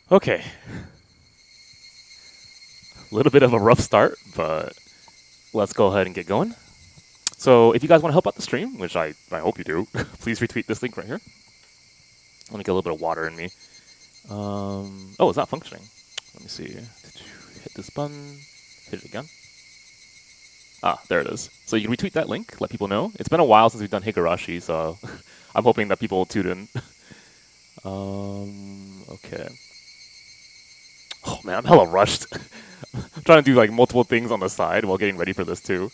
Okay. A little bit of a rough start, but let's go ahead and get going. So if you guys want to help out the stream, which I hope you do, please retweet this link right here. Let me get a little bit of water in me. Oh, it's not functioning. Let me see. Hit this button. Hit it again. Ah, there it is. So you can retweet that link, let people know. It's been a while since we've done Higurashi, so I'm hoping that people will tune in. Okay. Oh man, I'm hella rushed. I'm trying to do like multiple things on the side while getting ready for this too.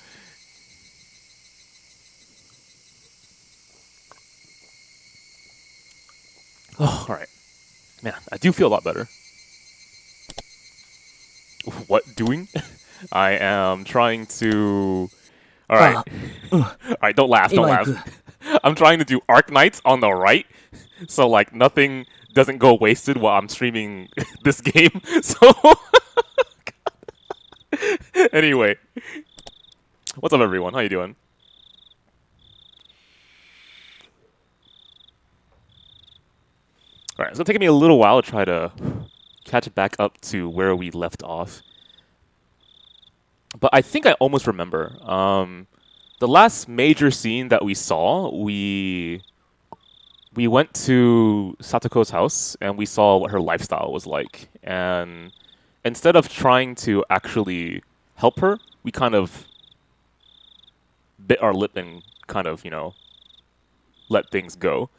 Oh, alright. Man, I do feel a lot better. What doing? I am trying to... Alright. Alright, don't laugh, don't laugh. I'm trying to do Arc Knights on the right, so like nothing doesn't go wasted while I'm streaming this game. So... Anyway. What's up everyone? How you doing? Alright, so it's taking me a little while to try to catch it back up to where we left off. But I think I almost remember. The last major scene that we saw, we went to Satoko's house and we saw what her lifestyle was like. And instead of trying to actually help her, we kind of bit our lip and kind of, you know, let things go.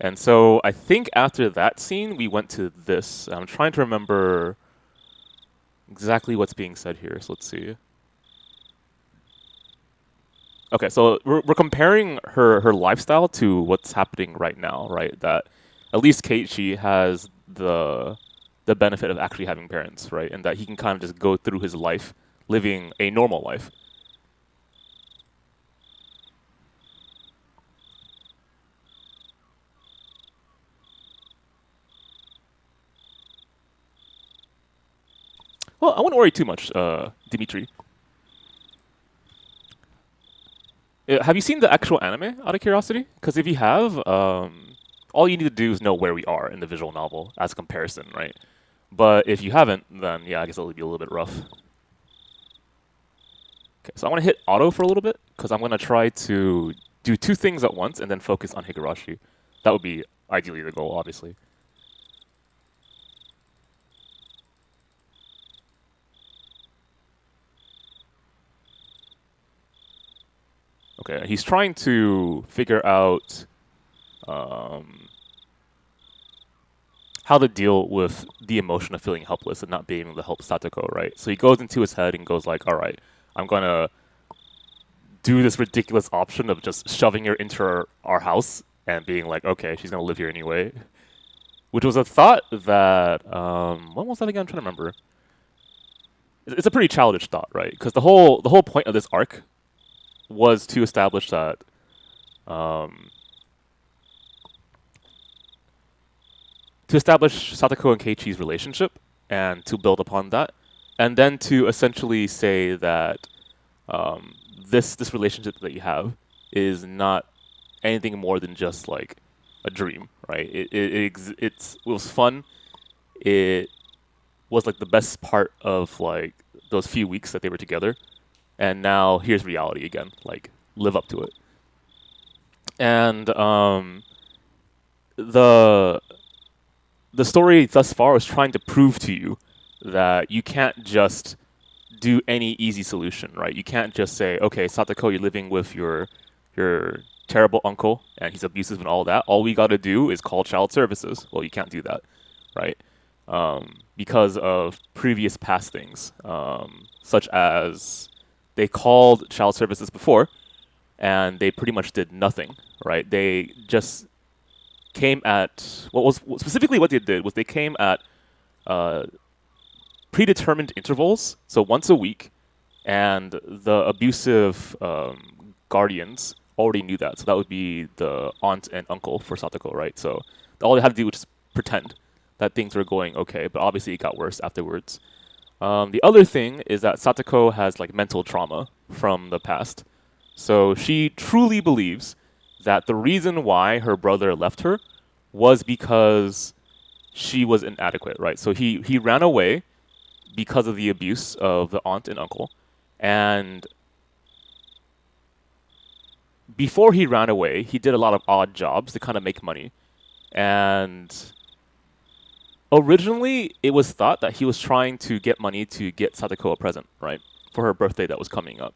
And so I think after that scene, we went to this. I'm trying to remember exactly what's being said here. So let's see. Okay, so we're comparing her lifestyle to what's happening right now, right? That at least Keiichi has the benefit of actually having parents, right? And that he can kind of just go through his life living a normal life. Well, I wouldn't worry too much, Dimitri. Have you seen the actual anime, out of curiosity? Because if you have, all you need to do is know where we are in the visual novel as a comparison, right? But if you haven't, then yeah, I guess it'll be a little bit rough. Okay, so I want to hit auto for a little bit, because I'm going to try to do two things at once and then focus on Higurashi. That would be ideally the goal, obviously. Okay, he's trying to figure out how to deal with the emotion of feeling helpless and not being able to help Satoko, right? So he goes into his head and goes like, all right, I'm going to do this ridiculous option of just shoving her into our house and being like, okay, she's gonna live here anyway. Which was a thought that when was that again? I'm trying to remember. It's a pretty childish thought, right? Because the whole point of this arc was to establish that um, Satoko and Keiichi's relationship and to build upon that, and then to essentially say that this relationship that you have is not anything more than just like a dream, right? It was fun. It was like the best part of like those few weeks that they were together, and now here's reality again. Like live up to it. And the the story thus far is trying to prove to you that you can't just do any easy solution, right? You can't just say, okay, Satoko, you're living with your terrible uncle and he's abusive and all that. All we got to do is call child services. Well, you can't do that, right? Because of previous past things, such as they called child services before and they pretty much did nothing, right? They just came at specifically what they did was they came at uh, predetermined intervals, so once a week, and the abusive guardians already knew that. So that would be the aunt and uncle for Satoko, right? So all they had to do was just pretend that things were going okay, but obviously it got worse afterwards. The other thing is that Satoko has like mental trauma from the past, so she truly believes that the reason why her brother left her was because she was inadequate, right? So he ran away because of the abuse of the aunt and uncle. And before he ran away, he did a lot of odd jobs to kind of make money. And originally, it was thought that he was trying to get money to get Sadako a present, right? For her birthday that was coming up.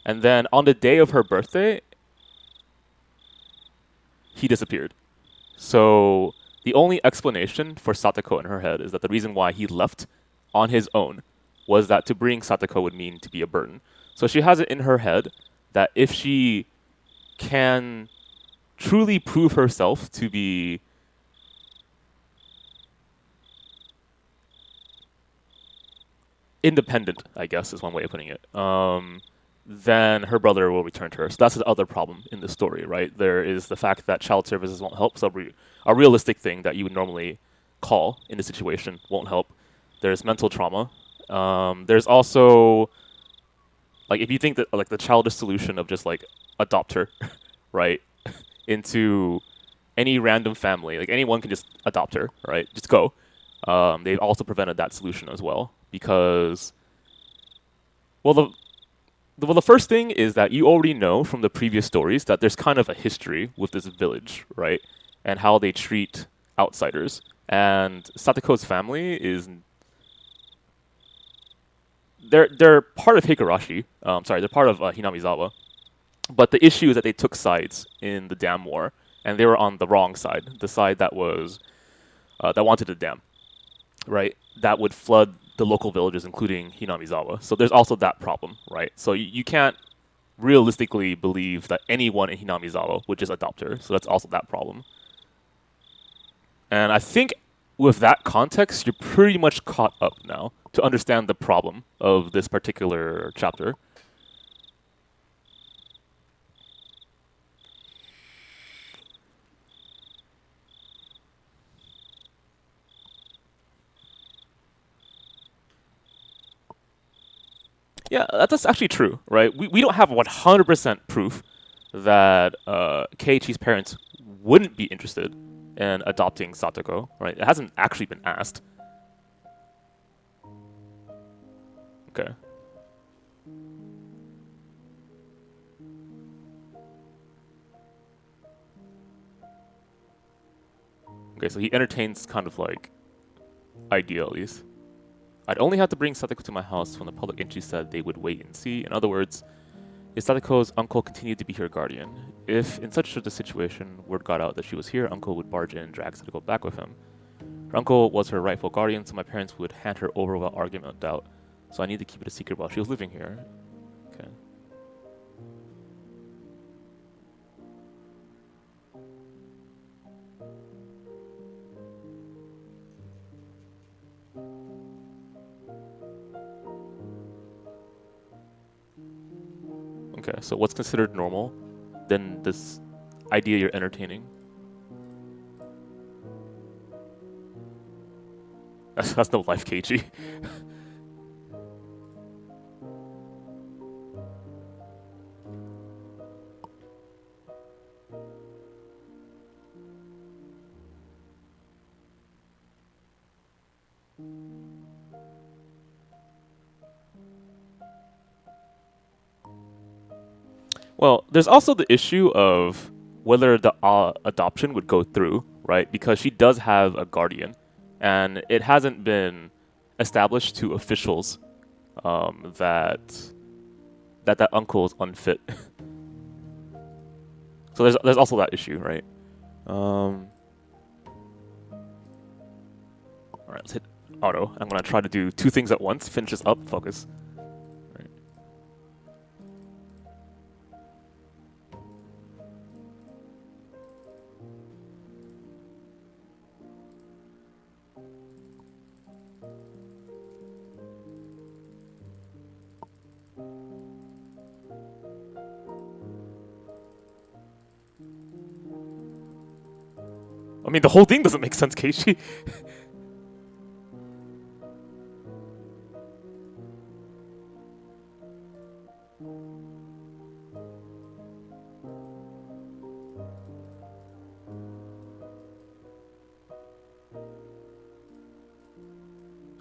And then on the day of her birthday, he disappeared. So the only explanation for Satako in her head is that the reason why he left on his own was that to bring Satako would mean to be a burden. So she has it in her head that if she can truly prove herself to be independent, I guess is one way of putting it, then her brother will return to her. So that's the other problem in the story, right? There is the fact that child services won't help. So a realistic thing that you would normally call in the situation won't help. There's mental trauma. There's also like if you think that like the childish solution of just like adopt her, right, into any random family, like anyone can just adopt her, right? Just go. They've also prevented that solution as well because, well, the first thing is that you already know from the previous stories that there's kind of a history with this village, right, and how they treat outsiders. And Satoko's family is they're part of Higurashi. Sorry, they're part of Hinamizawa. But the issue is that they took sides in the dam war, and they were on the wrong side, the side that was that wanted the dam, right? That would flood the local villages, including Hinamizawa. So there's also that problem, right? So you can't realistically believe that anyone in Hinamizawa would just adopt her. So that's also that problem. And I think with that context, you're pretty much caught up now to understand the problem of this particular chapter. Yeah, that's actually true, right? We don't have 100% proof that Keiichi's parents wouldn't be interested in adopting Satoko, right? It hasn't actually been asked. Okay. Okay, so he entertains kind of like idea at least. I'd only have to bring Satoko to my house when the public entry said they would wait and see. In other words, if Satoko's uncle continued to be her guardian, if in such a situation word got out that she was here, uncle would barge in and drag Satoko back with him. Her uncle was her rightful guardian, so my parents would hand her over without argument or doubt. So I need to keep it a secret while she was living here. Okay. Okay, so what's considered normal? Then this idea you're entertaining. That's no life, Keiichi. Well, there's also the issue of whether the adoption would go through, right? Because she does have a guardian, and it hasn't been established to officials that uncle is unfit. So there's also that issue, right? All right, let's hit auto. I'm gonna try to do two things at once. Finish this up. Focus. Right. I mean, the whole thing doesn't make sense, Keiichi.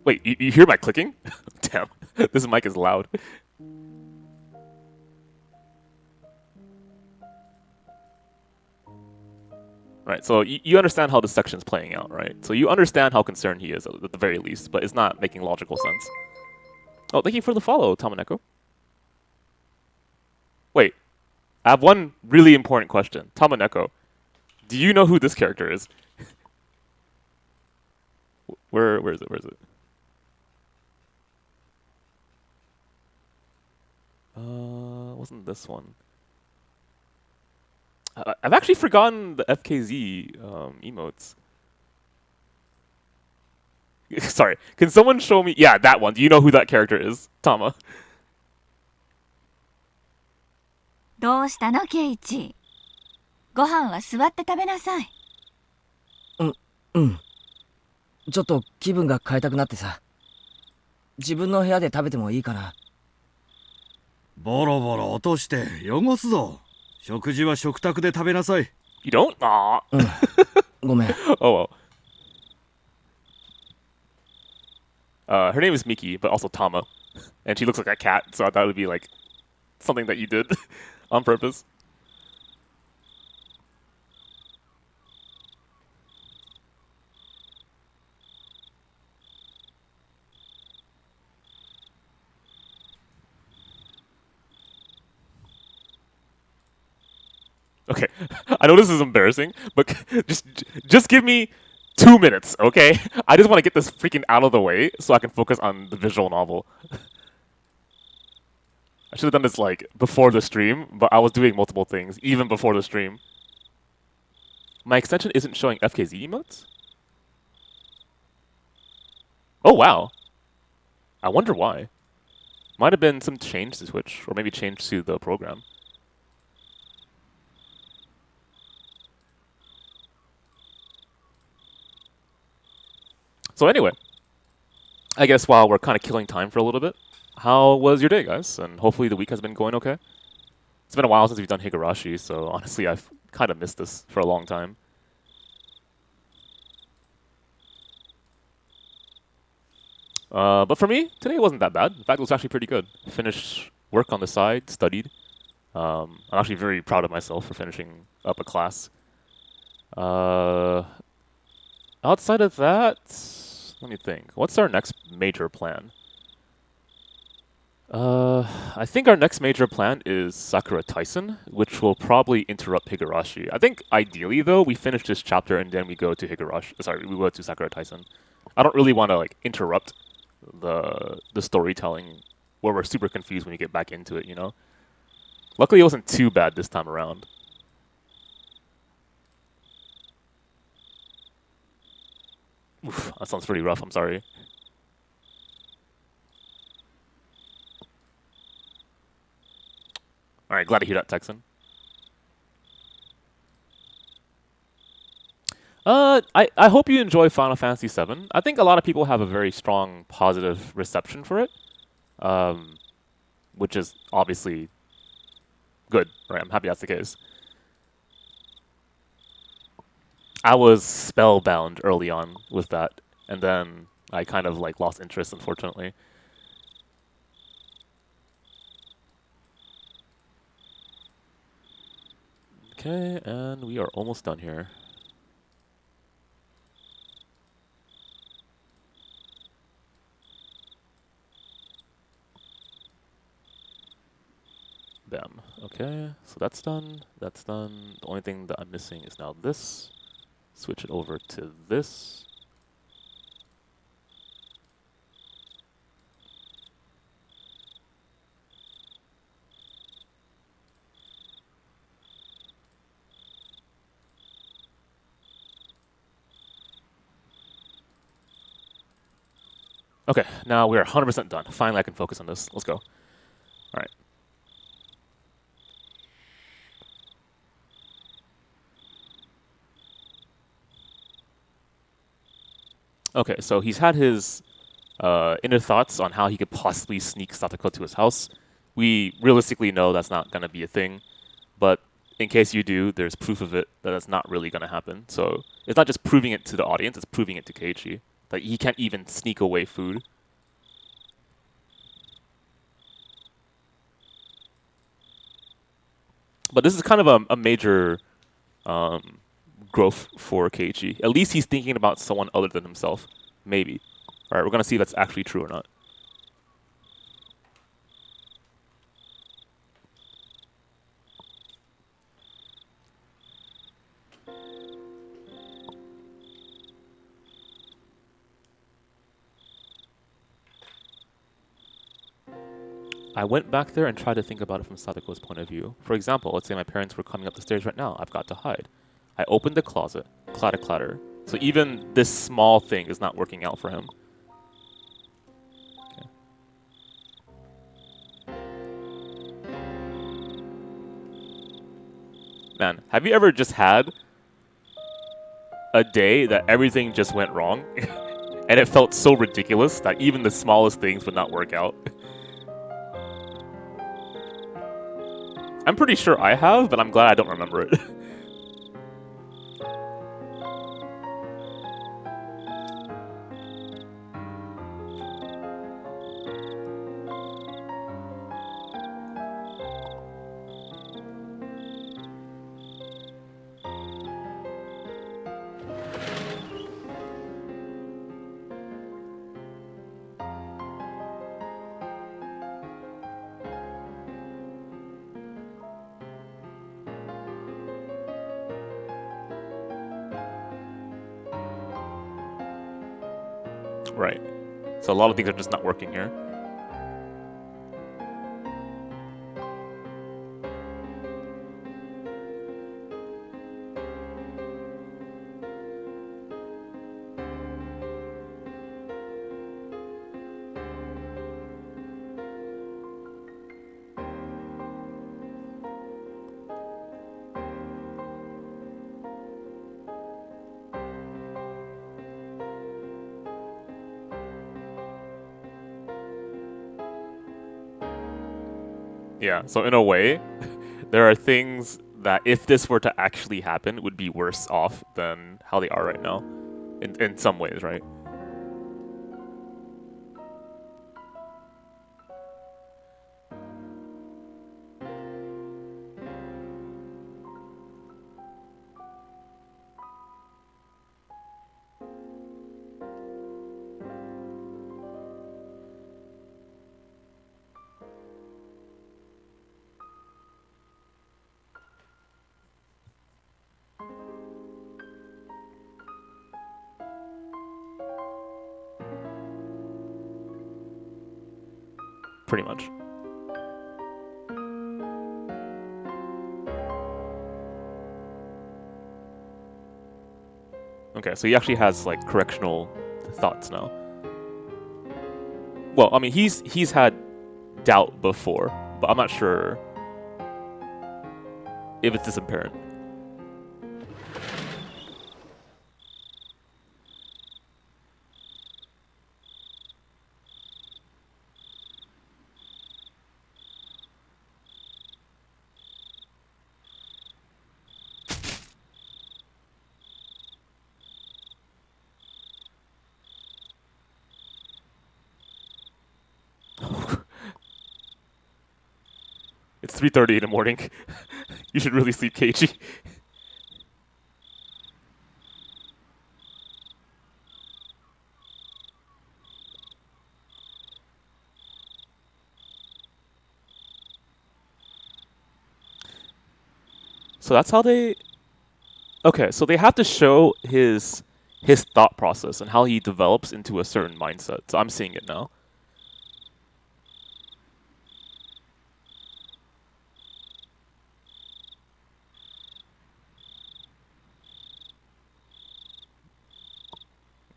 Wait, you hear my clicking? Damn, this mic is loud. Right, so you understand how this section's playing out, right? So you understand how concerned he is, at the very least, but it's not making logical sense. Oh, thank you for the follow, Tamaneko. Wait, I have one really important question. Tamaneko, do you know who this character is? Where is it? Where is it? Wasn't this one? I've actually forgotten the FKZ emotes. Sorry, can someone show me? Yeah, that one. Do you know who that character is, Tama? どうしたのケイチ。ご飯は座って食べなさい。うん。ちょっと気分が変えたくなってさ。自分の部屋で食べてもいいかな。ボロボロ落として汚すぞ。食事は食卓で食べなさい。You don't? Aw. ごめん。Oh well. Her name is Miki, but also Tama, and she looks like a cat, so I thought it would be like something that you did on purpose. Okay, I know this is embarrassing, but just give me 2 minutes, okay? I just want to get this freaking out of the way so I can focus on the visual novel. I should have done this like before the stream, but I was doing multiple things even before the stream. My extension isn't showing FKZ emotes? Oh wow. I wonder why. Might have been some change to Twitch, or maybe change to the program. So anyway, I guess while we're kind of killing time for a little bit, how was your day, guys? And hopefully the week has been going okay. It's been a while since we've done Higurashi, so honestly I've kind of missed this for a long time. But for me, today wasn't that bad. In fact, it was actually pretty good. Finished work on the side, studied. I'm actually very proud of myself for finishing up a class. Outside of that, let me think. What's our next major plan? I think our next major plan is Sakura Tyson, which will probably interrupt Higurashi. I think ideally though, we finish this chapter and then we go to Higurashi. Sorry, we go to Sakura Tyson. I don't really want to like interrupt the storytelling where we're super confused when we get back into it, you know? Luckily it wasn't too bad this time around. Oof, that sounds pretty rough, I'm sorry. Alright, Alright, glad to hear that, Texan. I hope you enjoy Final Fantasy VII. I think a lot of people have a very strong positive reception for it, which is obviously good, right? I'm happy that's the case. I was spellbound early on with that, and then I kind of like lost interest, unfortunately. Okay, and we are almost done here. Bam. Okay, so that's done. That's done. The only thing that I'm missing is now this. Switch it over to this. Okay, now we are 100% done. Finally, I can focus on this. Let's go. All right. Okay, so he's had his inner thoughts on how he could possibly sneak Satoko to his house. We realistically know that's not going to be a thing, but in case you do, there's proof of it that that's not really going to happen. So it's not just proving it to the audience, it's proving it to Keiichi. That he can't even sneak away food. But this is kind of a major growth for Keiichi. At least he's thinking about someone other than himself. Maybe. Alright, we're going to see if that's actually true or not. I went back there and tried to think about it from Satoko's point of view. For example, let's say my parents were coming up the stairs right now. I've got to hide. I opened the closet. Clatter, clatter. So even this small thing is not working out for him. Okay. Man, have you ever just had a day that everything just went wrong? And it felt so ridiculous that even the smallest things would not work out? I'm pretty sure I have, but I'm glad I don't remember it. Right. So a lot of things are just not working here. Yeah, so in a way, there are things that if this were to actually happen would be worse off than how they are right now. In some ways, right? Pretty much. Okay, so he actually has like correctional thoughts now. Well, I mean, he's had doubt before, but I'm not sure if it's this apparent. It's 3:30 in the morning. You should really sleep, Keiichi. So that's how they... Okay, so they have to show his thought process and how he develops into a certain mindset. So I'm seeing it now.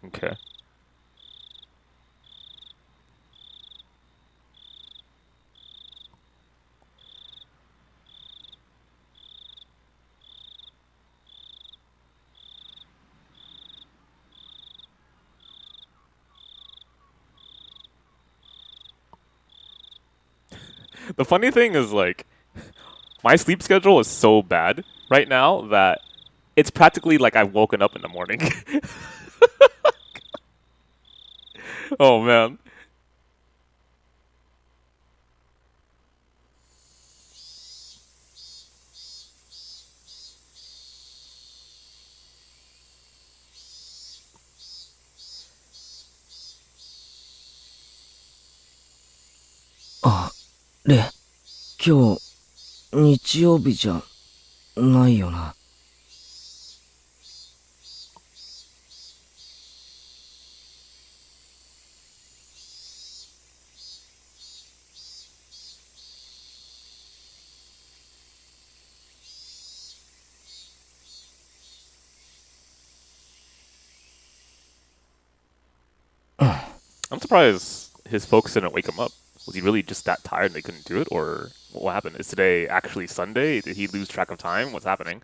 Okay. The funny thing is, like, my sleep schedule is so bad right now that it's practically like I've woken up in the morning. Oh man. Ah, レ、今日、日曜日じゃないよな。I'm surprised his folks didn't wake him up. Was he really just that tired and they couldn't do it? Or what happened? Is today actually Sunday? Did he lose track of time? What's happening?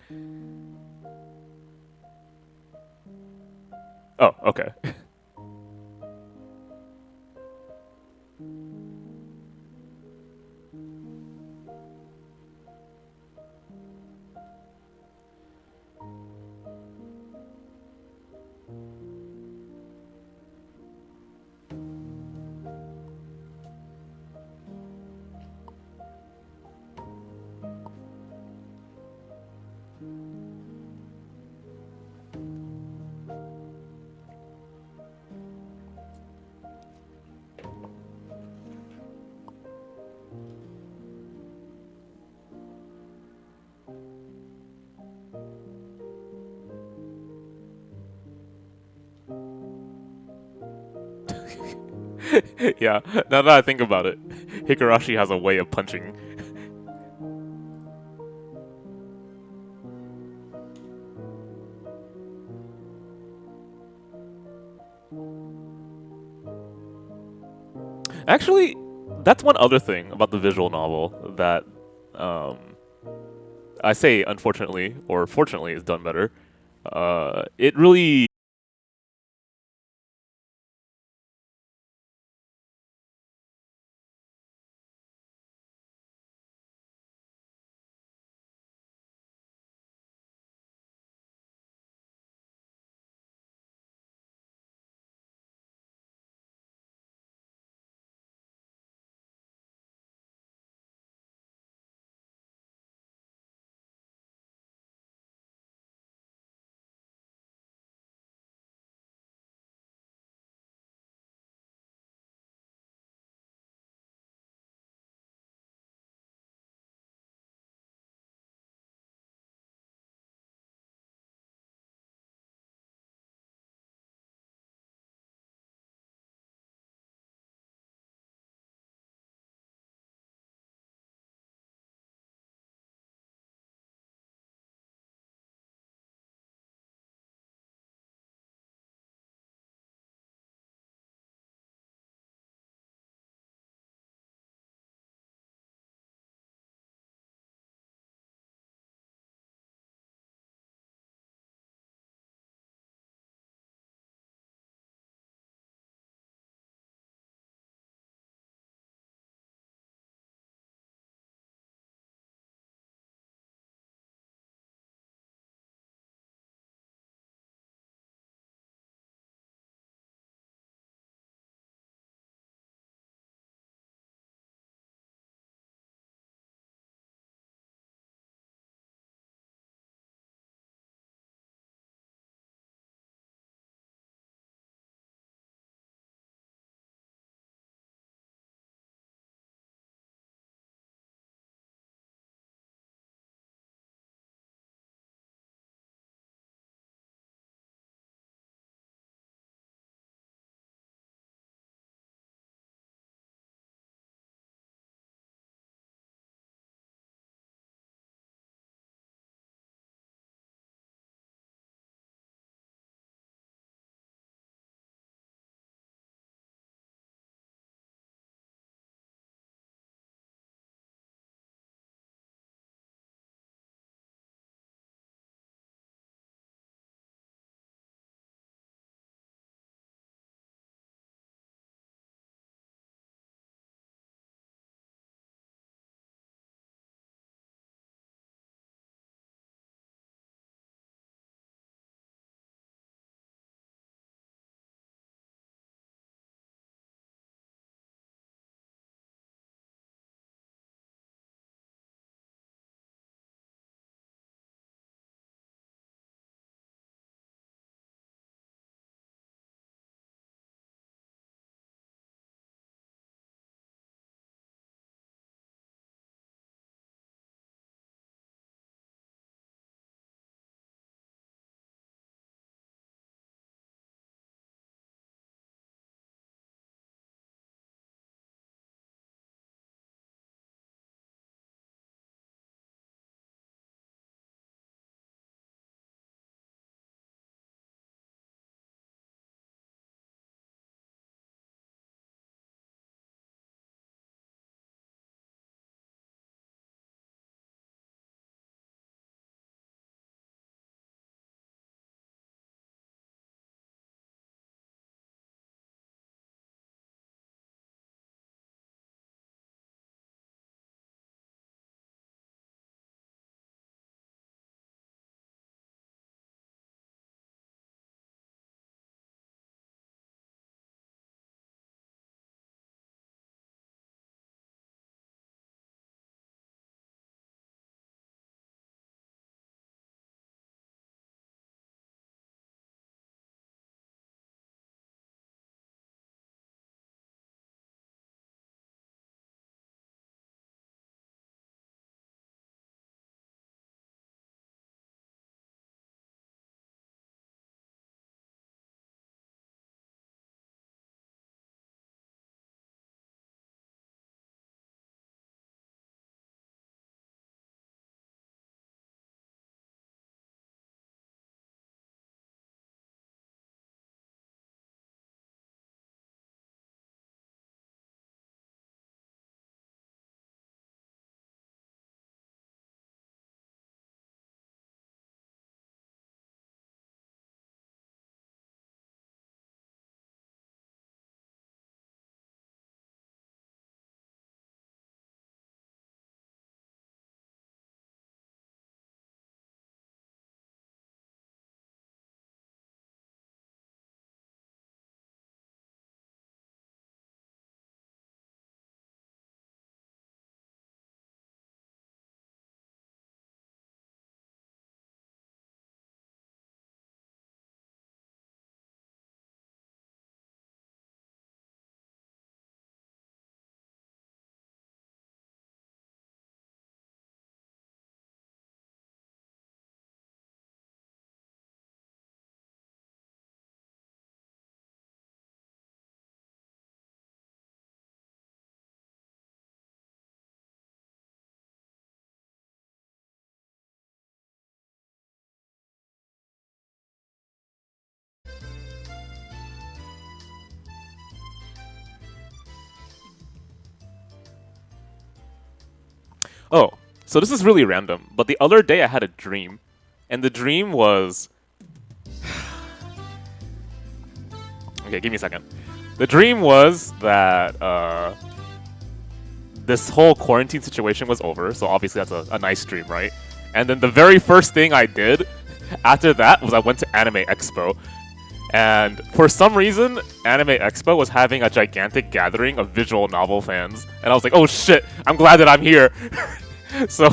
Oh, okay. Yeah, now that I think about it, Higurashi has a way of punching. Actually, that's one other thing about the visual novel that um, I say unfortunately or fortunately is done better. It really Oh, so this is really random, but the other day I had a dream, and the dream was. Okay, give me a second. The dream was that this whole quarantine situation was over, so obviously that's a nice dream, right? And then the very first thing I did after that was I went to Anime Expo. And for some reason, Anime Expo was having a gigantic gathering of visual novel fans. And I was like, oh shit, I'm glad that I'm here. So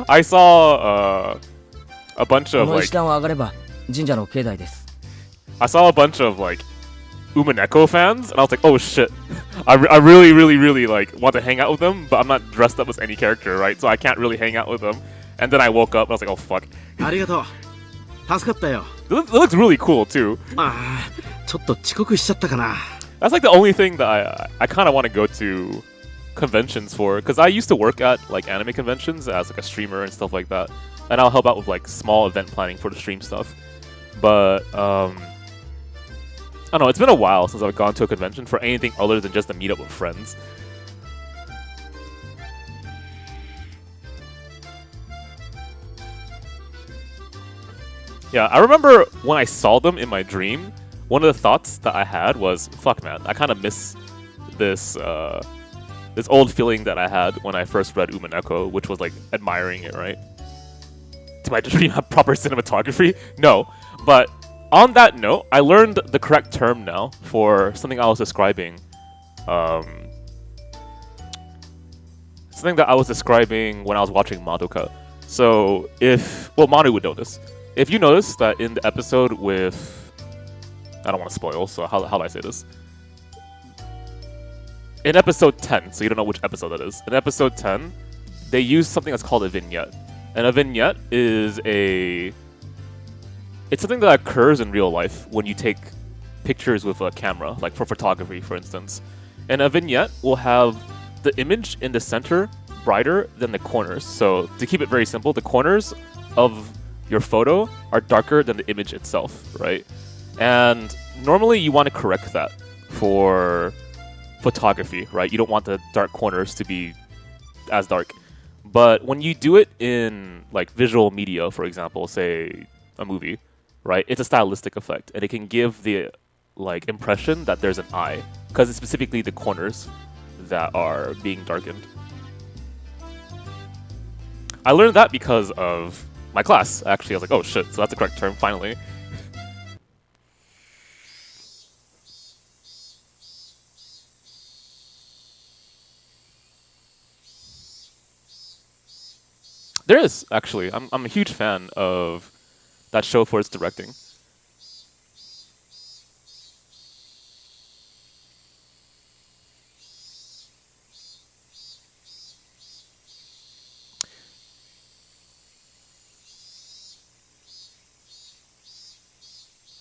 I saw a bunch こ of の like 石段を上がれば神社の境内です。 I saw a bunch of like Umaneko fans, and I was like, oh shit, I really like want to hang out with them, but I'm not dressed up as any character, right? So I can't really hang out with them. And then I woke up and I was like, oh fuck. ありがとう。助かったよ。 It looks really cool too. ああ、ちょっと遅刻しちゃったかな。 That's like the only thing that I kind of want to go to conventions for, because I used to work at like anime conventions as like a streamer and stuff like that, and I'll help out with like small event planning for the stream stuff. But I don't know, it's been a while since I've gone to a convention for anything other than just a meetup with friends. Yeah, I remember when I saw them in my dream, one of the thoughts that I had was, fuck man, I kind of miss this this old feeling that I had when I first read Umaneko, which was like admiring it, right? Did my dream have proper cinematography? No. But on that note, I learned the correct term now for something I was describing. Something that I was describing when I was watching Madoka. So well, Manu would know this. If you notice that in the episode with, I don't want to spoil, so how do I say this? In episode 10, so you don't know which episode that is. In episode 10, they use something that's called a vignette. And a vignette is it's something that occurs in real life when you take pictures with a camera, like for photography, for instance. And a vignette will have the image in the center brighter than the corners. So to keep it very simple, the corners of your photo are darker than the image itself, right? And normally you want to correct that for photography, right? You don't want the dark corners to be as dark. But when you do it in like visual media, for example, say a movie, right? It's a stylistic effect, and it can give the like impression that there's an eye, because it's specifically the corners that are being darkened. I learned that because of my class, actually. I was like, oh shit, so that's the correct term, finally. There is, actually. I'm a huge fan of that show for its directing.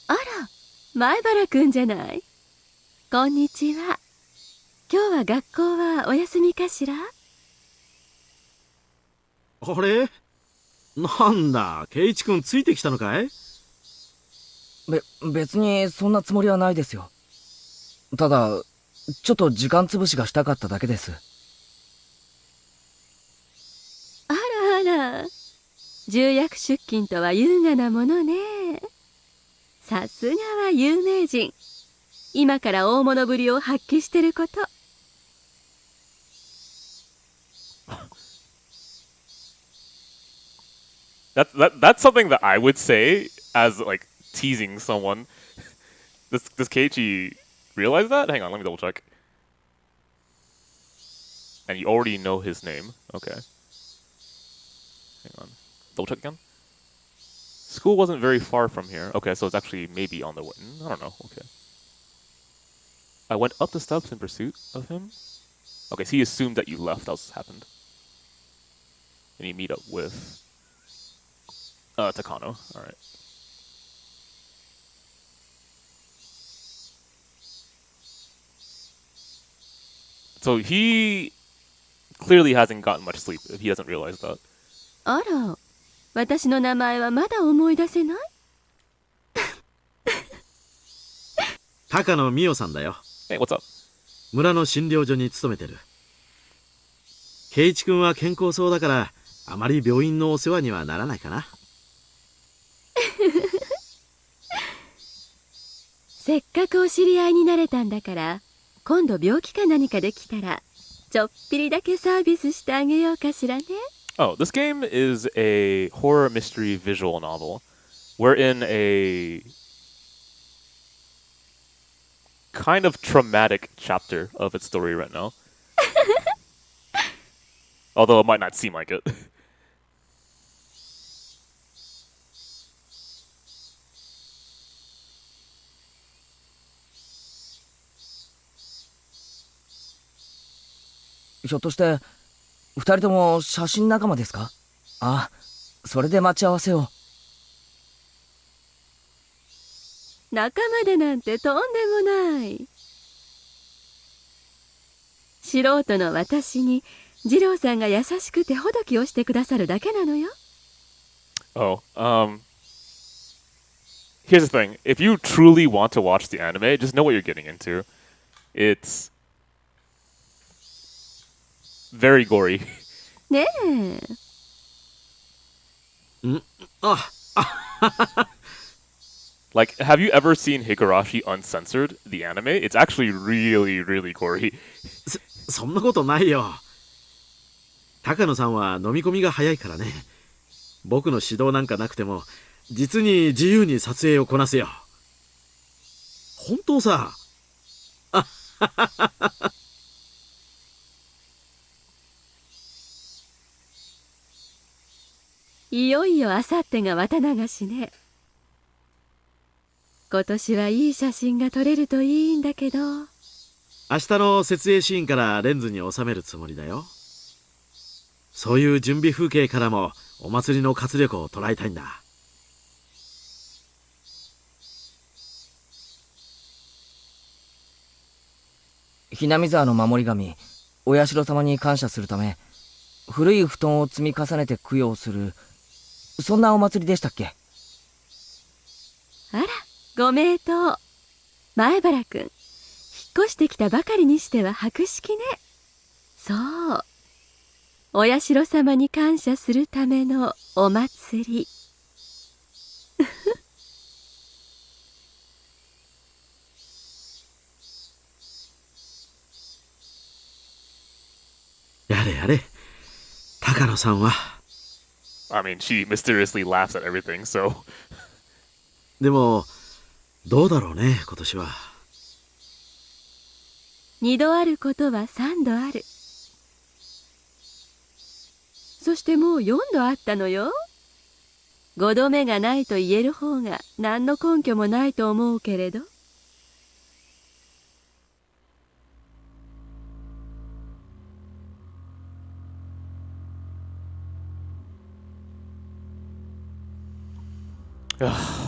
Ah, 前原くんじゃない。こんにちは。今日は学校はお休みかしら。あれ、なんだ、ケイチ君ついてきたのかい？別にそんなつもりはないですよ。ただちょっと時間つぶしがしたかっただけです。あらあら、重役出勤とは優雅なものね。さすがは有名人。今から大物ぶりを発揮してること。That's something that I would say as like teasing someone. Does Keiichi realize that? Hang on, let me double check. And you already know his name. Okay. Hang on. Double check again. School wasn't very far from here. Okay, so it's actually maybe on the way. I don't know. Okay. I went up the steps in pursuit of him. Okay, so he assumed that you left. That's what happened. And you meet up with Takano. Alright. So he clearly hasn't gotten much sleep if he doesn't realize that. あら、私の名前はまだ思い出せない？高野美代さんだよ。Hey, what's up? 村の診療所に勤めてる。圭一君は健康そうだからあまり病院のお世話にはならないかな。せっかくお知り合いになれたんだから、今度病気か何かできたらちょっぴりだけサービスしてあげようかしらね。 Oh, this game is a horror mystery visual novel. We're in a kind of traumatic chapter of its story right now. Although it might not seem like it. ひょっとして二人とも写真仲間ですか？あ、それで待ち合わせを。仲間でなんてとんでもない。素人の私に二郎さんが優しくてほどきをしてくださるだけなのよ。Oh, here's the thing. If you truly want to watch the anime, just know what you're getting into. It's very gory. ねえ。あ、Like, have you ever seen Higurashi uncensored, the anime? It's actually really, really gory. そんなことないよ。高野さんは飲み込みが早いからね。僕の指導なんかなくても実に自由に撮影をこなすよ。本当さ。いよいよあさってが綿流しね。今年はいい写真が撮れるといいんだけど。明日の設営シーンからレンズに収めるつもりだよ。そういう準備風景からもお祭りの活力を捉えたいんだ。ひなみ沢の守り神、お社様に感謝するため、古い布団を積み重ねて供養する、そんなお祭りでしたっけ？あら、ご名答。前原くん、引っ越してきたばかりにしては博識ね。そう。お社様に感謝するためのお祭り。やれやれ。高野さんは。I mean, she mysteriously laughs at everything, so. でも、どうだろうね、今年は。二度あることは三度ある。そしてもう4度あったのよ。5度目がないと言える方が何の根拠もないと思うけれど。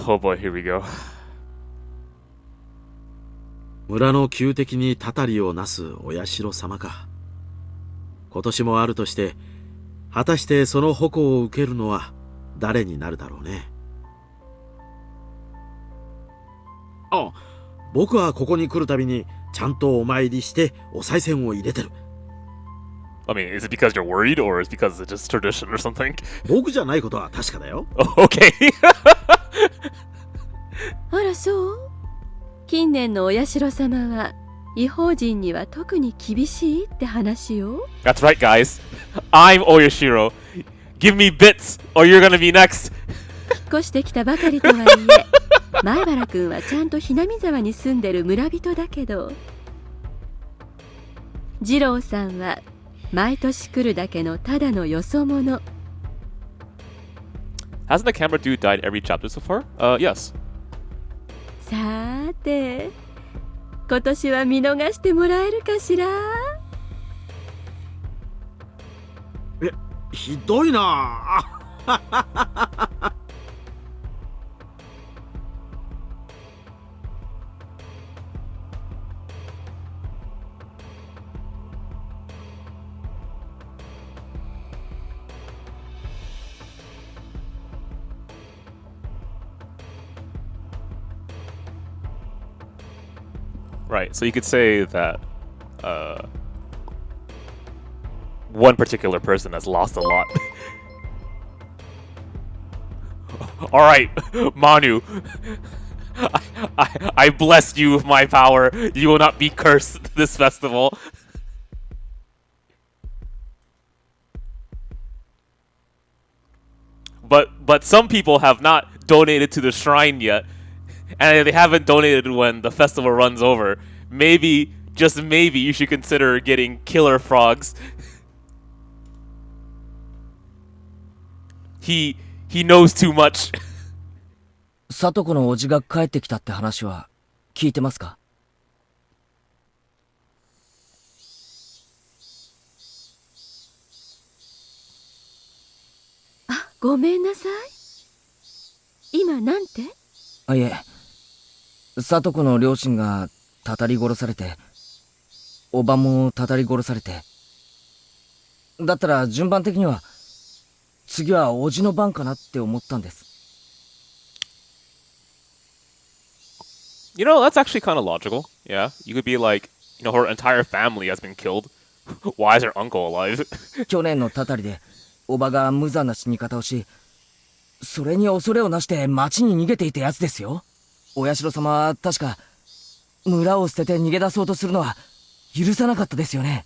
Oh boy, here we go. 村の旧敵にたたりをなすお社様か。今年もあるとして、果たしてその矛を受けるのは誰になるだろうね。あ、僕はここに来るたびにちゃんとお参りしてお賽銭を入れてる。I mean, is it because you're worried or is it because it's just tradition or something? 僕じゃないことは確かだよ。Oh, okay. あらそう。近年のお社様は異邦人には特に厳しいって話よ。That's right, guys. I'm Oyashiro. Give me bits or you're gonna be next. 引っ越してきたばかりとはいえ、前原くんはちゃんとひなみ沢に住んでる村人だけど、二郎さんは毎年来るだけのただのよそ者。Hasn't the camera dude died every chapter so far? Yes. さーて、今年は見逃してもらえるかしら。ひどいな。Right, so you could say that one particular person has lost a lot. Alright, Manu. I blessed you with my power. You will not be cursed this festival. But some people have not donated to the shrine yet, and they haven't donated when the festival runs over. Maybe, just maybe, you should consider getting killer frogs. He knows too much. サトコのおじが帰ってきたって話は聞いてますか？あ、ごめんなさい。今なんて？あ、いえ、サトコの両親がたたり殺されて、おばもたたり殺されて、だったら順番的には次はおじの番かなって思ったんです。You know, that's actually kind of logical. Yeah, you could be like, you know, her entire family has been killed. Why is her uncle alive? 去年のたたりでおばが無残な死に方をし、それに恐れをなして町に逃げていたやつですよ。お社様は確か村を捨てて逃げ出そうとするのは許さなかったですよね。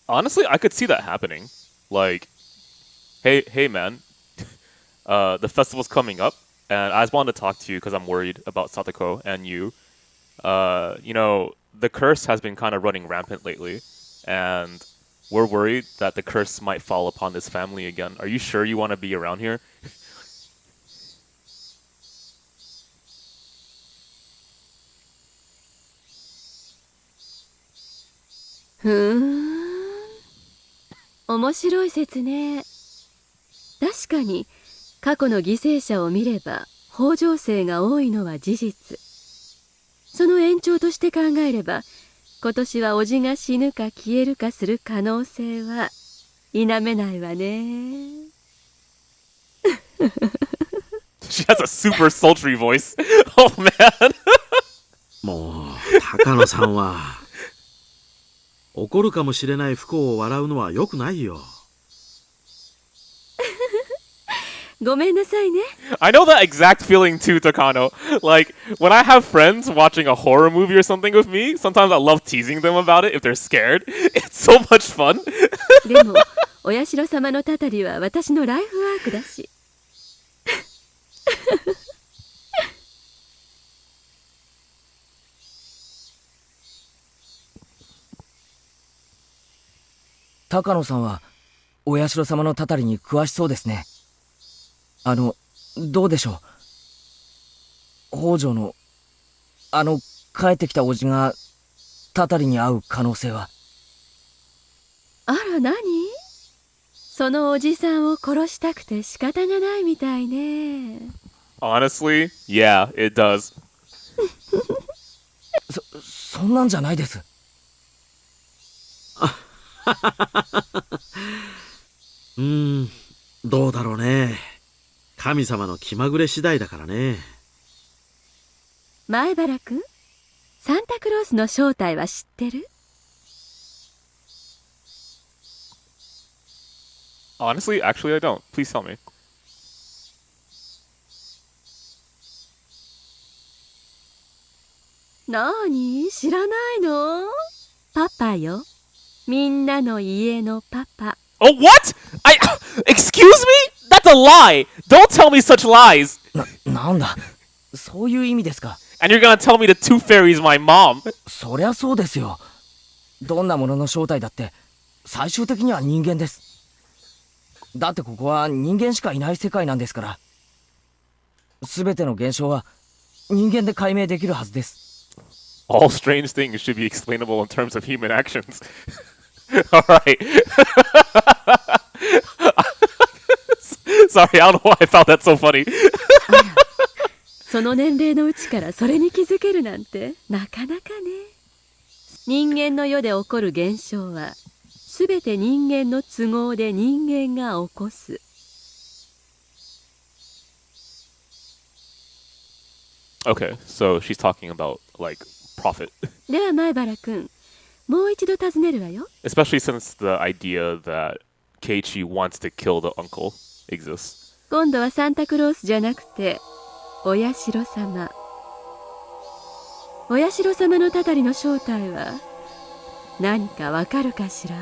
Honestly, I could see that happening. Like, hey, man, the festival's coming up, and I just wanted to talk to you because I'm worried about Satoko and you. You know, the curse has been kind of running rampant lately, and we're worried that the curse might fall upon this family again. Are you sure you want to be around here? ふーん。面白い説ね。確かに過去の犠牲者を見れば北条姓が多いのは事実。その延長として考えれば今年は叔父が死ぬか消えるかする可能性は否めないわね。She has a super sultry voice. Oh man. もう高野さんは起こるかもしれない不幸を笑うのは良くないよ。ごめんなさいね。I know that exact feeling too, Takano. Like, when I have friends watching a horror movie or something with me, sometimes I love teasing them about it if they're scared. It's so much fun. でも、お社様のたたりは私のライフワークだし。高野さんはお社様のたたりに詳しそうですね。どうでしょう。北条の帰ってきたおじがたたりに会う可能性は。あら何？そのおじさんを殺したくて仕方がないみたいね。Honestly, yeah, it does. そんなんじゃないです。どうだろうね。神様の気まぐれ次第だからね。前原くん、サンタクロースの正体は知ってる？ Honestly, actually, I don't. Please tell me. なに？知らないの？パパよ。みんなの家のパパ。Oh, what? Excuse me? That's a lie! Don't tell me such lies! なんだ、そういう意味ですか。And you're gonna tell me the tooth fairy's my mom? そりゃそうですよ。どんなものの正体だって最終的には人間です。だってここは人間しかいない世界なんですから。すべての現象は人間で解明できるはずです。All strange things should be explainable in terms of human actions. Alright. Sorry, I don't know why I found that so funny. その年齢のうちからそれに気づけるなんてなかなかね。人間の世で起こる現象はすべて人間の都合で人間が起こす。Okay, so she's talking about like profit. では前原くん、もう一度尋ねるわよ。 Especially since the idea that Keiichi wants to kill the uncle exists. 今度はサンタクロースじゃなくてお社様。お社様のたたりの正体は何かわかるかしら？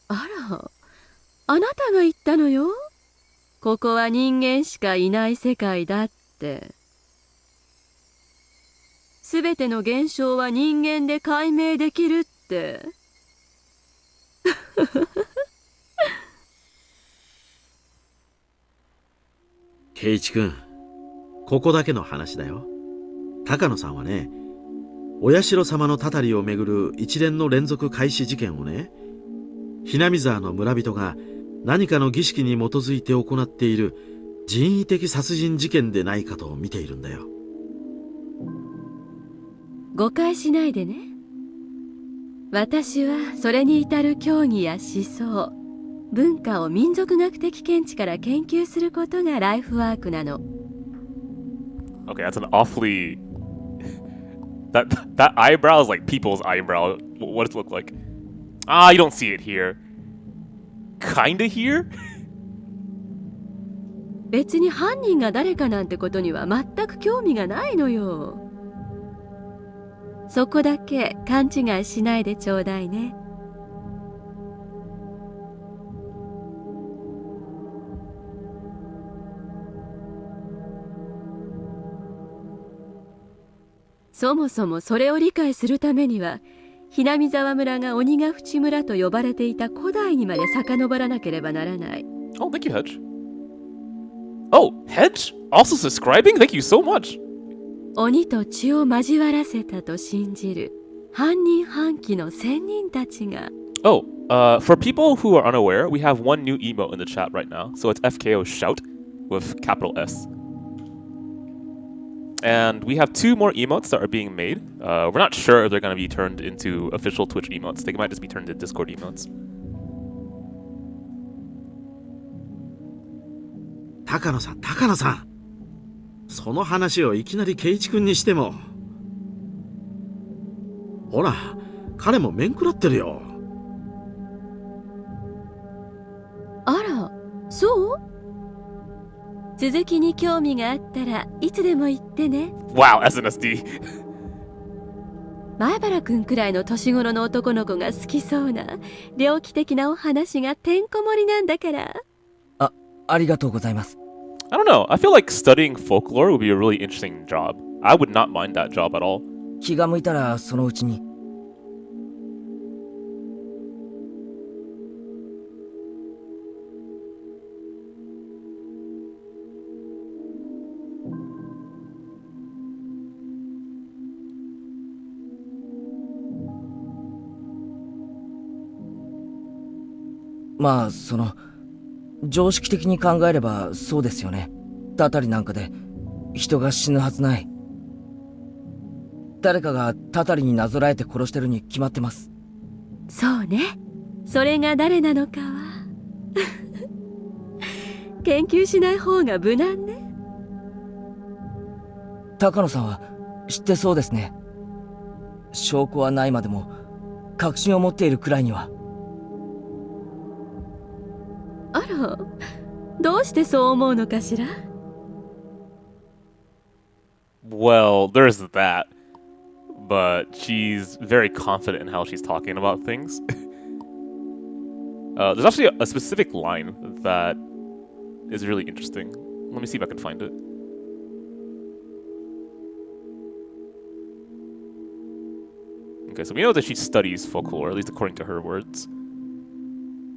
あら、あなたが言ったのよ。ここは人間しかいない世界だって。すべての現象は人間で解明できるって。圭一君、ここだけの話だよ。高野さんはね、お社様のたたりをめぐる一連の連続開始事件をね、ひなみ沢の村人が何かの儀式に基づいて行っている人為的殺人事件でないかと見ているんだよ。誤解しないでね。私はそれに至る教義や思想、文化を民族学的見地から研究することがライフワークなの。Okay, that's an awfully that eyebrow is like people's eyebrow. What does it look like? Ah, you don't see it here. Kinda here? 別に犯人が誰かなんてことには全く興味がないのよ。そこだけ勘違いしないでちょうだいね。そもそもそれを理解するためには、ひなみ沢村が鬼ヶ淵村と呼ばれていた古代にまで遡らなければならない。Oh, thank you, Hedge. Oh, Hedge? Also subscribing? Thank you so much. 鬼と血を交わらせたと信じる半人半鬼の仙人たちが。Oh, for people who are unaware, we have one new emote in the chat right now. So it's FKO Shout with capital S. And we have two more emotes that are being made. We're not sure if they're going to be turned into official Twitch emotes. They might just be turned into Discord emotes. 高野さん。その話をいきなり圭一君にしても。ほら、彼も面食らってるよ。あら、そう？続きに興味があったらいつでも言ってね。Wow, SNSD. 前原くんくらいの年頃の男の子が好きそうな猟奇的なお話がてんこ盛りなんだから。ありがとうございます。I don't know. I feel like studying folklore would be a really interesting job. I would not mind that job at all. 気が向いたらそのうちに。まあ常識的に考えればそうですよね。たたりなんかで人が死ぬはずない。誰かがたたりになぞらえて殺してるに決まってます。そうね。それが誰なのかは研究しない方が無難ね。高野さんは知ってそうですね。証拠はないまでも確信を持っているくらいには。あら、どうしてそう思うのかしら？ Well, there's that. But she's very confident in how she's talking about things. There's actually a specific line that is really interesting. Let me see if I can find it. Okay, so we know that she studies folklore, at least according to her words.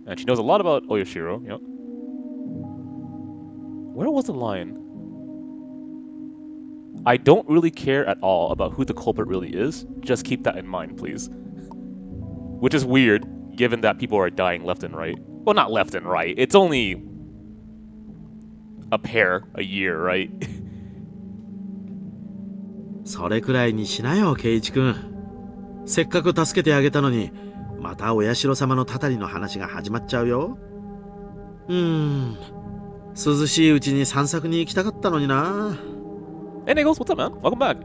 And she knows a lot about Oyashiro, yep. Where was the line? I don't really care at all about who the culprit really is. Just keep that in mind, please. Which is weird, given that people are dying left and right. Well, not left and right. It's only a pair a year, right? それくらいにしなよ、圭一君。せっかく助けてあげたのに、またお社様のたたりの話が始まっちゃうよ。涼しいうちに散策に行きたかったのにな。Hey Nichols, what's up, man? Welcome back.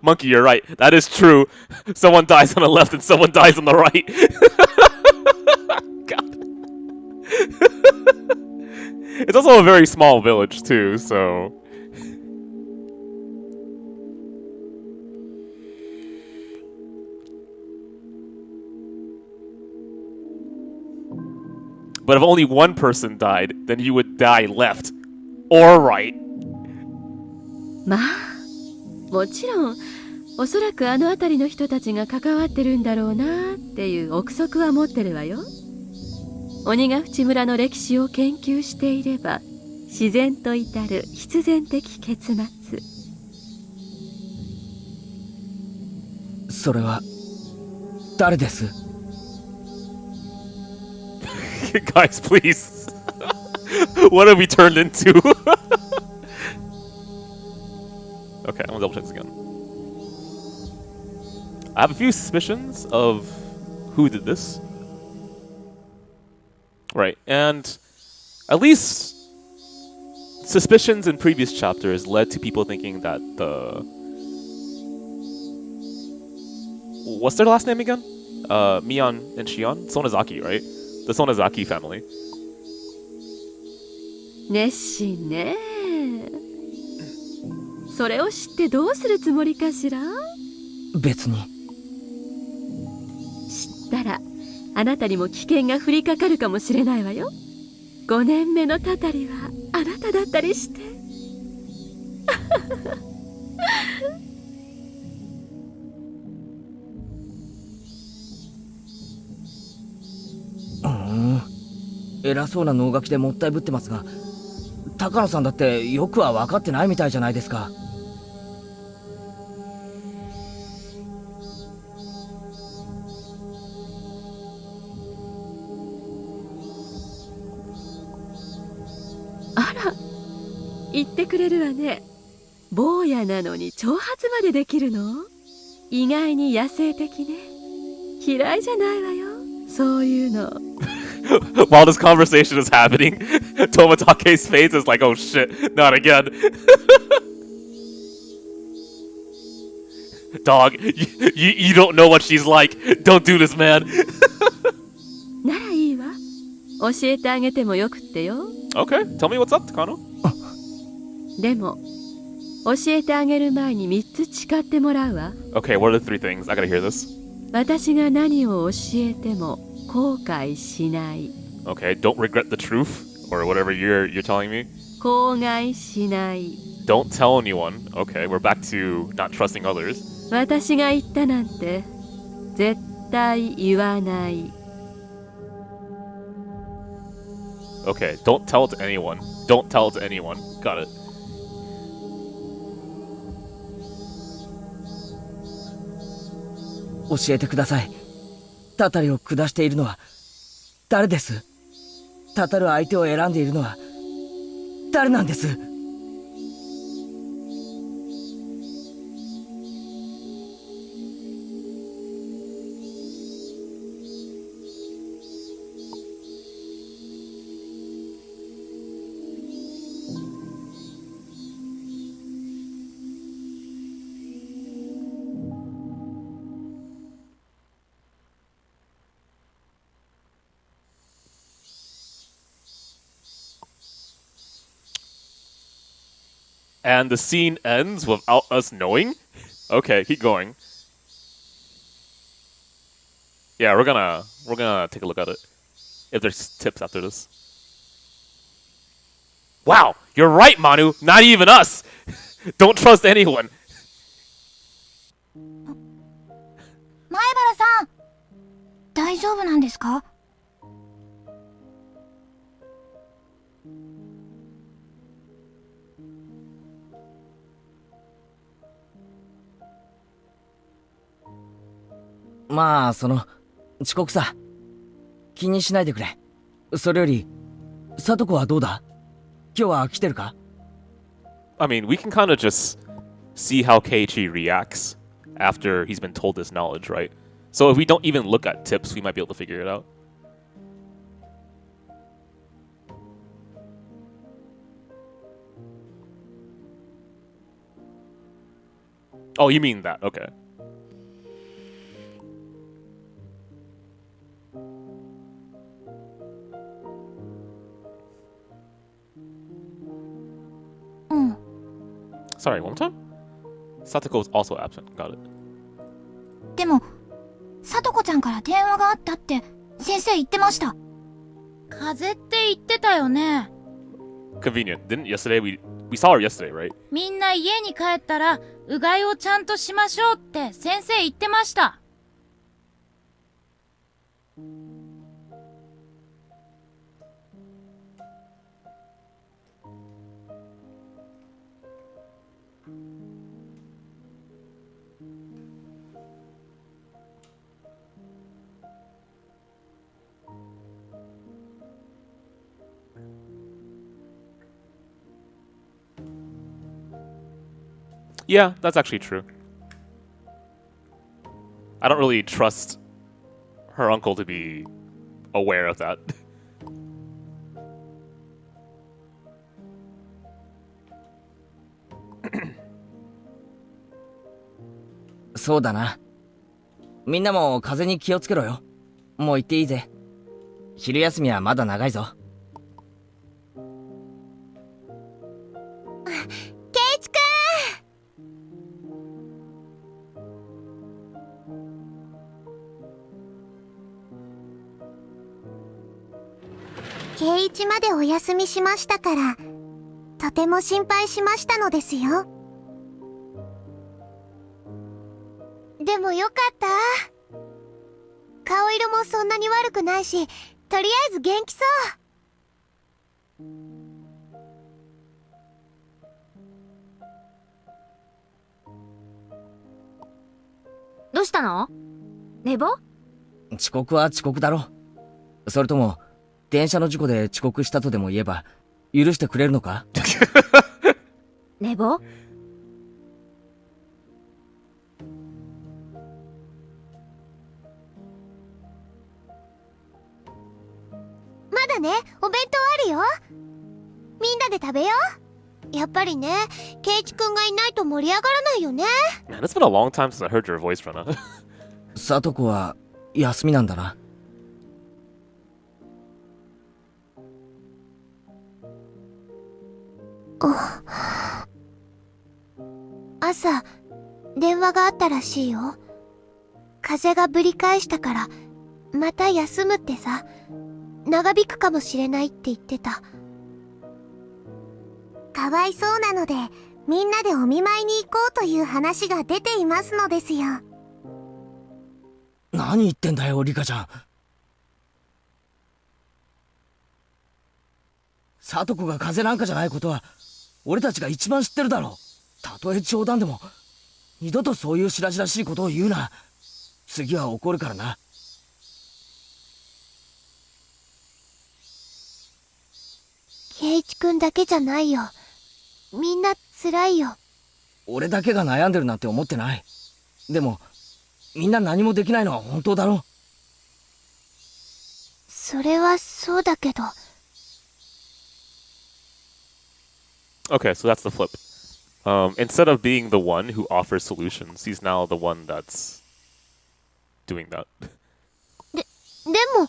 Monkey, you're right. That is true. Someone dies on the left and someone dies on the right. God. It's also a very small village too, so. But if only one person died, then you would die left or right. まあもちろんおそらくあの辺りの人たちが関わってるんだろうなっていう憶測は持ってるわよ。鬼ヶ淵村の歴史を研究していれば自然と至る必然的結末。それは誰です？ Guys, please. What have we turned into? Okay, I'm gonna double check this again. I have a few suspicions of who did this. Right, and at least suspicions in previous chapters led to people thinking that the... What's their last name again? Mion and Shion? Sonozaki, right? The Sonozaki family. 熱心ね。それを知ってどうするつもりかしら？別に。知ったらあなたにも危険が降りかかるかもしれないわよ。5年目のたたりはあなただったりして。偉そうな能書きでもったいぶってますが、高野さんだってよくは分かってないみたいじゃないですか。あら、言ってくれるわね。坊やなのに挑発までできるの？意外に野生的ね。嫌いじゃないわよ、そういうの。While this conversation is happening, Tomatake's face is like, oh shit, not again. Dog, you don't know what she's like. Don't do this, man. ならいいわ。教えてあげてもよくってよ。Okay, tell me what's up, Takano. でも、教えてあげる前に3つ誓ってもらうわ。Okay, what are the 3 things? I gotta hear this. 私が何を教えても後悔しない。Okay, don't regret the truth, or whatever you're telling me. 口外しない。Don't tell anyone. Okay, we're back to not trusting others. 私が言ったなんて絶対言わない。Okay, don't tell it to anyone. Don't tell it to anyone. Got it. 教えてください。たたりを下しているのは誰です？たたる相手を選んでいるのは誰なんです？And the scene ends without us knowing? Okay, keep going. Yeah, we're gonna take a look at it. If there's tips after this. Wow, you're right, Manu. Not even us. Don't trust anyone. 前原さん、大丈夫なんですか？まあ遅刻さ。気にしないでくれ。それより聡子はどうだ？今日は来てるか？ I mean, we can kind of just see how Keiichi reacts after he's been told this knowledge, right? So if we don't even look at tips, we might be able to figure it out. Oh, you mean that? Okay. Sorry, one more time? Satoko is also absent. Got it. でも聡子ちゃんから電話があったって先生言ってました。風邪って言ってたよね。 Convenient. Didn't yesterday we saw her yesterday, right? みんな家に帰ったらうがいをちゃんとしましょうって先生言ってました。Yeah, that's actually true. I don't really trust her uncle to be aware of that. そうだな。みんなも風邪に気をつけろよ。もう行っていいぜ。昼休みはまだ長いぞ。圭一くん。圭一までお休みしましたから、とても心配しましたのですよ。でもよかった。顔色もそんなに悪くないし、とりあえず元気そう。どうしたの？寝坊？遅刻は遅刻だろ。それとも電車の事故で遅刻したとでも言えば許してくれるのか？寝坊？まだね、お弁当あるよ。みんなで食べよう。やっぱりね、圭一くんがいないと盛り上がらないよね。Man, it's been a long time since I heard your voice, Rena. 聡子は休みなんだな。朝、電話があったらしいよ。風邪がぶり返したから、また休むってさ、長引くかもしれないって言ってた。かわいそうなので、みんなでお見舞いに行こうという話が出ていますのですよ。何言ってんだよ、リカちゃん。聡子が風邪なんかじゃないことは俺たちが一番知ってるだろう。たとえ冗談でも二度とそういう白々しいことを言うな。次は怒るからな。圭一くんだけじゃないよ。みんな辛いよ。俺だけが悩んでるなんて思ってない。でもみんな何もできないのは本当だろ。それはそうだけど。Okay, so that's the flip. Instead of being the one who offers solutions, he's now the one that's doing that. でも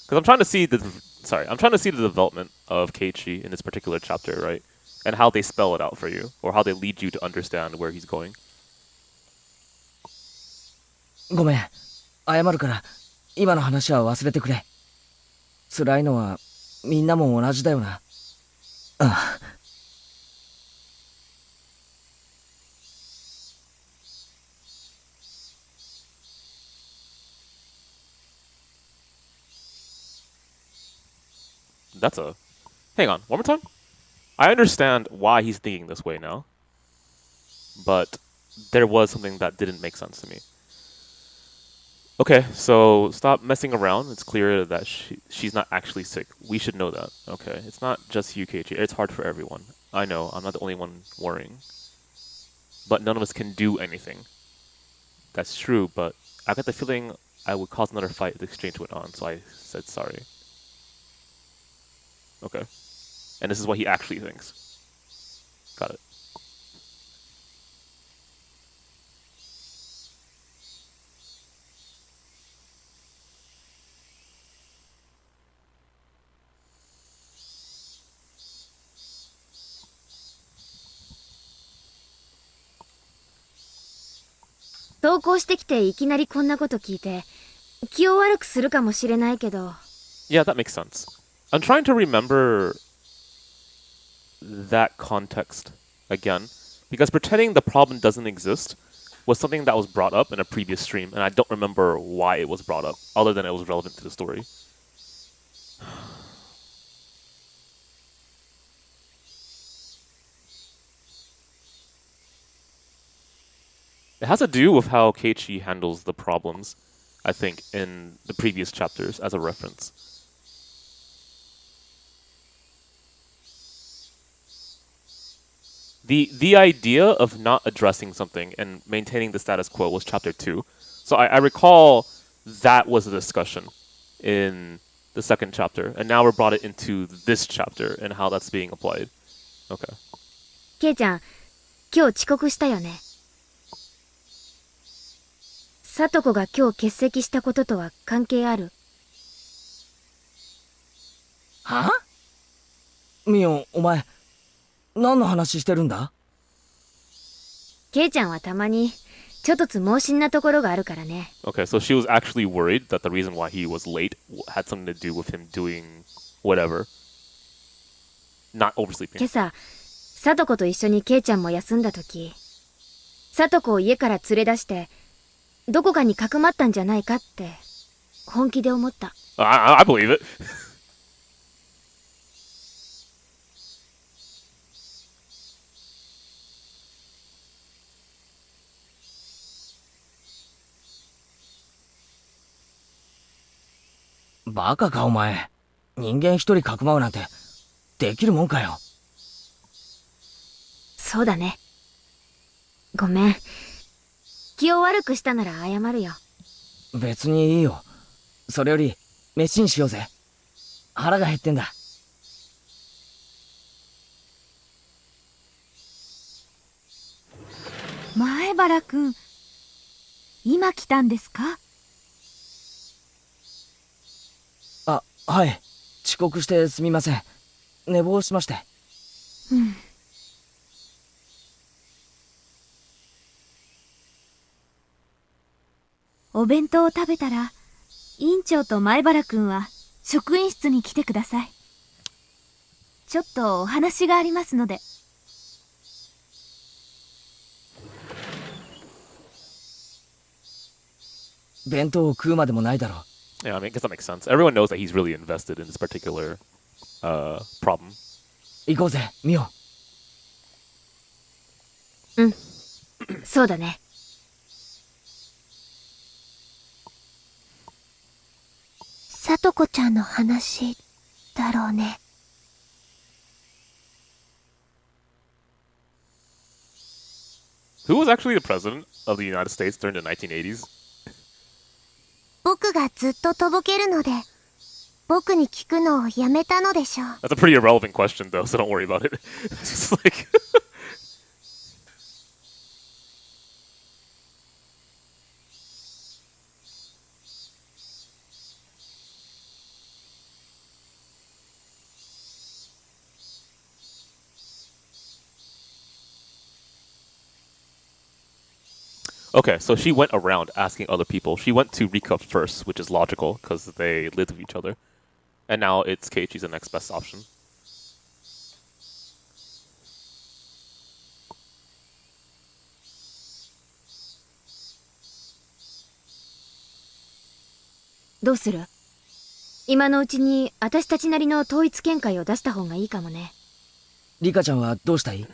Because I'm trying to see I'm trying to see the development of Keiichi in this particular chapter, right? And how they spell it out for you, or how they lead you to understand where he's going. ごめん、謝るから今の話は忘れてくれ。辛いのはみんなも同じだよな。ああ。That's a... Hang on, one more time? I understand why he's thinking this way now. But there was something that didn't make sense to me. Okay, so stop messing around. It's clear that she's not actually sick. We should know that. Okay, it's not just you, Keiichi. It's hard for everyone. I know. I'm not the only one worrying. But none of us can do anything. That's true, but I got the feeling I would cause another fight if the exchange went on, so I said sorry. Okay. And this is what he actually thinks. Got it.「投稿してきていきなりこんなこと聞いて気を悪くするかもしれないけど」 Yeah, that makes sense. I'm trying to remember that context again, because pretending the problem doesn't exist was something that was brought up in a previous stream, and I don't remember why it was brought up, other than it was relevant to the story. It has to do with how Keiichi handles the problems, I think, in the previous chapters as a reference. The idea of not addressing something and maintaining the status quo was chapter 2. So I recall that was a discussion in the second chapter, and now we're brought it into this chapter and how that's being applied. Okay. ケイちゃん今日遅刻したよね。さとこが今日欠席したこととは関係ある？は？ミオ、お前何の話してるんだ？ケイちゃんはたまにちょっとつ盲信なところがあるからね。 Okay, so she was actually worried that the reason why he was late had something to do with him doing whatever. Not oversleeping. 今朝さとこと一緒にケイちゃんも休んだ時、さとこを家から連れ出してどこかにかくまったんじゃないかって本気で思った。 I believe it. バカかお前。人間一人かくまうなんてできるもんかよ。そうだね。ごめん。気を悪くしたなら謝るよ。別にいいよ。それより飯にしようぜ。腹が減ってんだ。前原くん、今来たんですか？あ、はい。遅刻してすみません。寝坊しまして。うん。お弁当を食べたら、委員長と前原くんは職員室に来てください。ちょっとお話がありますので。弁当を食うまでもないだろう。Yeah, I mean, I guess that makes sense. Everyone knows that he's really invested in this particular problem. 行こうぜ、ミオ。うん。そうだね。さとこちゃんの話だろうね。Who was actually the president of the United States during the 1980s? 僕がずっととぼけるので、僕に聞くのをやめたのでしょう。 That's a pretty irrelevant question, though, so don't worry about it. It's just like... Okay, so she went around asking other people. She went to Rika first, which is logical, because they lived with each other. And now it's Keiichi's the next best option.どうする？今のうちに私たちなりの統一見解を出した方がいいかもね。リカちゃんはどうしたい？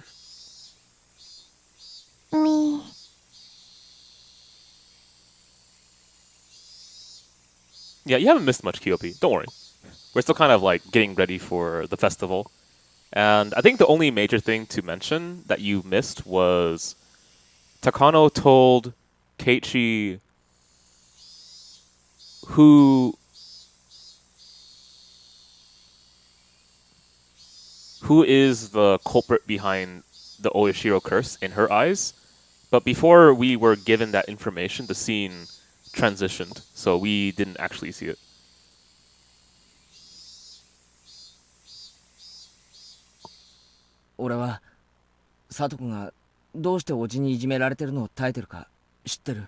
Yeah, you haven't missed much, Kyopi. Don't worry. We're still kind of like getting ready for the festival. And I think the only major thing to mention that you missed was Takano told Keiichi who is the culprit behind the Oyashiro curse in her eyes. But before we were given that information, the scene transitioned, so we didn't actually see it.俺は聡子がどうしておじにいじめられてるのを耐えてるか知ってる。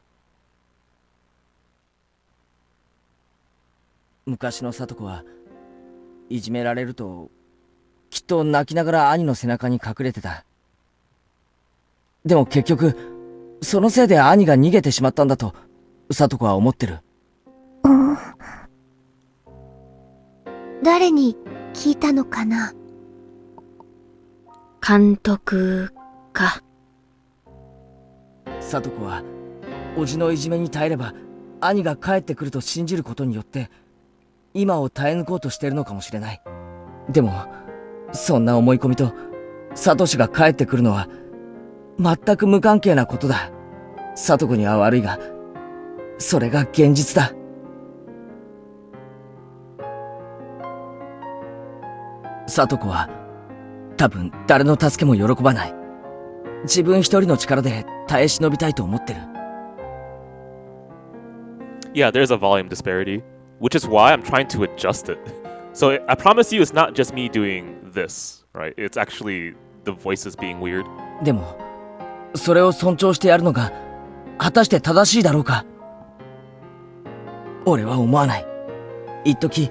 昔の聡子はいじめられるときっと泣きながら兄の背中に隠れてた。でも結局そのせいで兄が逃げてしまったんだと聡子は思ってる。誰に聞いたのかな。監督か。聡子はおじのいじめに耐えれば兄が帰ってくると信じることによって今を耐え抜こうとしてるのかもしれない。でもそんな思い込みとサトシが帰ってくるのは全く無関係なことだ。聡子には悪いがそれが現実だ。聡子は多分誰の助けも喜ばない。自分一人の力で耐え忍びたいと思ってる。Yeah, there's a volume disparity, which is why I'm trying to adjust it. So I promise you it's not just me doing this, right? It's actually the voices being weird. でもそれを尊重してやるのが果たして正しいだろうか。俺は思わない。一時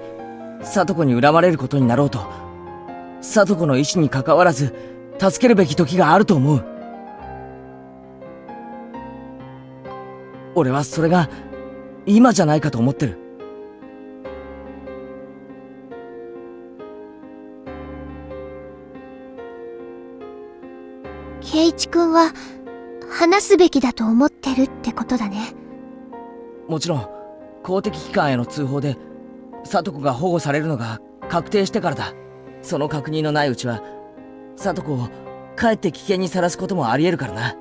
聡子に恨まれることになろうと聡子の意志に関わらず助けるべき時があると思う。俺はそれが今じゃないかと思ってる。圭一君は話すべきだと思ってるってことだね。もちろん公的機関への通報で聡子が保護されるのが確定してからだ。その確認のないうちは聡子をかえって危険にさらすこともありえるからな。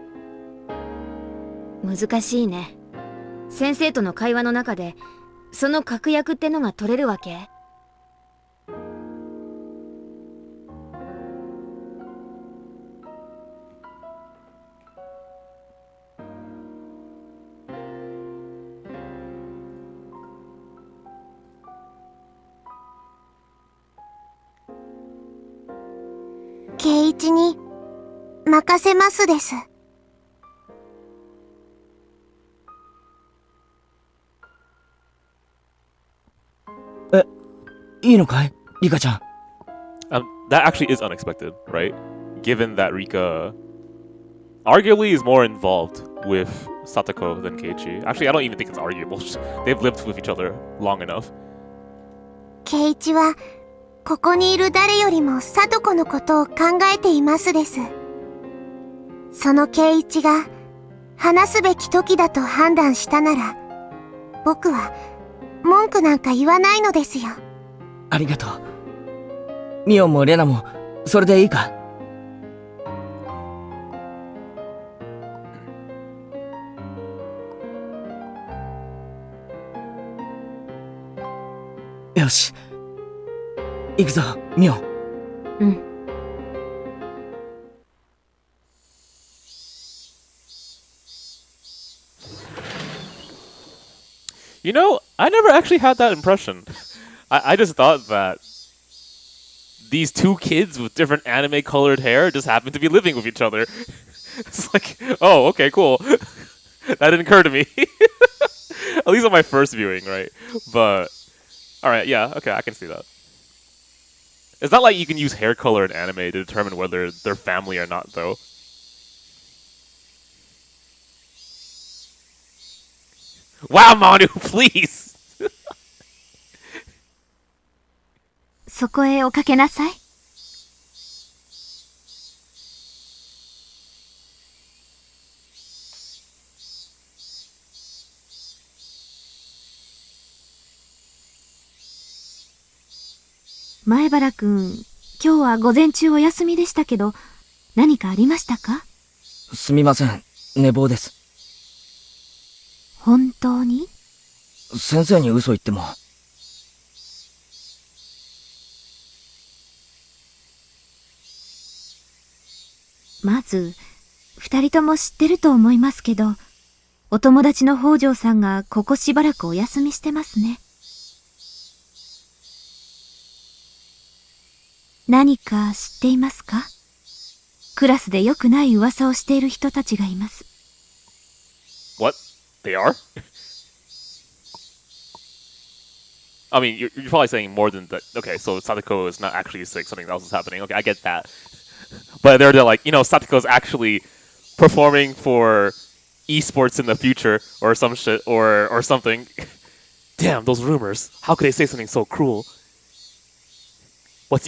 難しいね。先生との会話の中でその確約ってのが取れるわけ？圭一に任せますです。いいのかいリカちゃん。That actually is unexpected, right? Given that Rika arguably is more involved with Satoko than Keiichi. Actually, I don't even think it's arguable. They've lived with each other long enough. 圭一はここにいる誰よりも聡子のことを考えていますです。その圭一が話すべき時だと判断したなら僕は文句なんか言わないのですよ。ありがとう。ミオンもレナもそれでいいか。よし行くぞミオン。うん。You know, I never actually had that impression. I just thought that these two kids with different anime colored hair just happened to be living with each other. It's like, oh, okay, cool. That didn't occur to me. At least on my first viewing, right? But, alright, yeah, okay, I can see that. It's not like you can use hair color in anime to determine whether they're family or not, though. Wow, Manu, please! そこへおかけなさい。前原くん、今日は午前中お休みでしたけど、何かありましたか？すみません、寝坊です。本当に？先生に嘘言っても。まず、二人とも知ってると思いますけど、お友達の北条さんがここしばらくお休みしてますね。何か知っていますか？クラスで良くない噂をしている人たちがいます。What? They are? I mean, you're probably saying more than that. Okay, so Satoko is not actually sick. Something else is happening. Okay, I get that. But they're like, Satoko's actually performing for esports in the future or some shit or something. Damn, those rumors. How could they say something so cruel? What's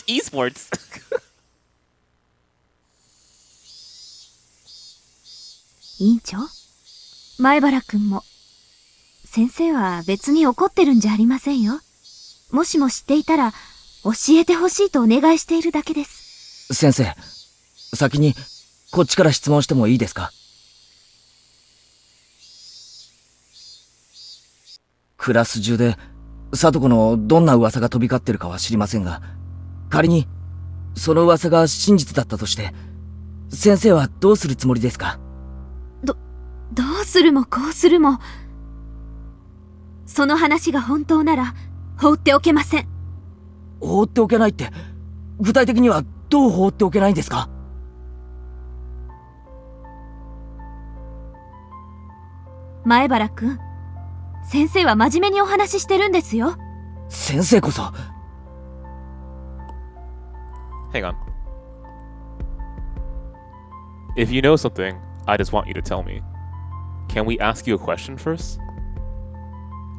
esports? 委員長、前原くんも。先生は別に怒ってるんじゃありませんよ。もしも知っていたら教えてほしいとお願いしているだけです。先生、先にこっちから質問してもいいですか？クラス中で聡子のどんな噂が飛び交ってるかは知りませんが、仮にその噂が真実だったとして、先生はどうするつもりですか？どうするもこうするも、その話が本当なら放っておけません。放っておけないって、具体的にはどう放っておけないんですか？前原くん、先生は真面目にお話ししてるんですよ。先生こそ。Hang on. If you know something, I just want you to tell me. Can we ask you a question first?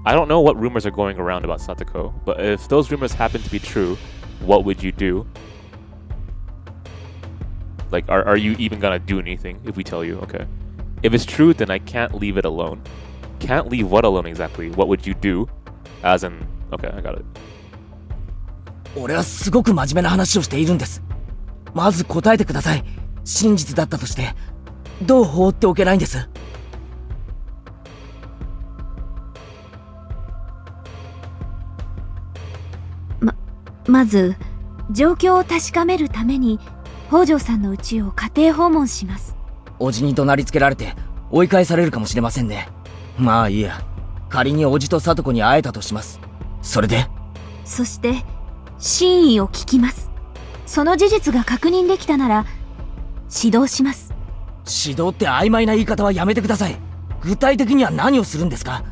I don't know what rumors are going around about Satoko, but if those rumors happen to be true, what would you do? Like, are you even gonna do anything if we tell you? Okay. If it's true, then I can't leave it alone. Can't leave what alone exactly? What would you do? As in, okay, I got it. 俺はすごく真面目な話をしているんです。まず答えてください。真実だったとして、どう放っておけないんです？まず、状況を確かめるために、北条さんの家を家庭訪問します。おじに怒鳴りつけられて、追い返されるかもしれませんね。まあいいや。仮におじと聡子に会えたとします。それで？そして、真意を聞きます。その事実が確認できたなら、指導します。指導って曖昧な言い方はやめてください。具体的には何をするんですか？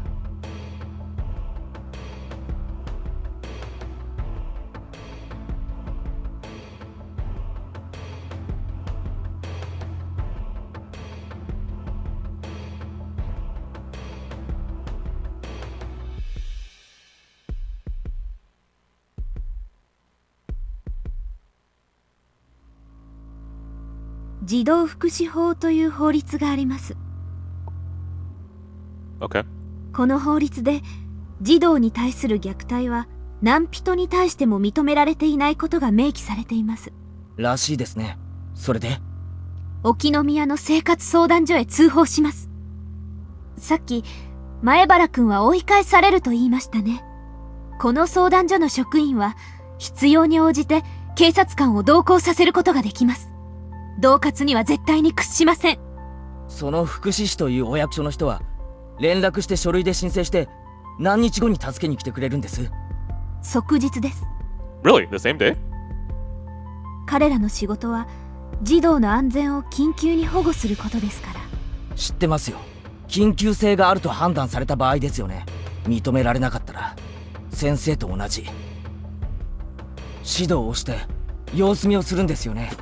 児童福祉法という法律があります。Okay. この法律で児童に対する虐待は何人に対しても認められていないことが明記されています。らしいですね。それで？沖宮の生活相談所へ通報します。さっき前原くんは追い返されると言いましたね。この相談所の職員は必要に応じて警察官を同行させることができます。恫喝には絶対に屈しません。その福祉士というお役所の人は連絡して書類で申請して何日後に助けに来てくれるんです？即日です。 Really? The same day? 彼らの仕事は児童の安全を緊急に保護することですから。知ってますよ。緊急性があると判断された場合ですよね。認められなかったら先生と同じ指導をして様子見をするんですよね。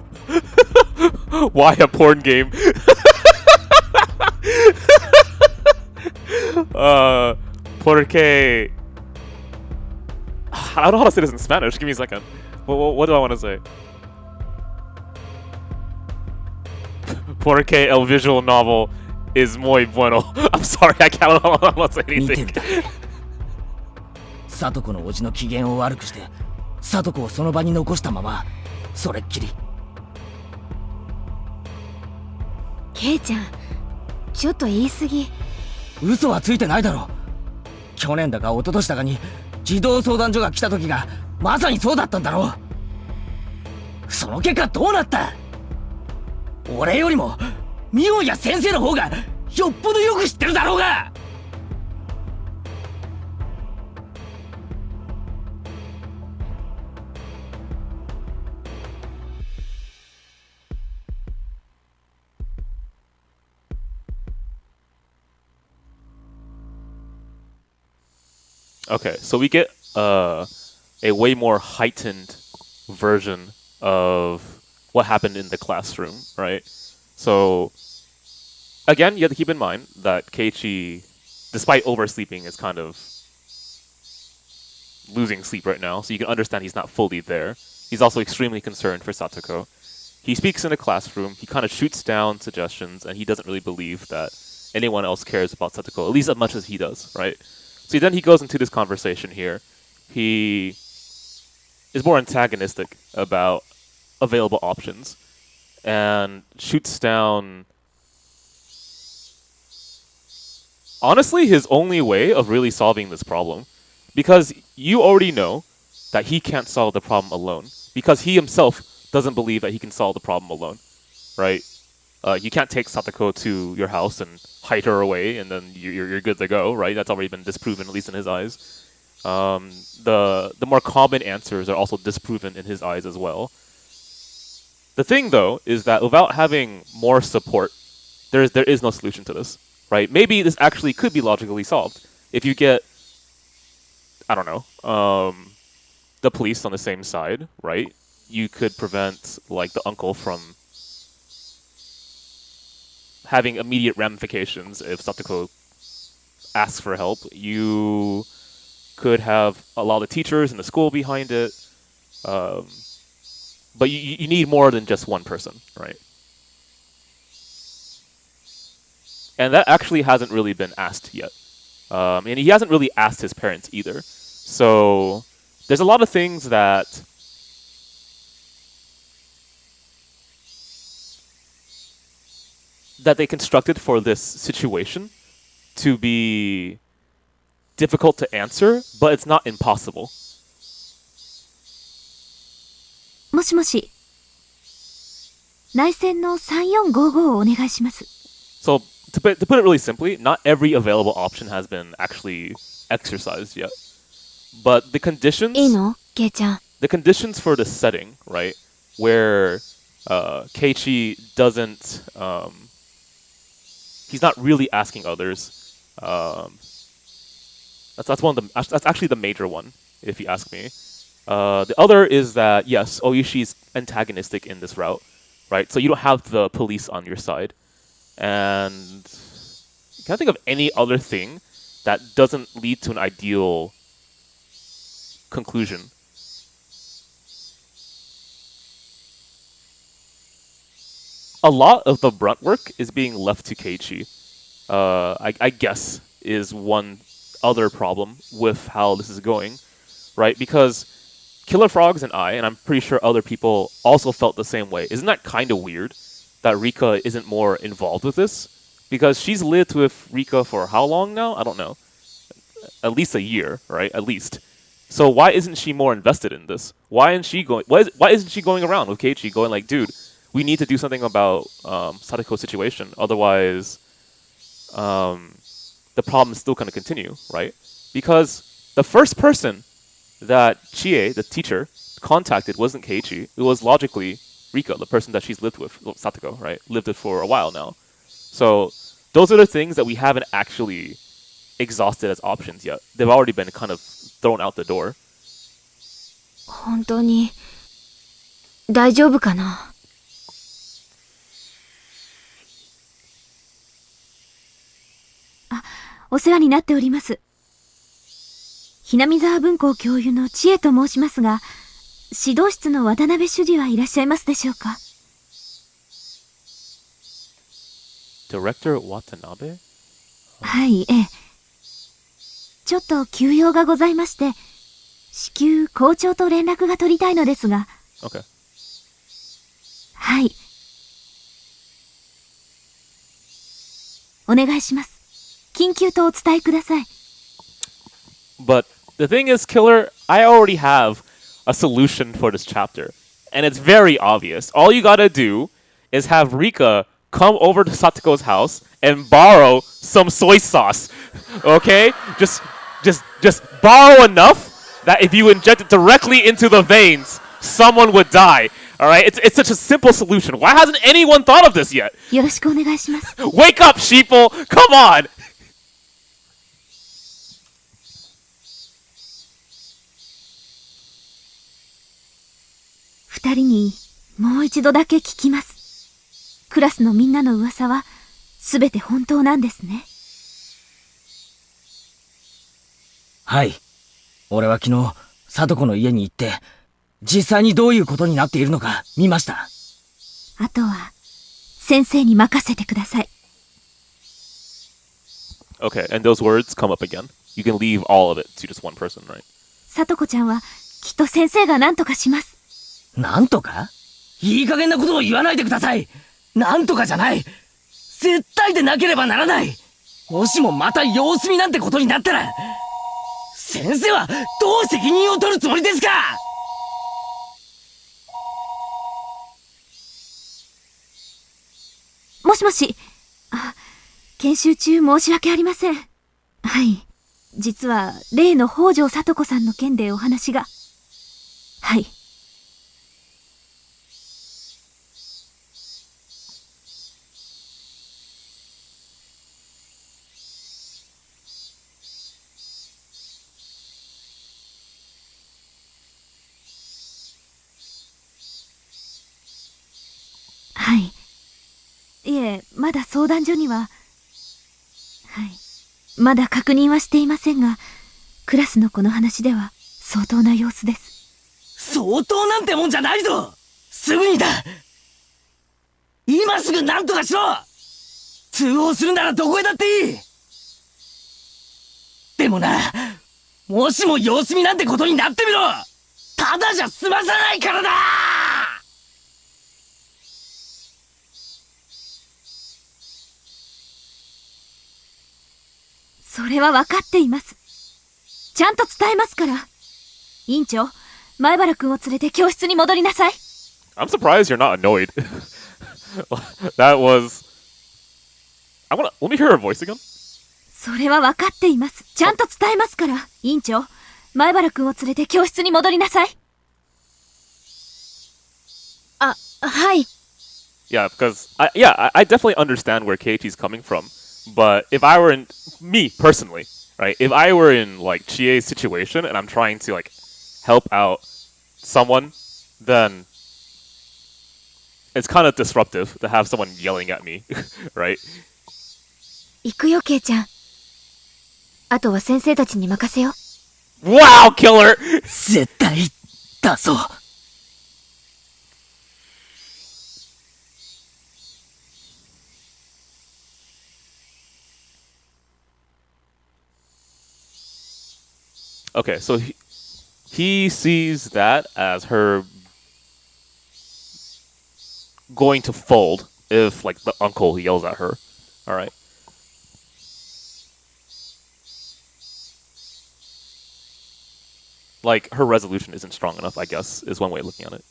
Why a porn game? Porque I don't know how to say this in Spanish. Give me a second. What do I want to say? Porque el visual novel is muy bueno. I'm sorry, I can't say 見て anything. るだけ。聡子のおじの機嫌を悪くして聡子をその場に残したままそれっきり。ケイちゃん、ちょっと言い過ぎ。嘘はついてないだろ。去年だか一昨年だかに児童相談所が来た時がまさにそうだったんだろう。その結果どうなった？俺よりもミオンや先生の方がよっぽどよく知ってるだろうが。Okay, so we get a way more heightened version of what happened in the classroom, right? So, again, you have to keep in mind that Keiichi, despite oversleeping, is kind of losing sleep right now, so you can understand he's not fully there. He's also extremely concerned for Satoko. He speaks in a classroom, he kind of shoots down suggestions, and he doesn't really believe that anyone else cares about Satoko, at least as much as he does, right? So then he goes into this conversation here. He is more antagonistic about available options and shoots down, honestly, his only way of really solving this problem. Because you already know that he can't solve the problem alone. Because he himself doesn't believe that he can solve the problem alone, right? You can't take Satoko to your house and hide her away, and then you're good to go, right? That's already been disproven, at least in his eyes. The more common answers are also disproven in his eyes as well. The thing, though, is that without having more support, there is no solution to this, right? Maybe this actually could be logically solved if you get, I don't know, the police on the same side, right? You could prevent like the uncle from having immediate ramifications if Satoko asks for help. You could have a lot of teachers in the school behind it, but you need more than just one person, right? And that actually hasn't really been asked yet. And he hasn't really asked his parents either. So there's a lot of things that they constructed for this situation to be difficult to answer, but it's not impossible. もしもし。内線の3455をお願いします。So to put it really simply, not every available option has been actually exercised yet. But the conditions, いいの？ケイちゃん。 the conditions for the setting, right, where Keiichi doesn't, he's not really asking others. That's actually the major one, if you ask me. The other is that yes, Oyushi's antagonistic in this route, right? So you don't have the police on your side, and can I think of any other thing that doesn't lead to an ideal conclusion? A lot of the brunt work is being left to Keiichi. I guess is one other problem with how this is going, right? Because Killer Frogs and I'm pretty sure other people also felt the same way. Isn't that kind of weird that Rika isn't more involved with this? Because she's lived with Rika for how long now? I don't know. At least a year, right? At least. So why isn't she more invested in this? Why isn't she going around with Keiichi going like, dude, we need to do something about Satoko's situation. Otherwise, the problem is still going to continue, right? Because the first person that Chie, the teacher, contacted wasn't Keiichi. It was logically Rika, the person that she's lived with, Satoko, right? Lived with for a while now. So those are the things that we haven't actually exhausted as options yet. They've already been kind of thrown out the door. 本当に大丈夫かな？お世話になっております。ひなみ沢文庫教諭の千恵と申しますが、指導室の渡辺主事はいらっしゃいますでしょうか？ Director Watanabe? はい、ええ。ちょっと急用がございまして、至急校長と連絡が取りたいのですが。Okay. はい。お願いします。緊急とお伝えください。But the thing is, Killer, I already have a solution for this chapter. And it's very obvious. All you gotta do is have Rika come over to Satoko's house and borrow some soy sauce. Okay? Just borrow enough that if you inject it directly into the veins, someone would die. Alright? It's such a simple solution. Why hasn't anyone thought of this yet? よろしくお願いします。Wake up, sheeple! Come on! 二人にもう一度だけ聞きます。クラスのみんなの噂はすべて本当なんですね。はい。俺は昨日、聡子の家に行って、実際にどういうことになっているのか見ました。あとは、先生に任せてください。Okay, and those words come up again. You can leave all of it to just one person, right? 聡子ちゃんは、きっと先生が何とかします。なんとか？いい加減なことを言わないでください。なんとかじゃない。絶対でなければならない。もしもまた様子見なんてことになったら、先生はどう責任を取るつもりですか？もしもし。研修中申し訳ありません。はい。実は、例の北条聡子さんの件でお話が。はい。はい。いえ、まだ相談所には、はい。まだ確認はしていませんが、クラスの子の話では相当な様子です。相当なんてもんじゃないぞ！すぐにだ！今すぐ何とかしろ！通報するならどこへだっていい！でもな、もしも様子見なんてことになってみろ！ただじゃ済まさないからだ！それは分かっています。ちゃんと伝えますから。委員長、前原くんを連れて教室に戻りなさい。I'm surprised you're not annoyed. That was... Let me hear her voice again. それは分かっています。ちゃんと伝えますから。委員長、前原くんを連れて教室に戻りなさい。はい。Yeah, because I definitely understand where Keiichi's coming from. But if I were in me personally, right? If I were in like Chie's situation and I'm trying to like help out someone, then it's kind of disruptive to have someone yelling at me, right? 行くよ、ケイちゃん。あとは先生たちに任せよ。Wow, killer! 絶対だぞ。Okay, so he sees that as her going to fold if like the uncle yells at her. All right. Like her resolution isn't strong enough, I guess, is one way of looking at it.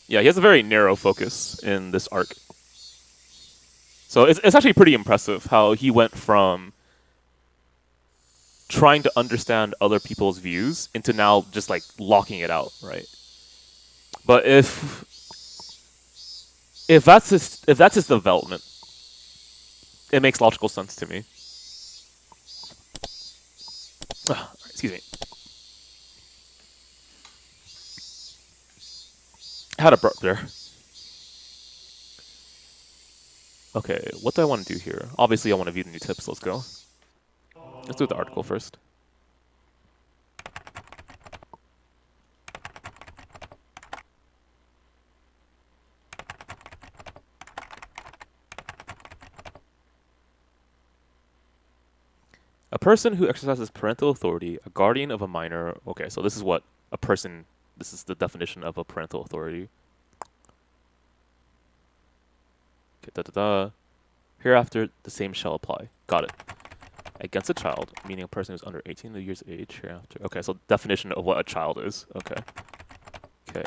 Yeah, he has a very narrow focus in this arc. So it's actually pretty impressive how he went from trying to understand other people's views into now just like locking it out, right? But if that's his development, it makes logical sense to me. Excuse me. I had a burp there. Okay, what do I want to do here? Obviously, I want to view the new tips. Let's go. Let's do the article first. A person who exercises parental authority, a guardian of a minor. Okay, so this is what a person. This is the definition of a parental authority. Okay, da da da. Hereafter, the same shall apply. Got it. Against a child, meaning a person who's under 18 years of age. Hereafter. Okay, so definition of what a child is. Okay. Okay.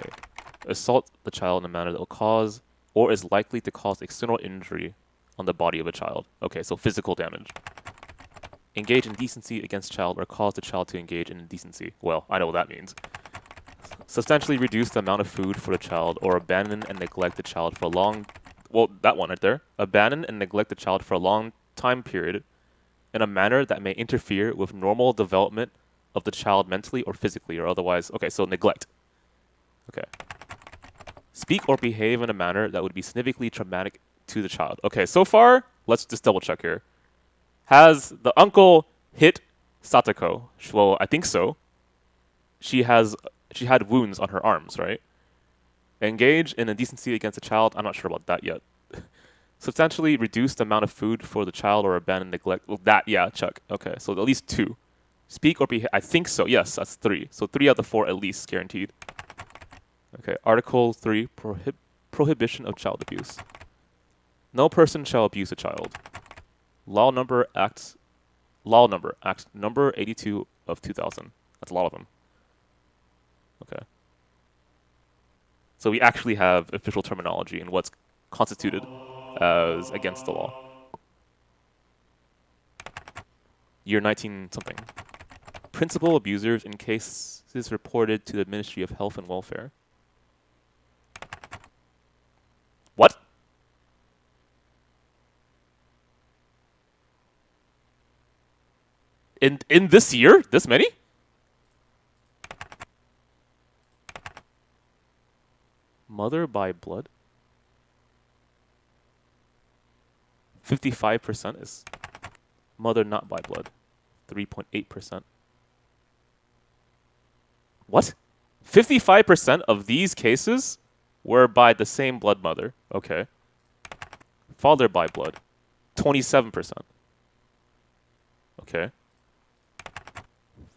Assault the child in a manner that will cause or is likely to cause external injury on the body of a child. Okay, so physical damage. Engage in decency against child or cause the child to engage in indecency. Well, I know what that means. Substantially reduce the amount of food for the child or abandon and neglect the child for a long... Well, that one right there. Abandon and neglect the child for a long time period in a manner that may interfere with normal development of the child mentally or physically or otherwise. Okay, so neglect. Okay. Speak or behave in a manner that would be significantly traumatic to the child. Okay, so far, let's just double check here. Has the uncle hit Satoko? Well, I think so. She had wounds on her arms, right? Engage in indecency against a child. I'm not sure about that yet. Substantially reduce the amount of food for the child or abandon neglect. Well, that, yeah, check. Okay, so at least 2. Speak or behave. I think so. Yes, that's 3. So 3 out of 4 at least guaranteed. Okay, Article 3, prohibition of child abuse. No person shall abuse a child. Law number Act number 82 of 2000. That's a lot of them. Okay. So we actually have official terminology in what's constituted as against the law. Year 19 something. Principal abusers in cases reported to the Ministry of Health and Welfare. What? In this year? This many? Mother by blood? 55% is mother not by blood. 3.8%. What? 55% of these cases were by the same blood mother. Okay. Father by blood. 27%. Okay.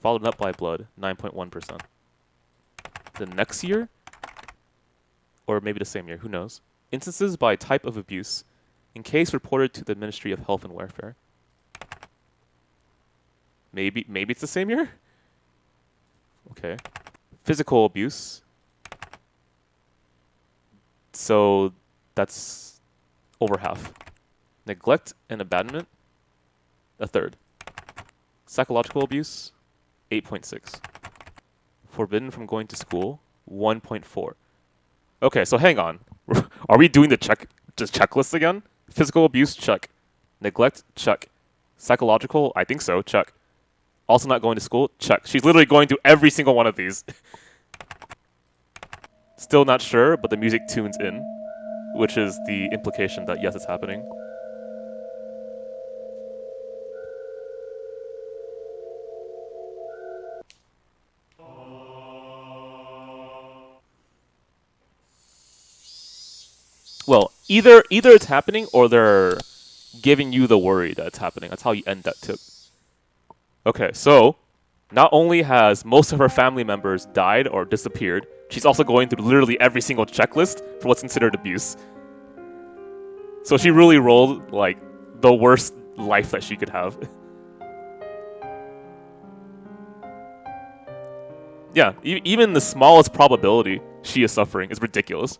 Father not by blood. 9.1%. The next year? Or maybe the same year. Who knows? Instances by type of abuse. In case reported to the Ministry of Health and Welfare. Maybe it's the same year? Okay. Physical abuse. So that's over half. Neglect and abandonment, a third. Psychological abuse, 8.6. Forbidden from going to school, 1.4. Okay, so hang on. Are we doing the checklist again? Physical abuse, check. Neglect, check. Psychological, I think so, check. Also not going to school, check. She's literally going through every single one of these. Still not sure, but the music tunes in, which is the implication that yes, it's happening. Well, either it's happening or they're giving you the worry that it's happening. That's how you end that tip. Okay, so not only has most of her family members died or disappeared, she's also going through literally every single checklist for what's considered abuse. So she really rolled like the worst life that she could have. Yeah, even the smallest probability she is suffering is ridiculous.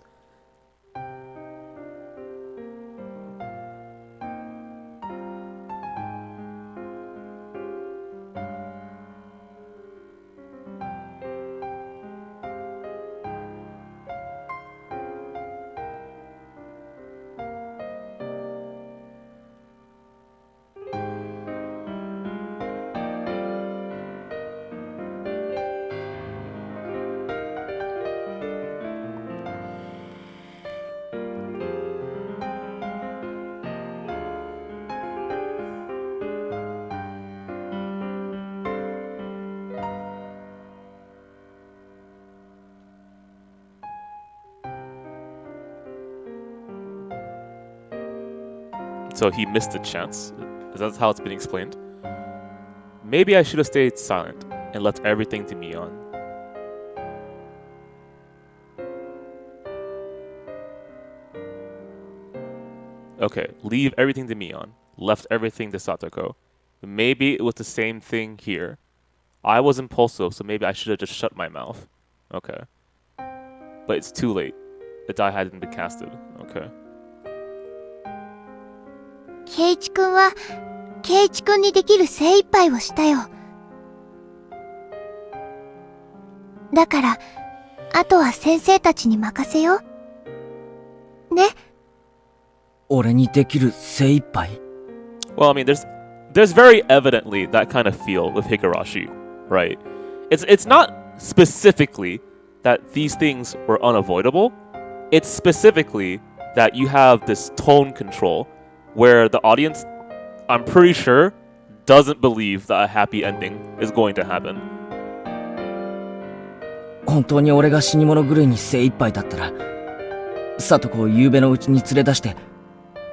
So he missed a chance. Is that how it's been explained? Maybe I should have stayed silent and left everything to Mion. Okay, leave everything to Mion. Left everything to Satoko. Maybe it was the same thing here. I was impulsive, so maybe I should have just shut my mouth. Okay. But it's too late. The die hadn't been casted. Okay. 圭一君は圭一君にできる精一杯をしたよ。だからあとは先生たちに任せよう。ね。俺にできる精一杯 Well, I mean, there's very evidently that kind of feel with Higurashi, right? It's not specifically that these things were unavoidable. It's specifically that you have this tone control where the audience, I'm pretty sure, doesn't believe that a happy ending is going to happen. 本当に俺が死に物狂いに精一杯だったら、里子を夕べのうちに連れ出して、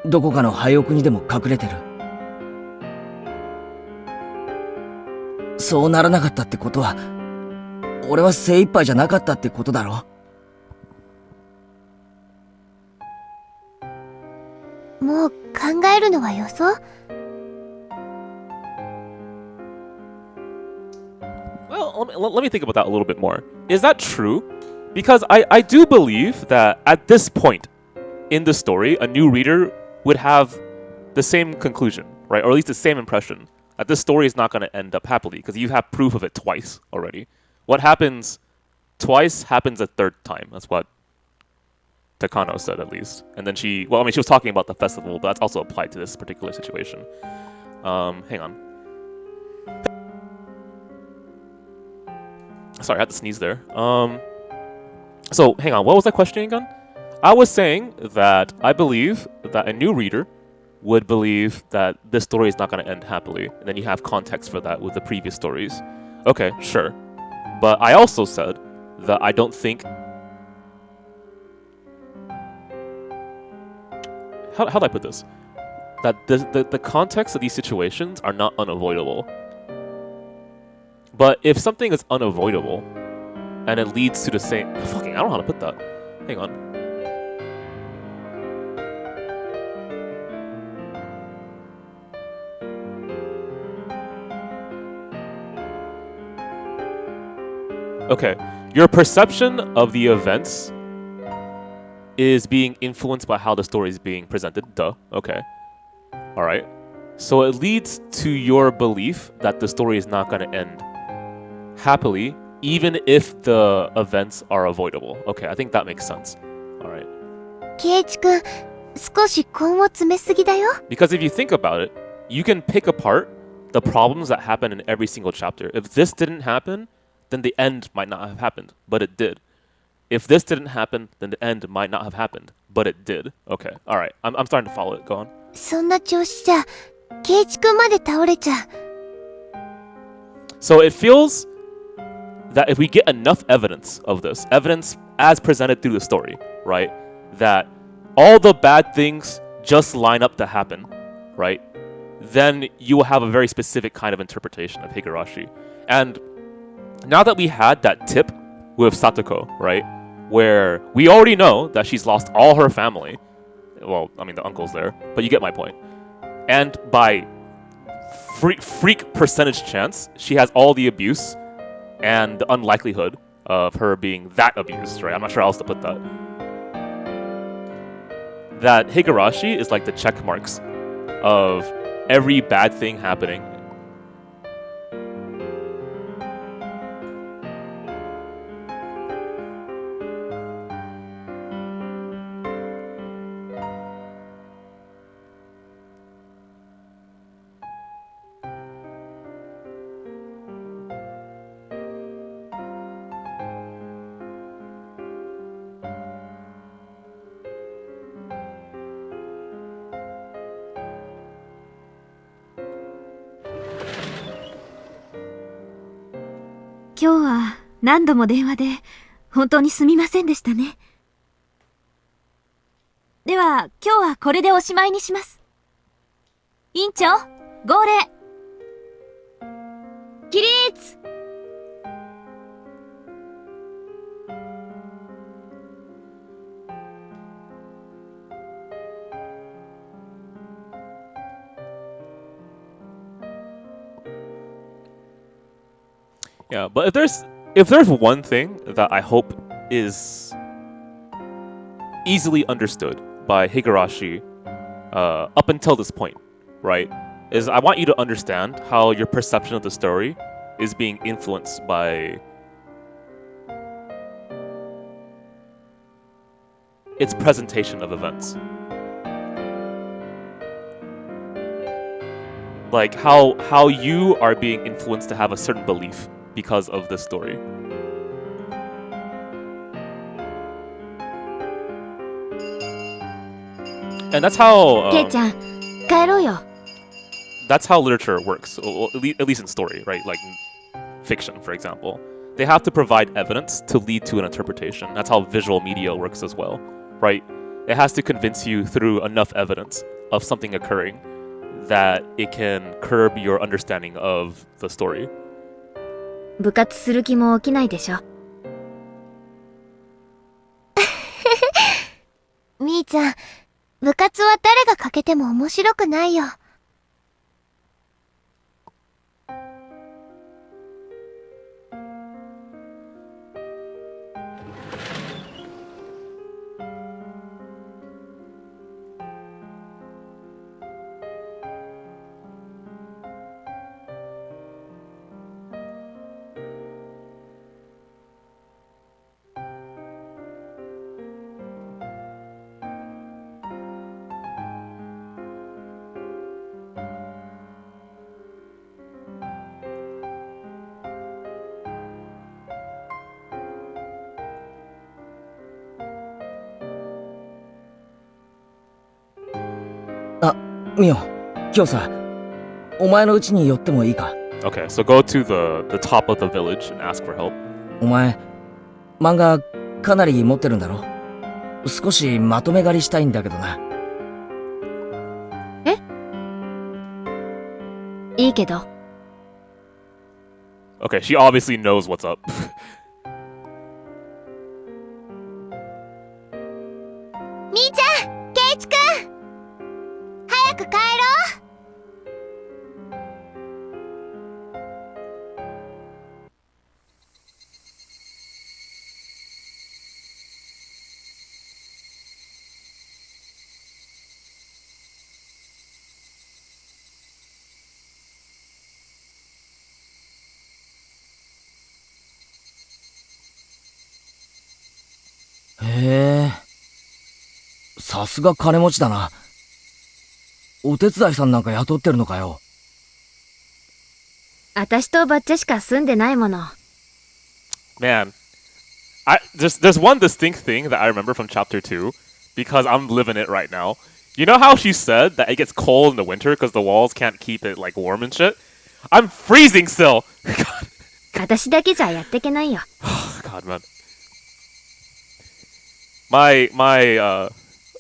どこかの廃屋にでも隠れてる。そうならなかったってことは、俺は精一杯じゃなかったってことだろ。もう考えるのはよそ。Well, let me think about that a little bit more. Is that true? Because I do believe that at this point in the story, a new reader would have the same conclusion, right? Or at least the same impression that this story is not going to end up happily because you have proof of it twice already. What happens twice happens a third time. That's what Takano said, at least. And then she was talking about the festival, but that's also applied to this particular situation. Hang on. Sorry, I had to sneeze there. So, hang on, what was that question again? I was saying that I believe that a new reader would believe that this story is not going to end happily, and then you have context for that with the previous stories. Okay, sure. But I also said that I don't think... How do I put this? That the context of these situations are not unavoidable. But if something is unavoidable, and it leads to the same... Fucking, I don't know how to put that. Hang on. Okay, your perception of the events is being influenced by how the story is being presented. Duh. Okay. Alright. So it leads to your belief that the story is not going to end happily, even if the events are avoidable. Okay, I think that makes sense. Alright. 圭一君、少し根を詰めすぎだよ。 Because if you think about it, you can pick apart the problems that happen in every single chapter. If this didn't happen, then the end might not have happened, but it did. If this didn't happen, then the end might not have happened, but it did. Okay, alright. I'm starting to follow it. Go on. そんな調子じゃ、圭一君まで倒れちゃう。 So it feels that if we get enough evidence of this, evidence as presented through the story, right, that all the bad things just line up to happen, right, then you will have a very specific kind of interpretation of Higurashi. And now that we had that tip with Satoko, right, where we already know that she's lost all her family, well, I mean, the uncle's there, but you get my point. And by freak percentage chance, she has all the abuse and the unlikelihood of her being that abused, right? I'm not sure how else to put that. That Higurashi is like the check marks of every bad thing happening.「今日は何度も電話で本当にすみませんでしたね。では今日はこれでおしまいにします。院長、号令。起立。Yeah, but if there's one thing that I hope is easily understood by Higurashi up until this point, right, is I want you to understand how your perception of the story is being influenced by its presentation of events. Like how you are being influenced to have a certain belief because of this story. And that's how ケイちゃん、帰ろうよ。 that's how literature works, at least in story, right? Like fiction, for example. They have to provide evidence to lead to an interpretation. That's how visual media works as well, right? It has to convince you through enough evidence of something occurring that it can curb your understanding of the story. 部活する気も起きないでしょ。みーちゃん、部活は誰がかけても面白くないよ。ミオ、今日さ、お前の家に寄ってもいいか？ Okay, so go to the top of the village and ask for help. お前、漫画かなり持ってるんだろ？少しまとめ狩りしたいんだけどな。え？いいけど。Okay, she obviously knows what's up. みーちゃん、ケイチくん、早く帰ろう。へえ、さすが金持ちだな。お手伝いさんなんか雇ってるのかよ。私とバッチャしか住んでないもの。Man, there's one distinct thing that I remember from chapter 2 because I'm living it right now. You know how she said that it gets cold in the winter because the walls can't keep it like warm and shit? I'm freezing still. God. 私だけじゃやってけないよ。God, man.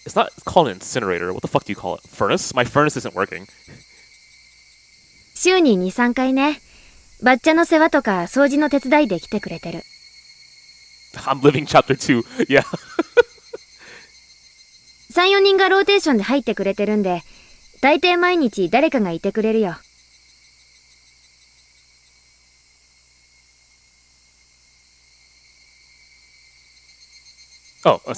It's not called an incinerator. What the fuck do you call it? Furnace? My furnace isn't working. 週に2、3回ね。バッチャの世話とか掃除の手伝いで来てくれてる。I'm living chapter 2. Yeah. 3、4人がローテーションで入ってくれてるんで、大抵毎日誰かがいてくれるよ。Oh, I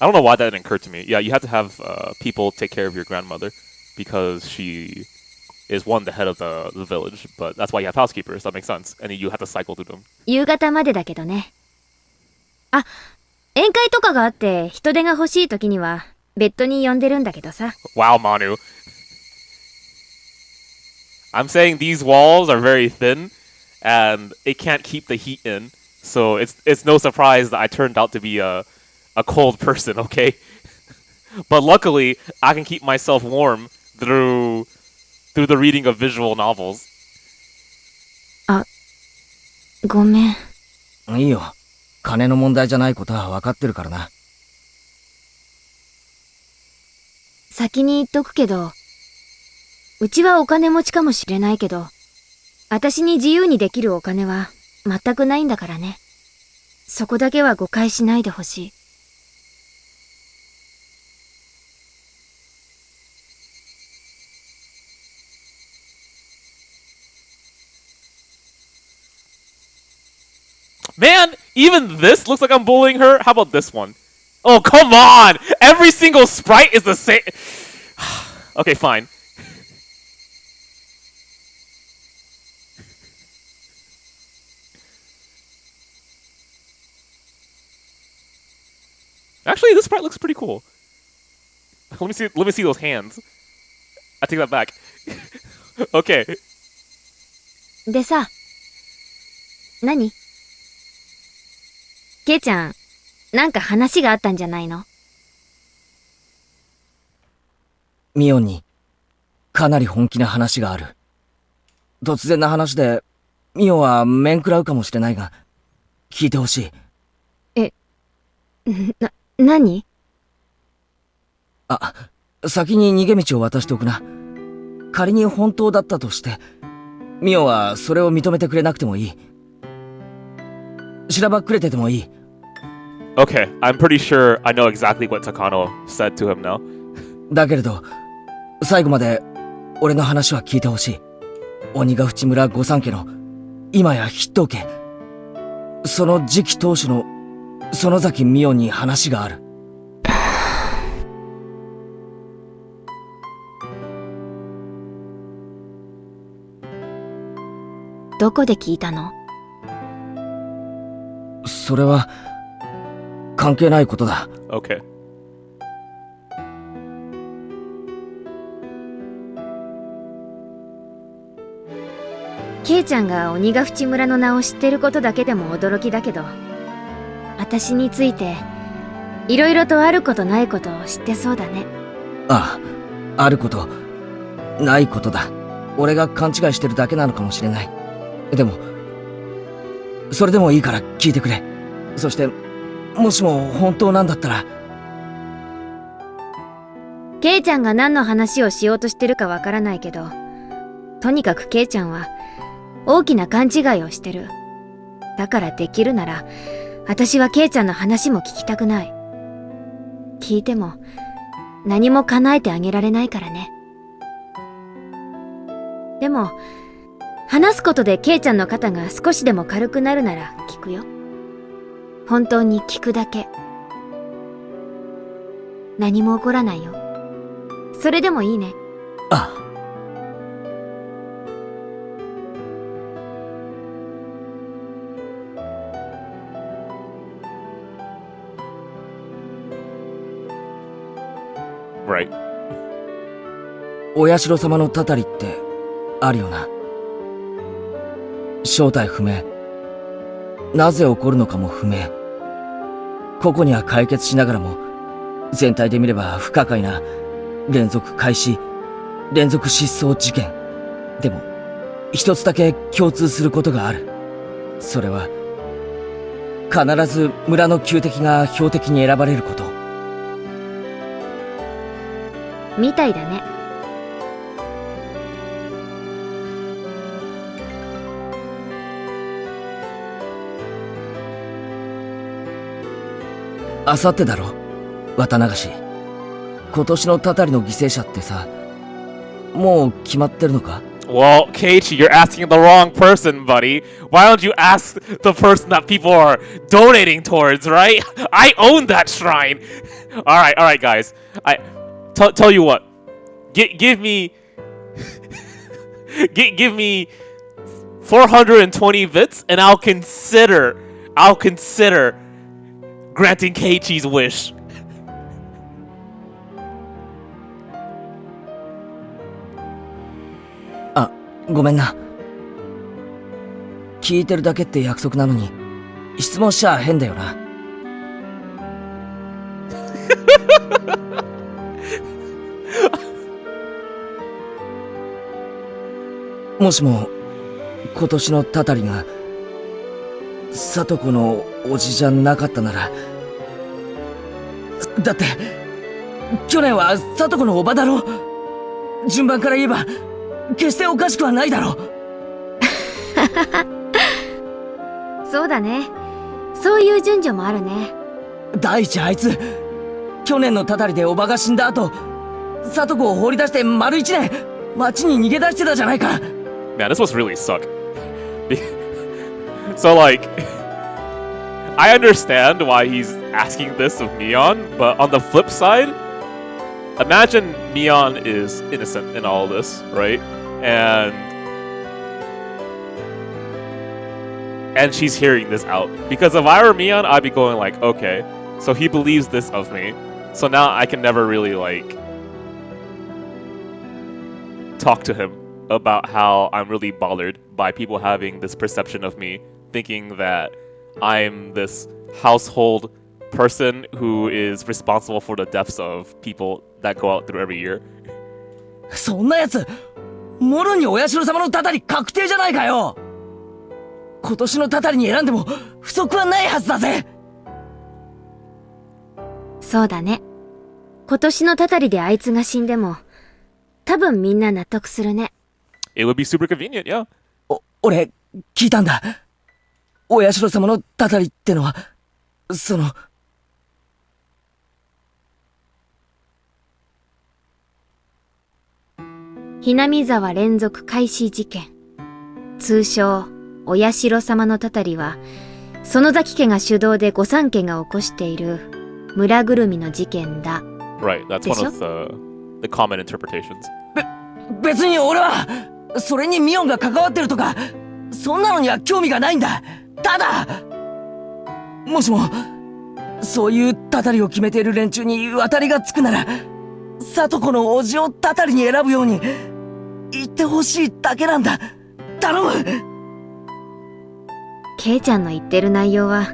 don't know why that didn't occur to me. Yeah, you have to have people take care of your grandmother because she is the head of the village. But that's why you have housekeepers. That makes sense. And you have to cycle through them. 夕方までだけどね。あ、宴会とかがあって人手が欲しい時には別途に呼んでるんだけどさ。Wow, Manu. I'm saying these walls are very thin and it can't keep the heat in. So it's no surprise that I turned out to be a cold person, okay? But luckily, I can keep myself warm through the reading of visual novels. ごめん。いいよ。金の問題じゃないことは分かってるからな。先に言っとくけど、うちはお金持ちかもしれないけど、私に自由にできるお金は全くないんだからね。そこだけは誤解しないでほしい。Man, even this looks like I'm bullying her. How about this one? Oh, come on! Every single sprite is the same. Okay, fine. Actually, this sprite looks pretty cool. Let me see those hands. I take that back. Okay. でさ、何？ケイちゃん、なんか話があったんじゃないの？ミオンに、かなり本気な話がある。突然な話で、ミオンは面食らうかもしれないが、聞いてほしい。何？あ、先に逃げ道を渡しておくな。仮に本当だったとして、ミオンはそれを認めてくれなくてもいい。しらばっくれててもいい。Okay, I'm pretty sure I know exactly what Takano said to him now. だけれど、最後まで俺の話は聞いてほしい。鬼ヶ淵村御三家の今や筆頭家、その次期当主の園崎美音に話がある。どこで聞いたの？それは関係ないことだ。Okay. ケイちゃんが鬼ヶ淵村の名を知ってることだけでも驚きだけど、私についていろいろとあることないことを知ってそうだね。ああ、あること、ないことだ。俺が勘違いしてるだけなのかもしれない。でも、それでもいいから聞いてくれ。そして、もしも本当なんだったら。ケイちゃんが何の話をしようとしてるかわからないけど、とにかくケイちゃんは大きな勘違いをしてる。だからできるなら、私はケイちゃんの話も聞きたくない。聞いても何も叶えてあげられないからね。でも、話すことでケイちゃんの肩が少しでも軽くなるなら聞くよ。本当に聞くだけ。何も起こらないよ。それでもいいね。ああ。Right. お社様のたたりってあるよな。正体不明。なぜ起こるのかも不明。個々には解決しながらも、全体で見れば不可解な連続開始、連続失踪事件。でも、一つだけ共通することがある。それは、必ず村の旧敵が標的に選ばれること。みたいだね。あさってだろ、綿流し。今年のたたりの犠牲者ってさ、もう決まってるのか？ Well, Keiichi, you're asking the wrong person, buddy. Why don't you ask the person that people are donating towards, right? I own that shrine. All right, guys. Tell you what. Give me give me 420 bits, and I'll consider granting Keiichi's wish. あ、ごめんな。聞いてるだけって約束なのに、質問しちゃ変だよな。もしも今年のたたりが聡子のおじじゃなかったなら、だって去年は聡子のおばだろ。順番から言えば決しておかしくはないだろ。そうだね。そういう順序もあるね。第一あいつ、去年のたたりでおばが死んだ後、里子を放り出して丸1年、町に逃げ出してたじゃないか。Man, this must really suck. So, like, I understand why he's asking this of Mion, but on the flip side, imagine Mion is innocent in all of this, right? And she's hearing this out. Because if I were Mion, I'd be going like, okay, so he believes this of me. So now I can never really, like, talk to him about how I'm really bothered by people having this perception of me, thinking that I'm this household person who is responsible for the deaths of people that go out through every year. そんなやつ、もろにお社様のたたり確定じゃないかよ。今年のたたりに選んでも不足はないはずだぜ。そうだね。今年のたたりであいつが死んでも、多分みんな納得するね。It would be super convenient, yeah. 俺、聞いたんだ。お社様のたたりってのは、その、ひなみ沢連続開始事件。通称、お社様のたたりは、園崎家が主導で御三家が起こしている村ぐるみの事件だ。Right, that's one of the common interpretations. 別に俺は、それにミオンが関わってるとか、そんなのには興味がないんだ。ただ、もしも、そういうたたりを決めている連中に渡りがつくなら、里子の叔父をたたりに選ぶように、言ってほしいだけなんだ。頼む。ケイちゃんの言ってる内容は、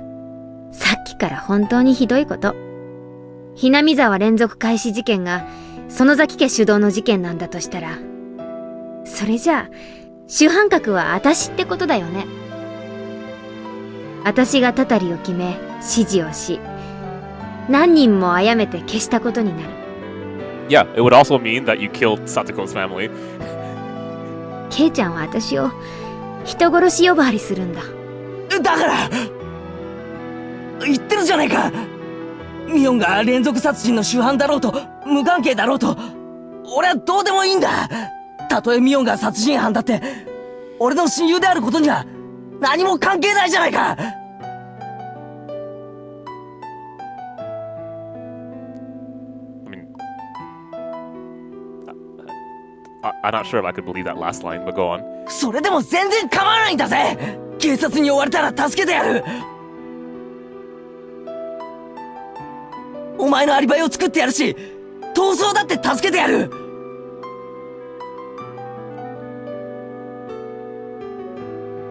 さっきから本当にひどいこと。ひなみ沢連続開始事件が、園崎家主導の事件なんだとしたら、それじゃあ、主犯格は私ってことだよね。私がたたりを決め、指示をし、何人も殺めて消したことになる。Yeah, it would also mean that you killed Satoko's family. ケイちゃんは私を人殺し呼ばわりするんだ。だから言ってるじゃないか。ミオンが連続殺人の主犯だろうと無関係だろうと、俺はどうでもいいんだ。たとえミオンが殺人犯だって俺の親友であることには何も関係ないじゃないか。I'm not sure if I could believe that last line, but go on. それでも全然構わないんだぜ。警察に追われたら助けてやる。お前のアリバイを作ってやるし、逃走だって助けてやる。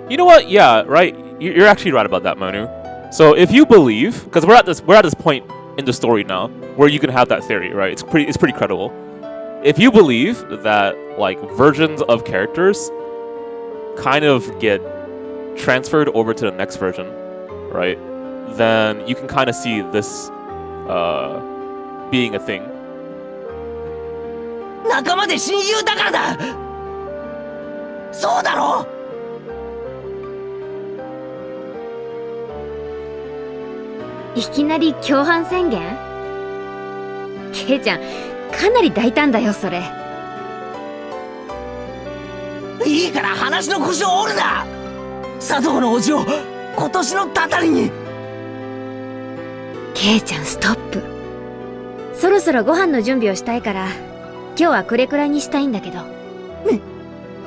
You know what? Yeah, right. You're actually right about that, Manu. So if you believe, because we're at this point in the story now where you can have that theory, right? It's pretty credible. If you believe that like versions of characters kind of get transferred over to the next version, right? Then you can kind of see this being a thing. 仲間で親友だからだ。そうだろ。いきなり共犯宣言？ケイちゃん、かなり大胆だよ、それ。いいから話の腰を折るな。佐藤の叔父を今年のたたりに。ケイちゃん、ストップ。そろそろご飯の準備をしたいから、今日はこれくらいにしたいんだけど。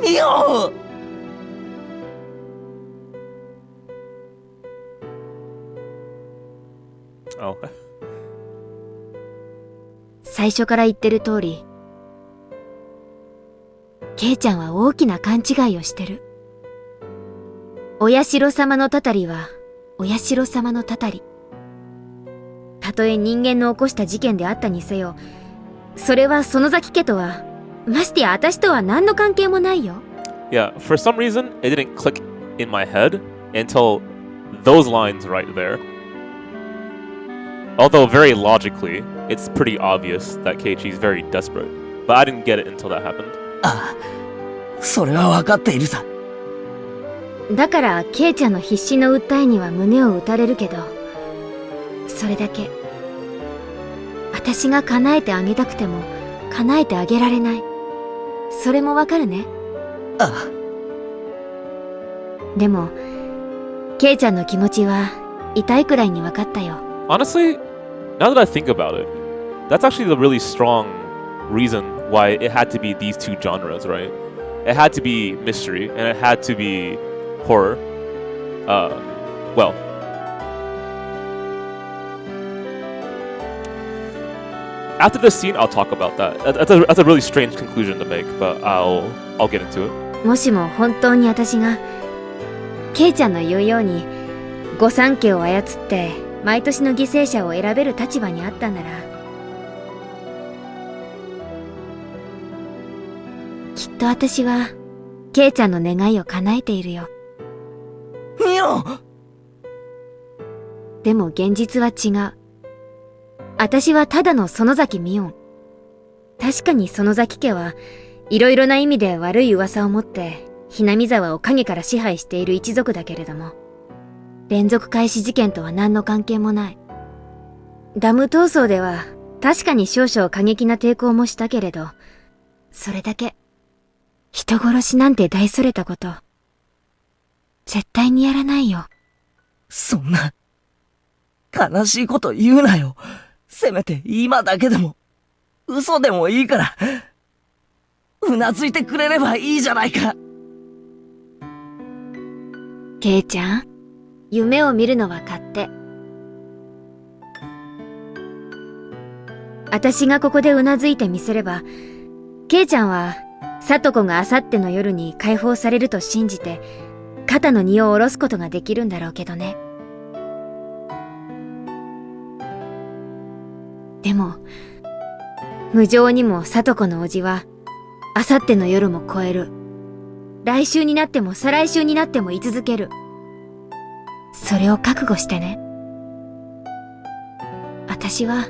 ミオン。Oh. 最初から言ってる通り、ケイちゃんは大きな勘違いをしてる。お社様のたたりは、お社様のたたり。たとえ人間の起こした事件であったにせよ、それは園崎家とは、ましてや私とは何の関係もないよ。Yeah, for some reason, it didn't click in my head until those lines right there. Although very logically, it's pretty obvious that Keiichi's very desperate. But I didn't get it until that happened. ああ、それは分かっているさ。だからケイちゃんの必死の訴えには胸を打たれるけど、それだけ。私が叶えてあげたくても叶えてあげられない。それもわかるね。あでもケイちゃんの気持ちは痛いくらいにわかったよ。 Honestly, now that I think about it, that's actually the really strong reason why it had to be these two genres, right? It had to be mystery and it had to be horror. Well, after this scene, I'll talk about that. That's a really strange conclusion to make, but I'll get into it. もしも本当に私がケイちゃんの言うように御三家を操って毎年の犠牲者を選べる立場にあったなら、きっと私はケイちゃんの願いを叶えているよ。ミオ！でも現実は違う。私はただの園崎ミオン。確かに園崎家はいろいろな意味で悪い噂を持ってひなみ沢を影から支配している一族だけれども、連続開始事件とは何の関係もない。ダム闘争では確かに少々過激な抵抗もしたけれど、それだけ。人殺しなんて大それたこと絶対にやらないよ。そんな悲しいこと言うなよ。せめて今だけでも嘘でもいいからうなずいてくれればいいじゃないか。ケイちゃん、夢を見るのは勝手。私がここでうなずいてみせれば、ケイちゃんは里子があさっての夜に解放されると信じて肩の荷を下ろすことができるんだろうけどね。でも無情にも里子の叔父はあさっての夜も超える。来週になっても再来週になっても居続ける。それを覚悟してね。私は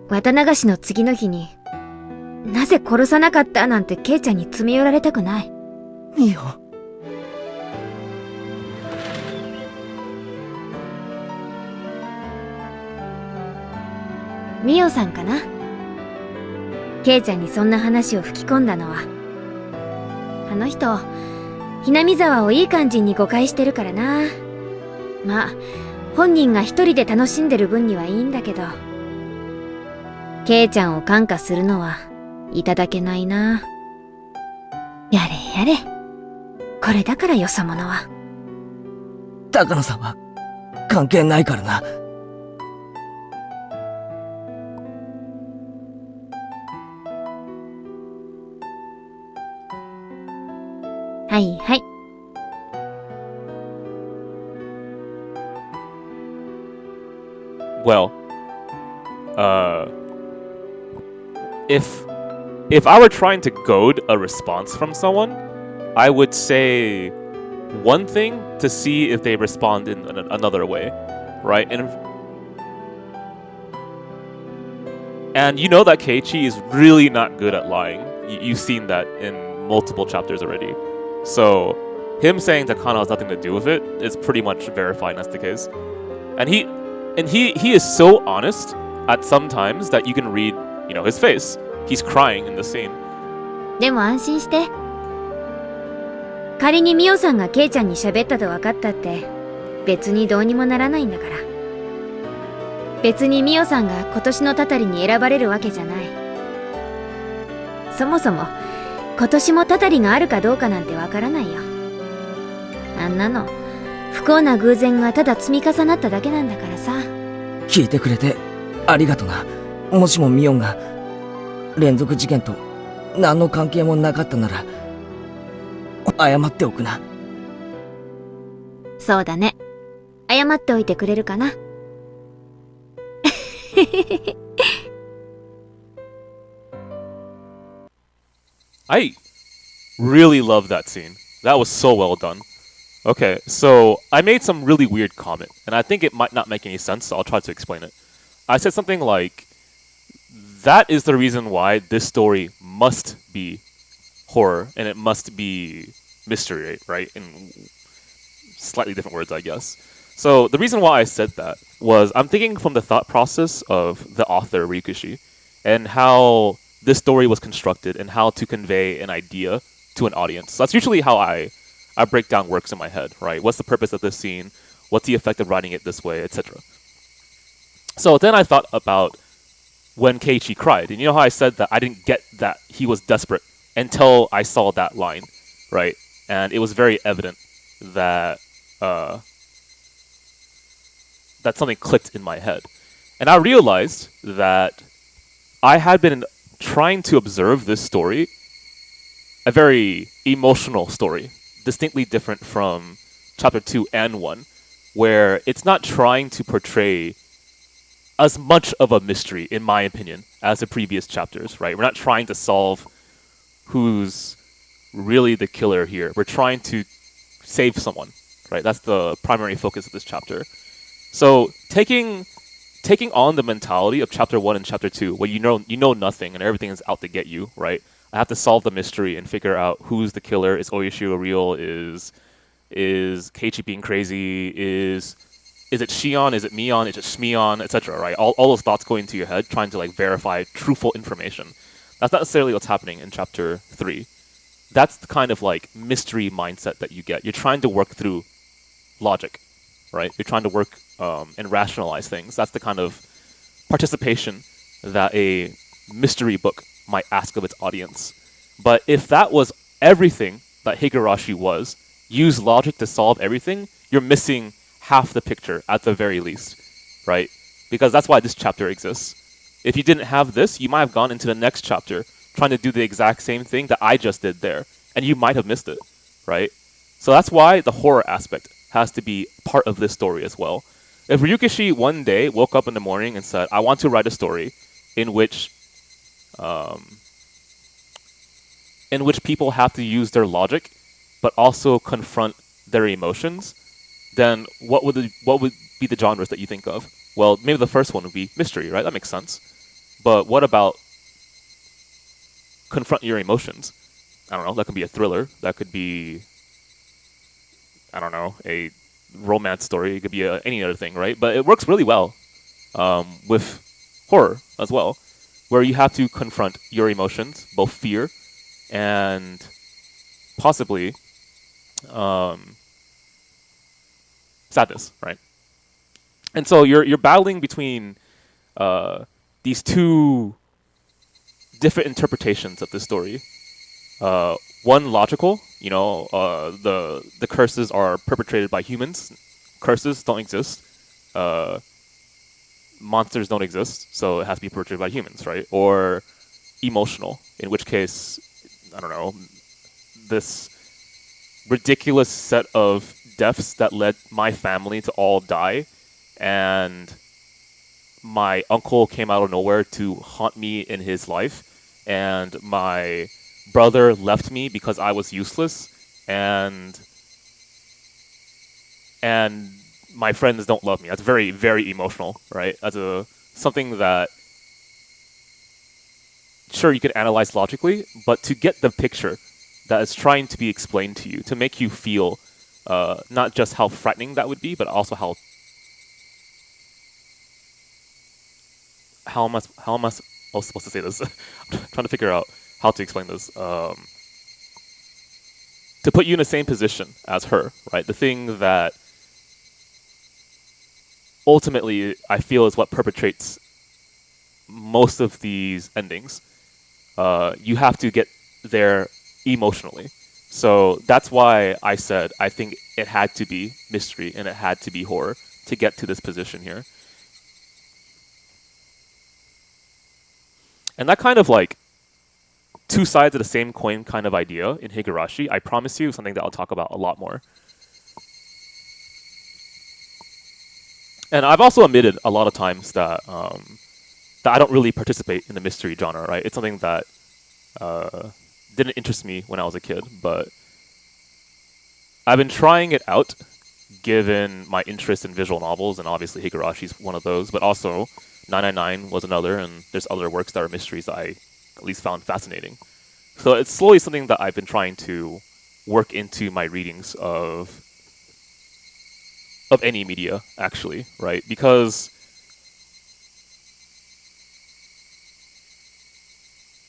綿流しの次の日になぜ殺さなかったなんてケイちゃんに詰め寄られたくない。ミオ。ミオさんかな。ケイちゃんにそんな話を吹き込んだのは。あの人、ひなみ沢をいい感じに誤解してるからな。まあ、本人が一人で楽しんでる分にはいいんだけど、ケイちゃんを感化するのはいただけないな。やれやれ。これだからよそ者は。高野さんは関係ないからな。はいはい。Well, if I were trying to goad a response from someone, I would say one thing to see if they respond in another way, right? And you know that Keiichi is really not good at lying. You've seen that in multiple chapters already. So him saying Takano has nothing to do with it is pretty much verifying that's the case. And he is so honest at some times that you can read, you know, his face. He's crying in the scene. でも安心して。仮にミオさんがケイちゃんに喋ったと分かったって別にどうにもならないんだから。別にミオさんが今年のたたりに選ばれるわけじゃない。そもそも今年もたたりがあるかどうかなんてわからないよ。あんなの不幸な偶然がただ積み重なっただけなんだからさ。聞いてくれてありがとな。もしもミオンが連続事件と何の関係もなかったなら謝っておくな。そうだね。謝っておいてくれるかな。I really love that scene. That was so well done. Okay, so I made some really weird comment, and I think it might not make any sense, so I'll try to explain it. I said something like, that is the reason why this story must be horror, and it must be mystery, right? And slightly different words, I guess. So the reason why I said that was I'm thinking from the thought process of the author Ryukishi and how this story was constructed and how to convey an idea to an audience. So that's usually how I break down works in my head, right? What's the purpose of this scene? What's the effect of writing it this way, etc. So then I thought about when Keiichi cried. And you know how I said that I didn't get that he was desperate until I saw that line, right? And it was very evident that that something clicked in my head. And I realized that I had been trying to observe this story, a very emotional story, distinctly different from chapter 2 and 1, where it's not trying to portray as much of a mystery, in my opinion, as the previous chapters, right? We're not trying to solve who's really the killer here. We're trying to save someone, right? That's the primary focus of this chapter. So taking on the mentality of chapter 1 and chapter 2, where you know nothing and everything is out to get you, right? I have to solve the mystery and figure out who's the killer. Is Oyashiro real? Is Keiichi being crazy? Is it Shion? Is it Mion? Is it Shmion? Etc. Right? All those thoughts go into your head, trying to like verify truthful information. That's not necessarily what's happening in chapter 3. That's the kind of like mystery mindset that you get. You're trying to work through logic, right? You're trying to work and rationalize things. That's the kind of participation that a mystery book might ask of its audience. But if that was everything that Higurashi was, use logic to solve everything, you're missing half the picture at the very least, right? Because that's why this chapter exists. If you didn't have this, you might have gone into the next chapter trying to do the exact same thing that I just did there, and you might have missed it, right? So that's why the horror aspect has to be part of this story as well. If Ryukishi one day woke up in the morning and said, I want to write a story in which people have to use their logic but also confront their emotions, then what would be the genres that you think of? Well, maybe the first one would be mystery, right? That makes sense. But what about confront your emotions? I don't know, that could be a thriller. That could be, I don't know, a romance story. It could be any other thing, right? But it works really well with horror as well, where you have to confront your emotions, both fear and possibly sadness, right? And so you're battling between these two different interpretations of the story. One logical, the curses are perpetrated by humans. Curses don't exist. Monsters don't exist, so it has to be perpetrated by humans, right? Or emotional, in which case, I don't know, this ridiculous set of deaths that led my family to all die, and my uncle came out of nowhere to haunt me in his life, and my brother left me because I was useless, and my friends don't love me. That's very, very emotional, right? That's something that, sure, you can analyze logically, but to get the picture that is trying to be explained to you, to make you feel not just how frightening that would be, but also how am I supposed to say this? I'm trying to figure out how to explain this. To put you in the same position as her, right? The thing that ultimately I feel is what perpetrates most of these endings. You have to get there emotionally. So that's why I said I think it had to be mystery and it had to be horror to get to this position here. And that kind of like two sides of the same coin kind of idea in Higurashi, I promise you, something that I'll talk about a lot more. And I've also admitted a lot of times that that I don't really participate in the mystery genre, right? It's something that didn't interest me when I was a kid, but I've been trying it out given my interest in visual novels, and obviously Higurashi's one of those, but also 999 was another, and there's other works that are mysteries that I at least found fascinating. So it's slowly something that I've been trying to work into my readings of of any media, actually, right? Because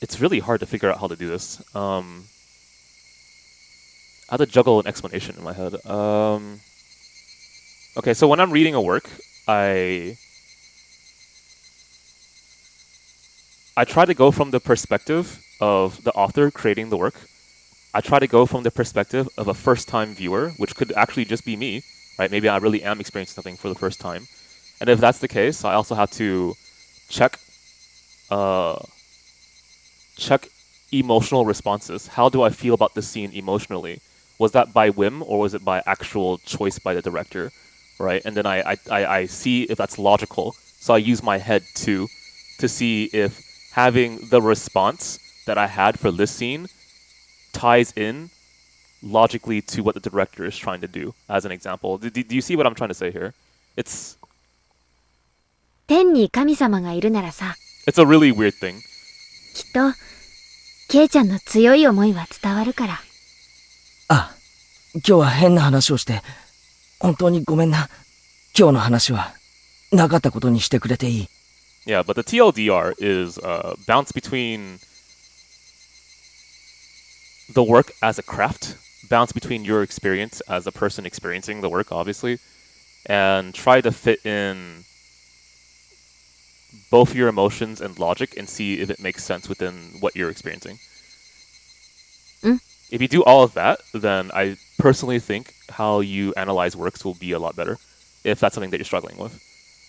it's really hard to figure out how to do this. I have to juggle an explanation in my head. Okay, so when I'm reading a work, I try to go from the perspective of the author creating the work. I try to go from the perspective of a first-time viewer, which could actually just be me, right? Maybe I really am experiencing something for the first time. And if that's the case, I also have to check emotional responses. How do I feel about the scene emotionally? Was that by whim or was it by actual choice by the director, right? And then I see if that's logical. So I use my head too to see if having the response that I had for this scene ties in logically to what the director is trying to do, as an example. Do you see what I'm trying to say here? It's 天に神様がいるならさ、 a really weird thing. きっと、ケイちゃんの強い思いは伝わるから。あ、今日は変な話をして、本当にごめんな。今日の話は、なかったことにしてくれていい。Yeah, but the TLDR is bounce between the work as a craft, bounce between your experience as a person experiencing the work, obviously, and try to fit in both your emotions and logic and see if it makes sense within what you're experiencing. If you do all of that, then I personally think how you analyze works will be a lot better, if that's something that you're struggling with.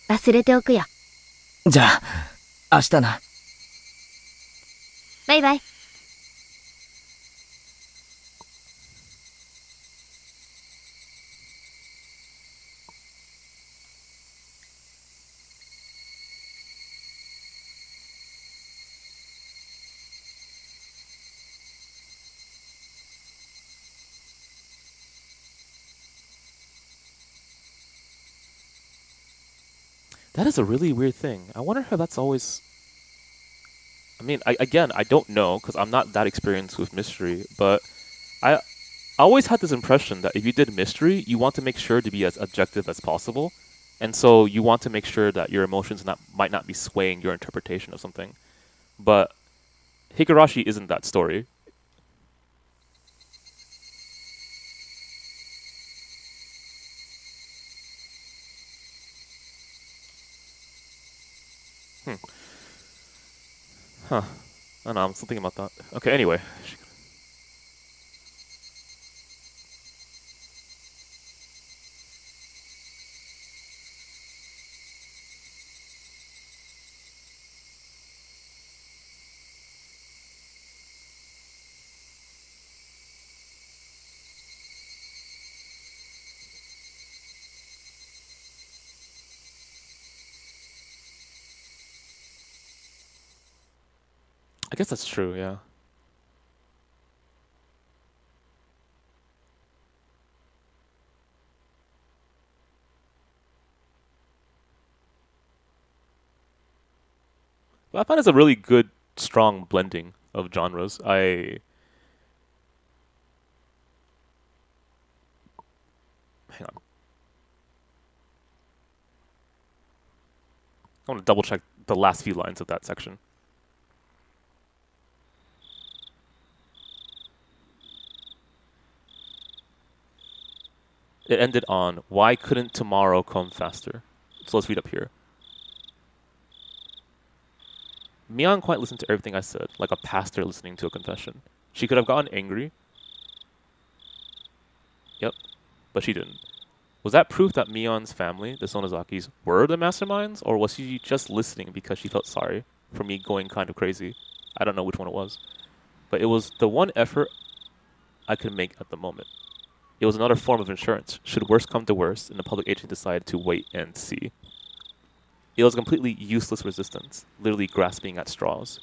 忘れておくよ。じゃあ、明日な。バイバイ。That is a really weird thing. I wonder how that's always... I mean, again, I don't know, because I'm not that experienced with mystery, but I always had this impression that if you did mystery, you want to make sure to be as objective as possible, and so you want to make sure that your emotions might not be swaying your interpretation of something. But Higurashi isn't that story. Huh. I don't know, I'm still thinking about that. Okay, anyway. I guess that's true, yeah. But I find it's a really good, strong blending of genres. Hang on. I want to double check the last few lines of that section. It ended on, why couldn't tomorrow come faster? So let's read up here. Mion quite listened to everything I said, like a pastor listening to a confession. She could have gotten angry. Yep, but she didn't. Was that proof that Mion's family, the Sonozakis, were the masterminds, or was she just listening because she felt sorry for me going kind of crazy? I don't know which one it was. But it was the one effort I could make at the moment. It was another form of insurance. Should worse come to worse, and the public agent decided to wait and see. It was completely useless resistance, literally grasping at straws.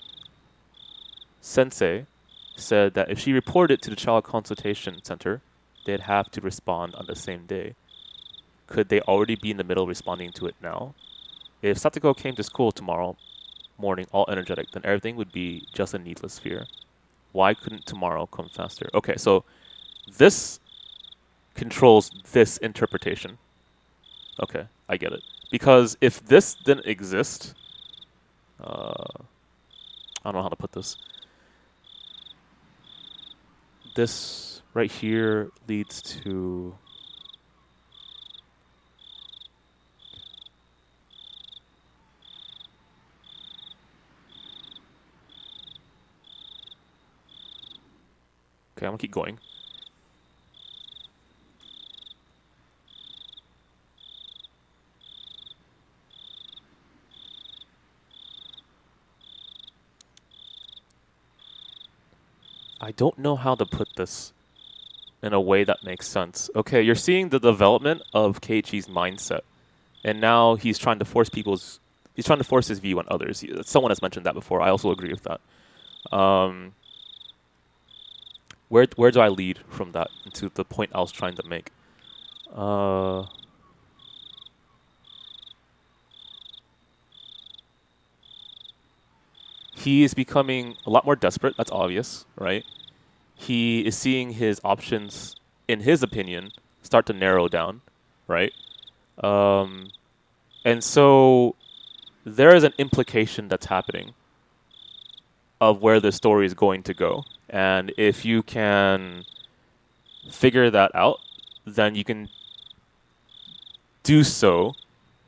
Sensei said that if she reported it to the child consultation center, they'd have to respond on the same day. Could they already be in the middle responding to it now? If Satoko came to school tomorrow morning all energetic, then everything would be just a needless fear. Why couldn't tomorrow come faster? Okay, so this controls this interpretation. Okay, I get it. Because if this didn't exist, I don't know how to put this. This right here leads to... Okay, I'm gonna keep going. I don't know how to put this in a way that makes sense. Okay, you're seeing the development of Keiichi's mindset, and now he's trying to force his view on others. Someone has mentioned that before. I also agree with that. Where do I lead from that into the point I was trying to make? He is becoming a lot more desperate. That's obvious, right? He is seeing his options, in his opinion, start to narrow down, right? And so there is an implication that's happening of where the story is going to go. And if you can figure that out, then you can do so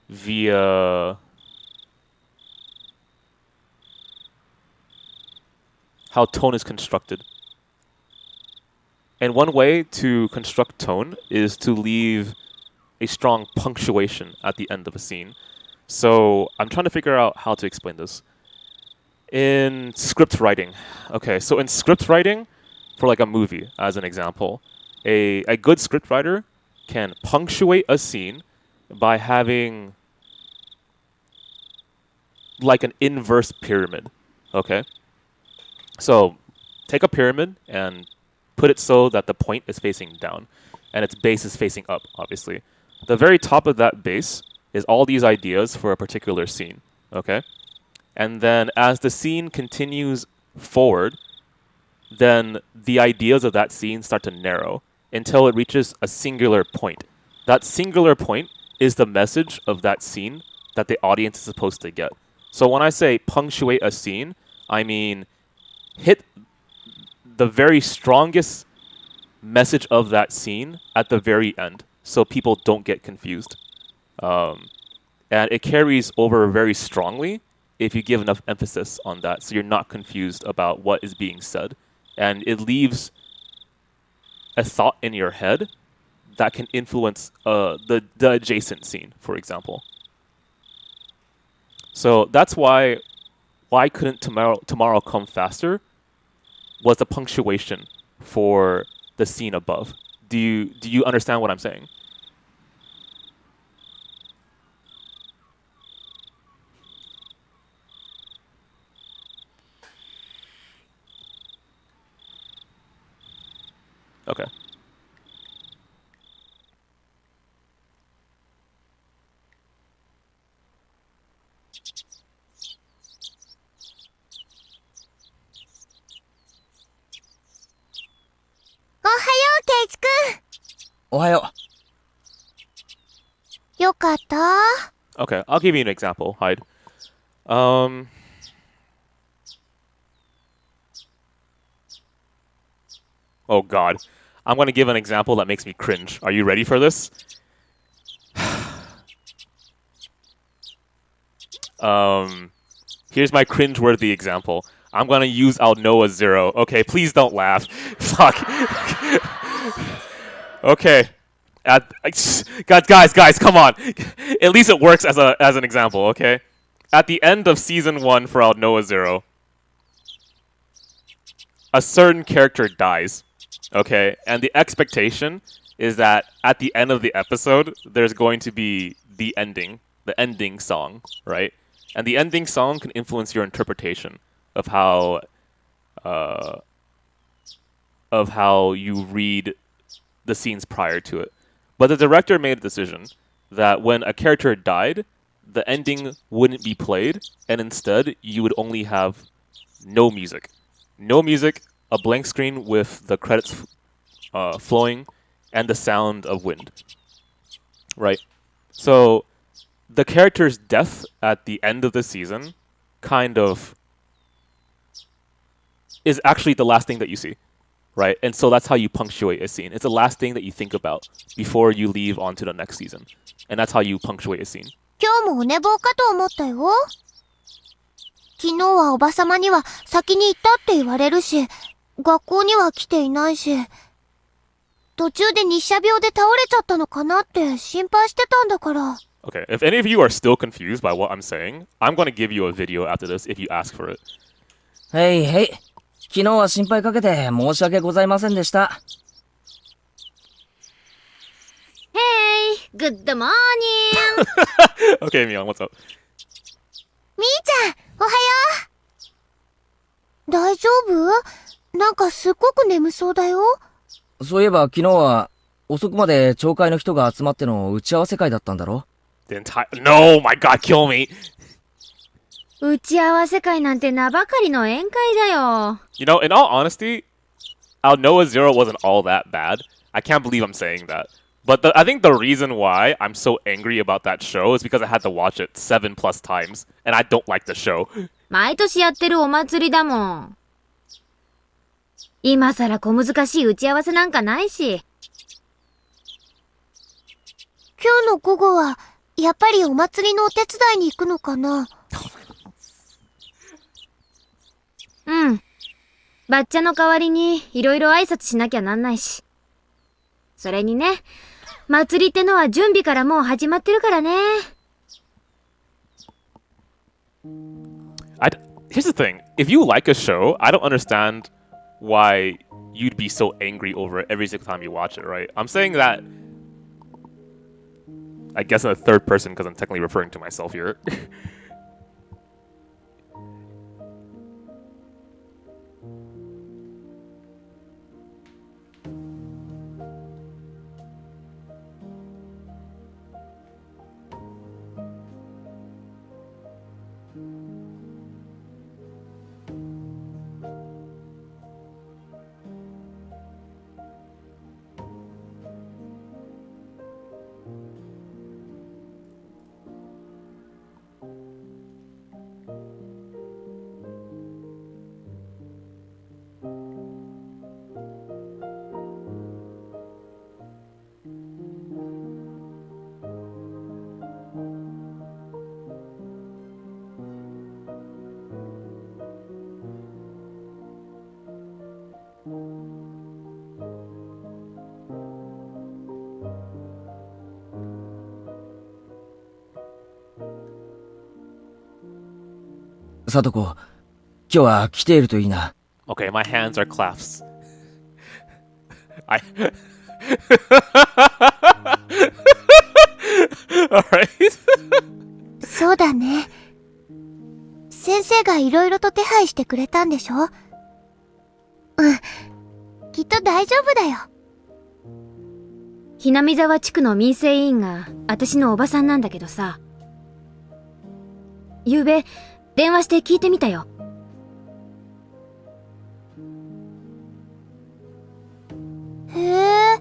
via how tone is constructed. And one way to construct tone is to leave a strong punctuation at the end of a scene. So I'm trying to figure out how to explain this. In script writing, okay, so in script writing, for like a movie, as an example, a good script writer can punctuate a scene by having like an inverse pyramid, okay? So take a pyramid and put it so that the point is facing down and its base is facing up, obviously. The very top of that base is all these ideas for a particular scene, okay? And then as the scene continues forward, then the ideas of that scene start to narrow until it reaches a singular point. That singular point is the message of that scene that the audience is supposed to get. So when I say punctuate a scene, I mean hit the very strongest message of that scene at the very end so people don't get confused. And it carries over very strongly if you give enough emphasis on that so you're not confused about what is being said. And it leaves a thought in your head that can influence the adjacent scene, for example. So that's why couldn't tomorrow come faster was the punctuation for the scene above. Do you understand what I'm saying? Okay. Okay, I'll give you an example, Hyde. Oh god. I'm going to give an example that makes me cringe. Are you ready for this? Here's my cringe-worthy example. I'm going to use Alnoa 0. Okay, please don't laugh. Fuck. Okay. Guys, come on. At least it works as an example, okay? At the end of Season 1 for Alnoa 0, a certain character dies, okay? And the expectation is that at the end of the episode, there's going to be the ending song, right? And the ending song can influence your interpretation of how you read the scenes prior to it. But the director made a decision that when a character died, the ending wouldn't be played, and instead you would only have no music. No music, a blank screen with the credits flowing, and the sound of wind. Right? So the character's death at the end of the season kind of is actually the last thing that you see, right? And so that's how you punctuate a scene. It's the last thing that you think about before you leave on to the next season. And that's how you punctuate a scene. 今日もお寝坊かと思ったよ。昨日はおばさまには先に行ったって言われるし、学校には来ていないし、途中で日射病で倒れちゃったのかなって心配してたんだから。Okay, if any of you are still confused by what I'm saying, I'm going to give you a video after this if you ask for it. へいへい。昨日は心配かけて申し訳ございませんでした。Hey, good morning! Okay, Mion, what's up? みーちゃん、おはよう。大丈夫？なんかすっごく眠そうだよ。そういえば昨日は遅くまで町会の人が集まっての打ち合わせ会だったんだろ？ The entire... No, my god, kill me! 打ち合わせ会なんて名ばかりの宴会だよ。You know, in all honesty, Noah Zero wasn't all that bad. I can't believe I'm saying that. But I think the reason why I'm so angry about that show is because I had to watch it 7+ times, and I don't like the show. 毎年やってるお祭りだもん。今さら小難しい打ち合わせなんかないし。今日の午後は、やっぱりお祭りのお手伝いに行くのかな？うん。バッチャの代わりにいろいろ挨拶しなきゃなんないし。それにね、祭りってのは準備からもう始まってるからね。Here's the thing. If you like a show, I don't understand why you'd be so angry over it every single time you watch it, right? I'm saying that, I guess in the third person because I'm technically referring to myself here.「さとこ、今日は来ているといいな。 Okay, my hands are clasped. I... Alright. そうだね。先生がいろいろと手配してくれたんでしょ？うん。きっと大丈夫だよ。ひなみ沢地区の民生委員が私のおばさんなんだけどさ。ゆうべ、電話して聞いてみたよ。へえ、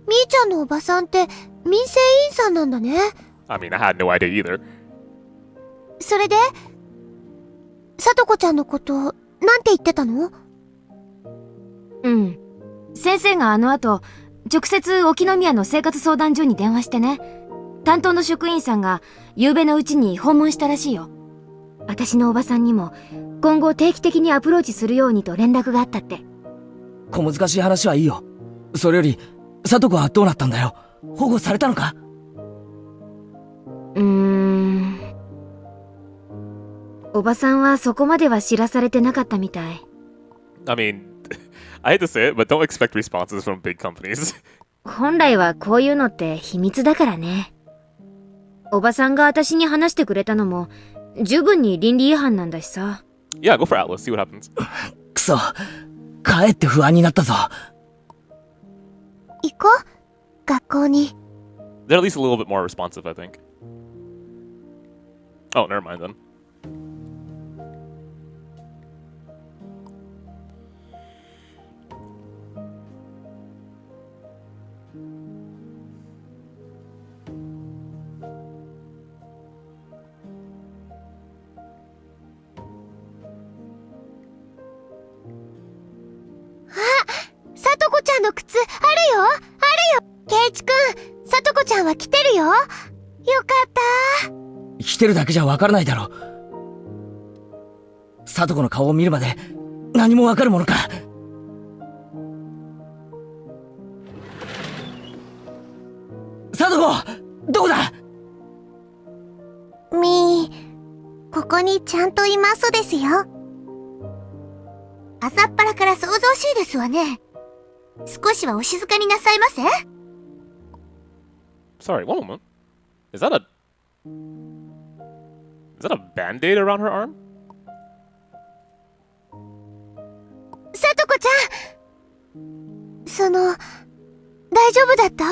みーちゃんのおばさんって民生委員さんなんだね。I mean, I had no idea either. それで、さとこちゃんのことなんて言ってたの？うん。先生があの後、直接沖宮の生活相談所に電話してね。担当の職員さんが夕べのうちに訪問したらしいよ。私のおばさんにも今後定期的にアプローチするようにと連絡があったって。小難しい話はいいよ。それよりさとこはどうなったんだよ。保護されたのか？おばさんはそこまでは知らされてなかったみたい。I mean, I hate to say it, but don't expect responses from big companies. 本来はこういうのって秘密だからね。おばさんが私に話してくれたのも十分に倫理違反なんだしさ。Yeah, go for Atlas, see what happens. くそ、かえって不安になったぞ。行こう、学校に。They're at least a little bit more responsive, I think. Oh, never mind then. の靴、あるよケイチくん、さとこちゃんは来てるよ。よかった。来てるだけじゃわからないだろ。さとこの顔を見るまで何もわかるものか。さとこ、どこだ？ここにちゃんといますですよ。朝っぱらから騒々しいですわね。少しはお静かになさいませ。Sorry, one moment. Is that a band-aid around her arm? さとこちゃん、大丈夫だった？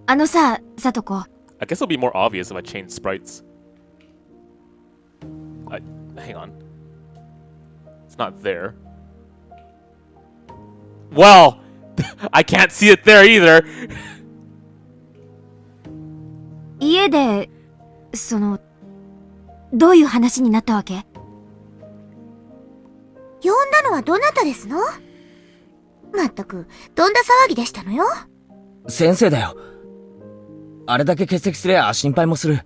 あのさ、さとこ。I guess it'll be more obvious if I change sprites. Hang on. It's not there. Well, I can't see it there either. 家で、どういう話になったわけ？呼んだのはどなたですの？まったく、どんな騒ぎでしたのよ。先生だよ。あれだけ欠席すりゃ心配もする。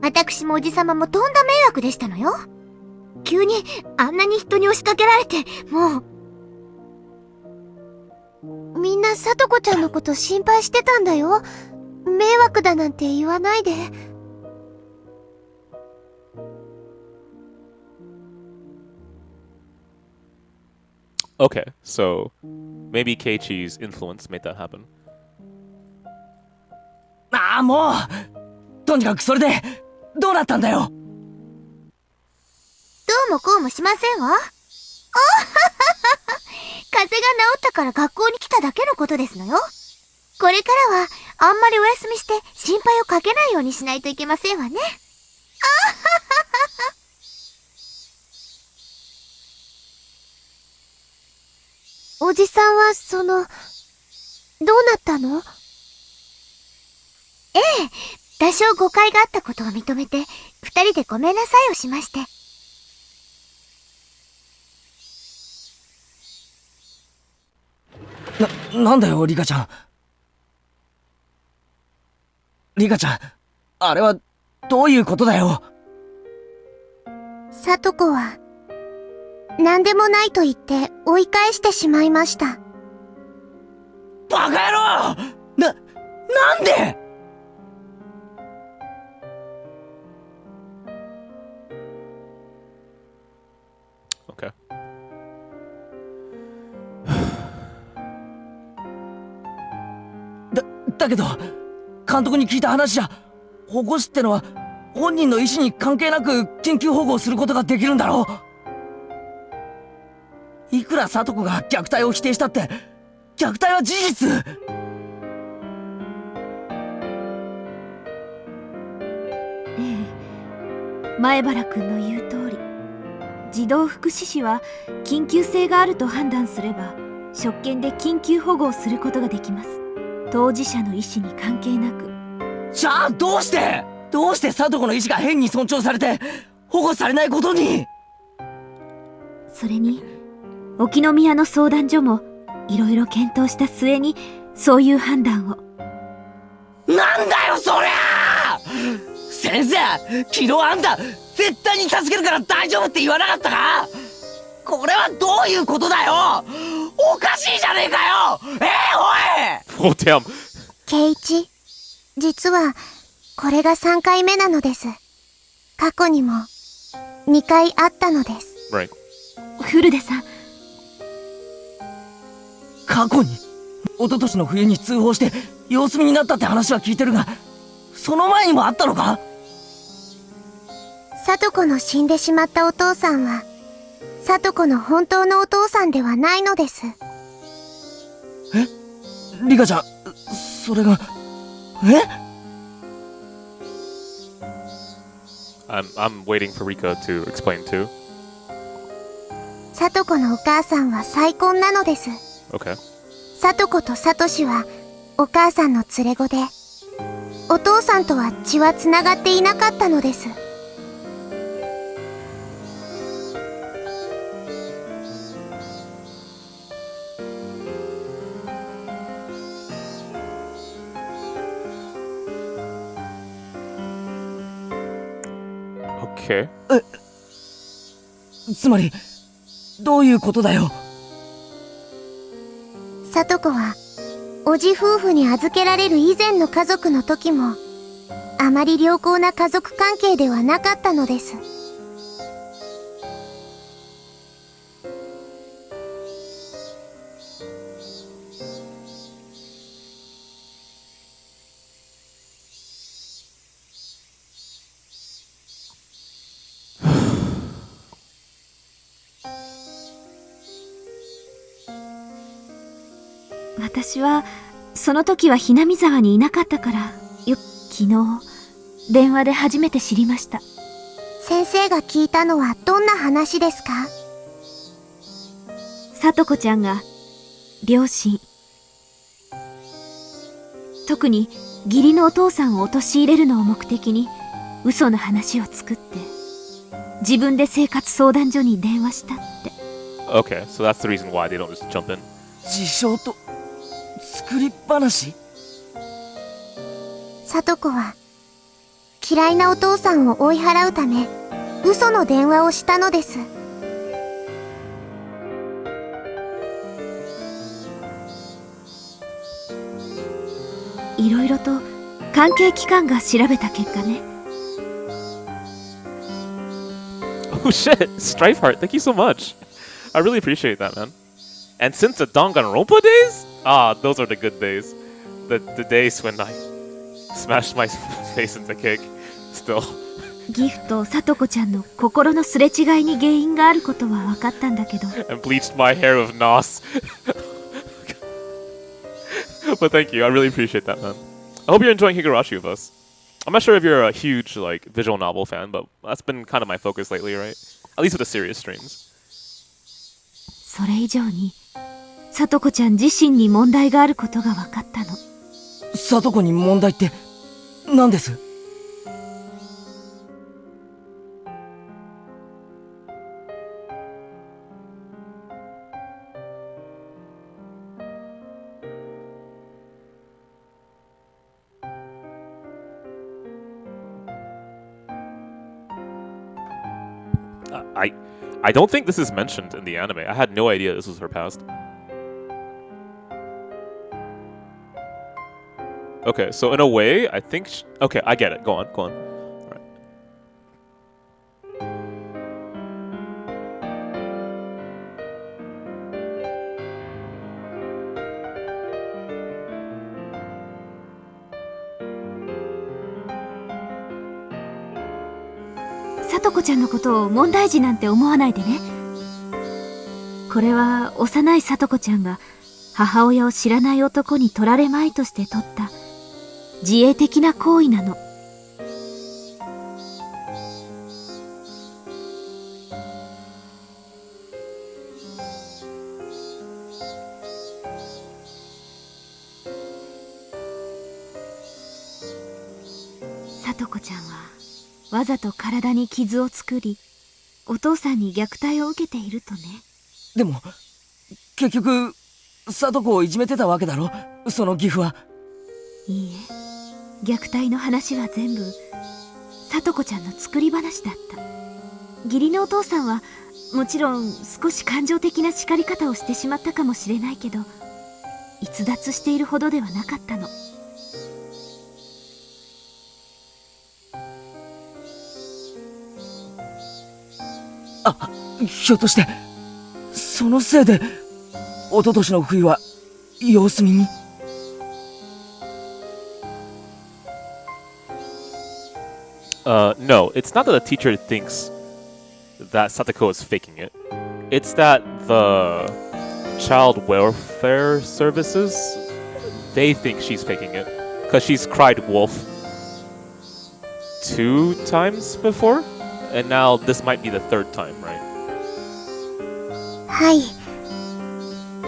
私もおじさまもとんだ迷惑でしたのよ。急にあんなに人に押しかけられて、もう。みんなさとこちゃんのこと心配してたんだよ。迷惑だなんて言わないで。Okay, so maybe Keiichi's influence made that happen. ああ、もうとにかくそれでどうなったんだよ。どうもこうもしませんわ。風邪が治ったから学校に来ただけのことですのよ。これからはあんまりお休みして心配をかけないようにしないといけませんわね。おじさんはどうなったの？ええ、多少誤解があったことを認めて、二人でごめんなさいをしまして。なんだよ、リカちゃん。リカちゃん、あれはどういうことだよ。さとこは、何でもないと言って追い返してしまいました。バカ野郎！なんで？Okay. だけど、監督に聞いた話じゃ、保護士ってのは本人の意思に関係なく緊急保護をすることができるんだろう。いくら聡子が虐待を否定したって、虐待は事実。前原くんの言う通り、児童福祉士は緊急性があると判断すれば職権で緊急保護をすることができます。当事者の意思に関係なく。じゃあどうして聡子の意思が変に尊重されて保護されないことに。それに沖宮の相談所もいろいろ検討した末にそういう判断を。なんだよそりゃ！先生、昨日あんた絶対に助けるから大丈夫って言わなかったか？これはどういうことだよ！おかしいじゃねえかよ！おい！ Oh, damn. ケイチ、実はこれが3回目なのです。過去にも2回あったのです。Right. 古出さん、過去に一昨年の冬に通報して様子見になったって話は聞いてるが、その前にもあったのか？聡子の死んでしまったお父さんは聡子の本当のお父さんではないのです。え？リカちゃん、それがI'm waiting for Rika to explain too. 聡子のお母さんは再婚なのです。Okay. 聡子と聡はお母さんの連れ子で、お父さんとは血はつながっていなかったのです。Okay. つまりどういうことだよ。聡子はおじ夫婦に預けられる以前の家族の時もあまり良好な家族関係ではなかったのです。私はその時はひなみ沢にいなかったから昨日電話で初めて知りました。先生が聞いたのはどんな話ですか？聡子ちゃんが両親、特に義理のお父さんを陥れるのを目的に嘘の話を作って自分で生活相談所に電話したって。 Okay, so that's the reason why they don't just jump in. 自称と作り話。聡子は嫌いなお父さんを追い払うため嘘の電話をしたのです。いろいろと関係機関が調べた結果ね。Oh shit, Strifeheart, thank you so much. I really appreciate that, man. And since the Danganronpa days? Ah, those are the good days. The days when I smashed my face into cake. Still. ギフと聡子ちゃんの心のすれ違いに原因があることは分かったんだけど。And bleached my hair with NOS. But thank you, I really appreciate that, man. I hope you're enjoying Higurashi with us. I'm not sure if you're a huge like visual novel fan, but that's been kind of my focus lately, right? At least with the serious streams. それ以上に聡子ちゃん自身に問題があることが分かったの。聡子に問題って何です？I don't think this is mentioned in the anime. I had no idea this was her past. Okay, so in a way, I think... okay, I get it. Go on, go on. Alright.聡子ちゃんのことを問題児なんて思わないでね。これは幼い聡子ちゃんが母親を知らない男に取られまいとして取った自衛的な行為なの。聡子ちゃんはわざと体に傷を作りお父さんに虐待を受けているとね。でも結局聡子をいじめてたわけだろ、その義父は。いいえ、虐待の話は全部聡子ちゃんの作り話だった。義理のお父さんはもちろん少し感情的な叱り方をしてしまったかもしれないけど逸脱しているほどではなかったの。あ、ひょっとしてそのせいで一昨年の冬は様子見に。No, it's not that the teacher thinks that Satoko is faking it. It's that the child welfare services, they think she's faking it. Because she's cried wolf 2 times before, and now this might be the 3rd time, right? はい。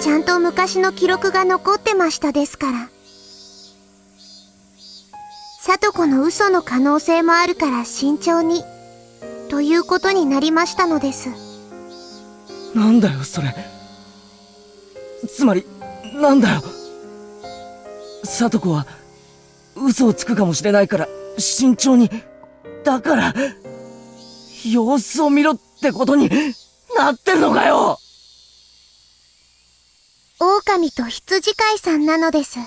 ちゃんと昔の記録が残ってましたですから。聡子の嘘の可能性もあるから慎重に、ということになりましたのです。なんだよそれ。つまりなんだよ。聡子は嘘をつくかもしれないから慎重に、だから様子を見ろってことになってるのかよ。狼と羊飼いさんなのです。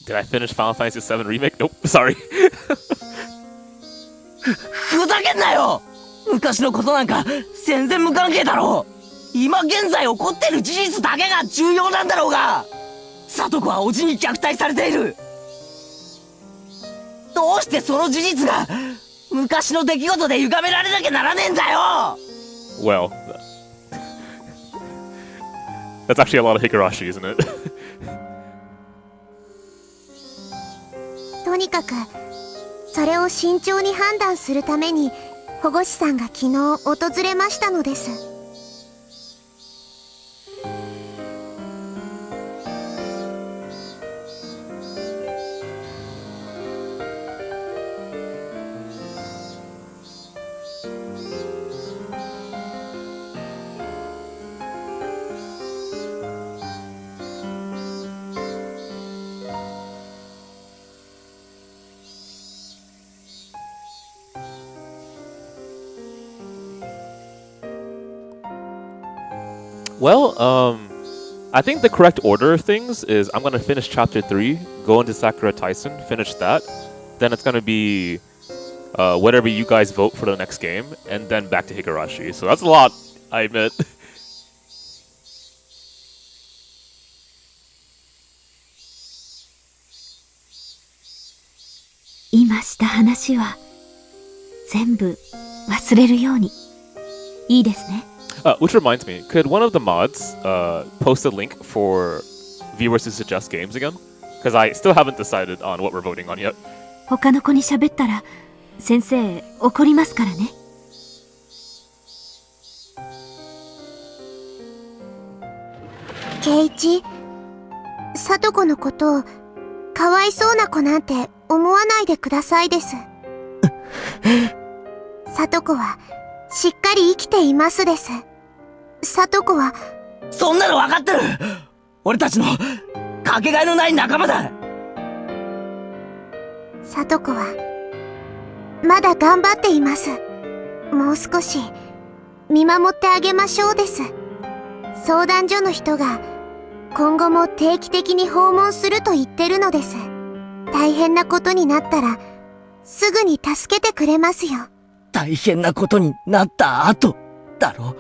Did I finish Final Fantasy VII Remake? Nope, sorry. ふざけんなよ。昔のことなんか全然無関係だろう。今現在起こってる事実だけが重要なんだろうが。聡子は叔父に虐待されている。どうしてその事実が昔の出来事で歪められなきゃならねえんだよ。 Well, that's actually a lot of Higurashi, isn't it? とにかくそれを慎重に判断するために保護士さんが昨日訪れましたのです。Well, I think the correct order of things is I'm gonna finish chapter 3, go into Sakura Tyson, finish that. Then it's gonna be whatever you guys vote for the next game, and then back to Higurashi. So that's a lot, I admit. 今した話は全部忘れるように。いいですね。Which reminds me, could one of the mods post a link for viewers to suggest games again? Because I still haven't decided on what we're voting on yet. 他の子に喋ったら先生怒りますからね。圭一、聡子のことをかわいそうな子なんて思わないでくださいです。聡子はしっかり生きていますです。聡子はそんなの分かってる。俺たちのかけがえのない仲間だ。聡子はまだ頑張っています。もう少し見守ってあげましょうです。相談所の人が今後も定期的に訪問すると言ってるのです。大変なことになったらすぐに助けてくれますよ。大変なことになった後だろ。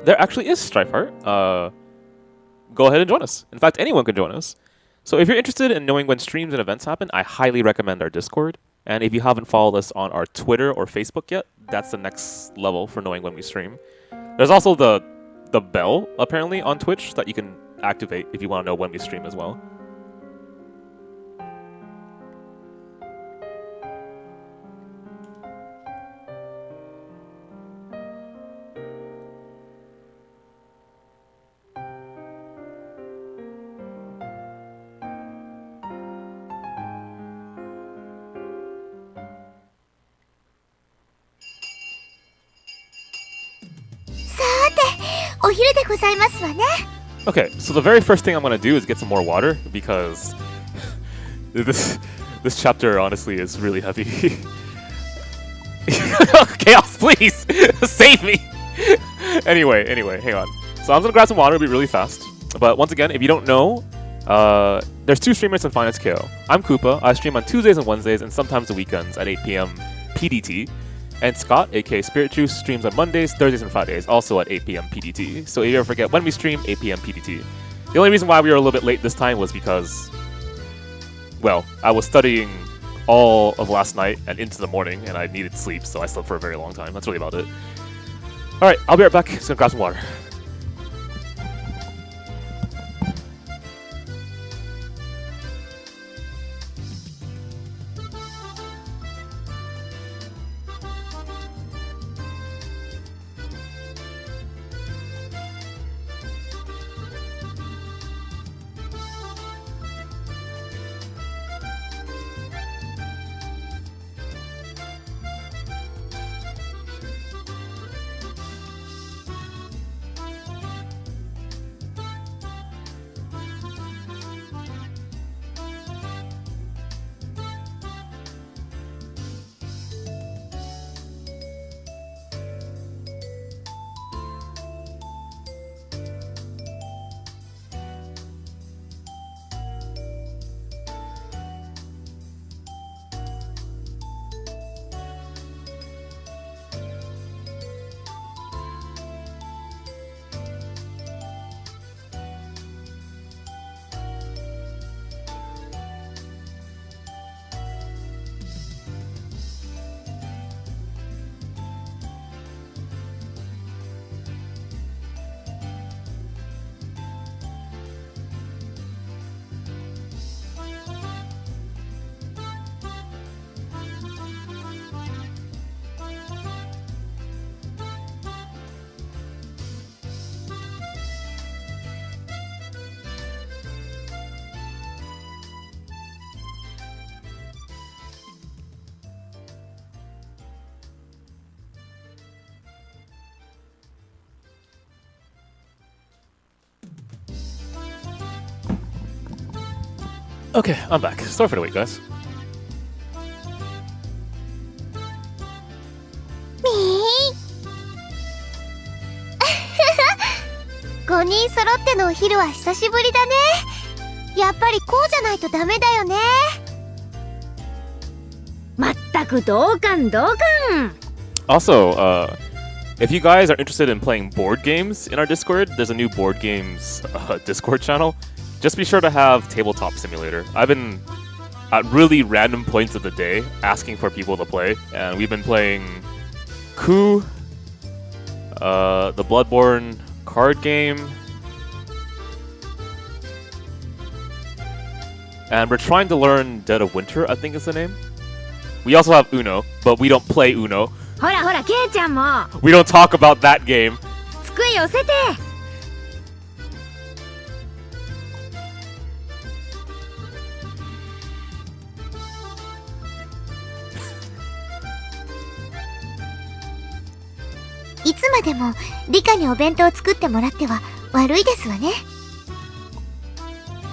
There actually is Strife Heart. Go ahead and join us. In fact, anyone can join us. So if you're interested in knowing when streams and events happen, I highly recommend our Discord. And if you haven't followed us on our Twitter or Facebook yet, that's the next level for knowing when we stream. There's also the bell, apparently, on Twitch that you can activate if you want to know when we stream as well. Okay, so the very first thing I'm going to do is get some more water because this chapter honestly is really heavy. Chaos, please save me. Anyway, hang on. So I'm going to grab some water, it'll be really fast. But once again, if you don't know, there's two streamers in FinestKO. I'm Koopa. I stream on Tuesdays and Wednesdays and sometimes the weekends at 8 p.m. PDT. And Scott, aka Spirit Juice, streams on Mondays, Thursdays, and Fridays, also at 8 p.m. PDT. So if you ever forget when we stream, 8 p.m. PDT. The only reason why we were a little bit late this time was because, well, I was studying all of last night and into the morning, and I needed sleep, so I slept for a very long time. That's really about it. Alright, I'll be right back. Just gonna grab some water. Okay, I'm back. Sorry for the wait, guys. 5人揃ってのお昼は久しぶりだね。やっぱりこうじゃないとダメだよね。まったく同感同感。 Also, if you guys are interested in playing board games in our Discord, there's a new board games Discord channel. Just be sure to have Tabletop Simulator. I've been at really random points of the day asking for people to play, and we've been playing Coup, the Bloodborne card game, and we're trying to learn Dead of Winter, I think is the name. We also have Uno, but we don't play Uno. ほらほらケイちゃんも We don't talk about that game. 机寄せて。いつまでもリカにお弁当を作ってもらっては悪いですわね。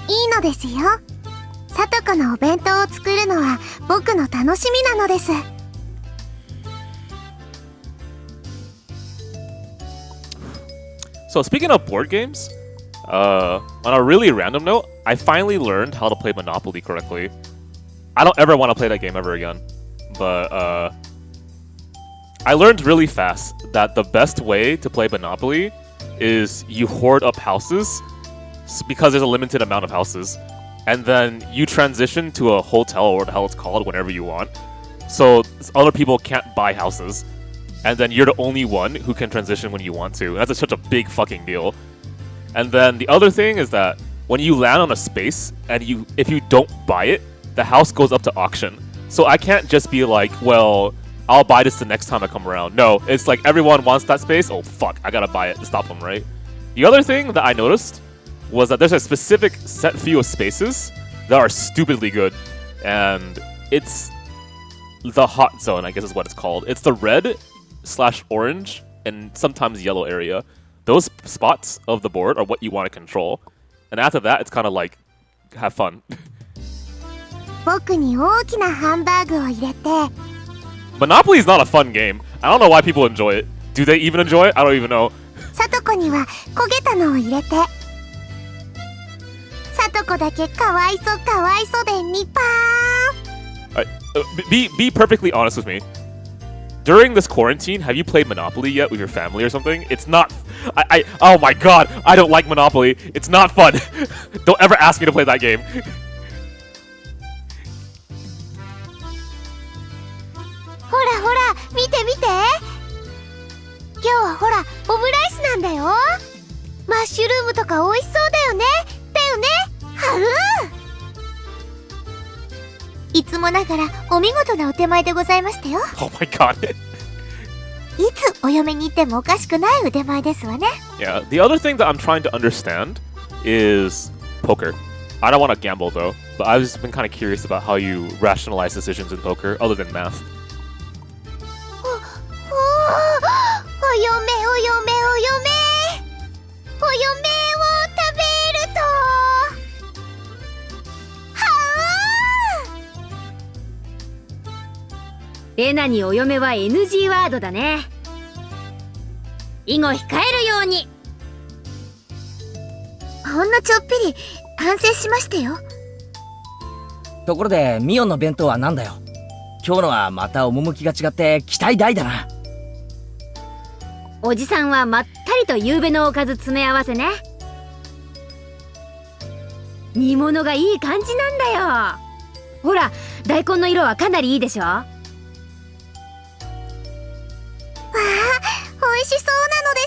いいのですよ。さとこのお弁当を作るのは僕の楽しみなのです。So speaking of board games, on a really random note, I finally learned how to play Monopoly correctly. I don't ever want to play that game ever again, but I learned really fast that the best way to play Monopoly is you hoard up houses because there's a limited amount of houses, and then you transition to a hotel or what the hell it's called whenever you want. So other people can't buy houses, and then you're the only one who can transition when you want to. And that's such a big fucking deal. And then the other thing is that when you land on a space and if you don't buy it, the house goes up to auction. So I can't just be like, well, I'll buy this the next time I come around. No, it's like everyone wants that space. Oh fuck, I gotta buy it to stop them, right? The other thing that I noticed was that there's a specific set few of spaces that are stupidly good, and it's the hot zone, I guess is what it's called. It's the red/orange and sometimes yellow area. Those spots of the board are what you want to control, and after that, it's kind of like have fun. 僕に大きなハンバーグを入れて。 Monopoly is not a fun game. I don't know why people enjoy it. Do they even enjoy it? I don't even know. さとこには焦げたのを入れて。さとこだけかわいそうでニパー。Be perfectly honest with me. During this quarantine, have you played Monopoly yet with your family or something? It's not. Oh my god, I don't like Monopoly. It's not fun. Don't ever ask me to play that game. ほらほら見て見て。今日はほらオムライスなんだよ。マッシュルームとか美味しそうだよね。ハウ。いつもながらお見事なお手前でございましたよ。 Oh my god. いつお嫁に行ってもおかしくない腕前ですわね。 Yeah, the other thing that I'm trying to understand is poker. I don't want to gamble though, but I've just been kind of curious about how you rationalize decisions in poker other than math. お嫁を食べるとレナにお嫁は NG ワードだね。以後控えるように。ほんのちょっぴり完成しましたよ。ところでミオンの弁当はなんだよ。今日のはまた趣が違って期待大だな。おじさんはまったりと夕べのおかず詰め合わせね。煮物がいい感じなんだよ。ほら大根の色はかなりいいでしょ。わあ美味しそうなので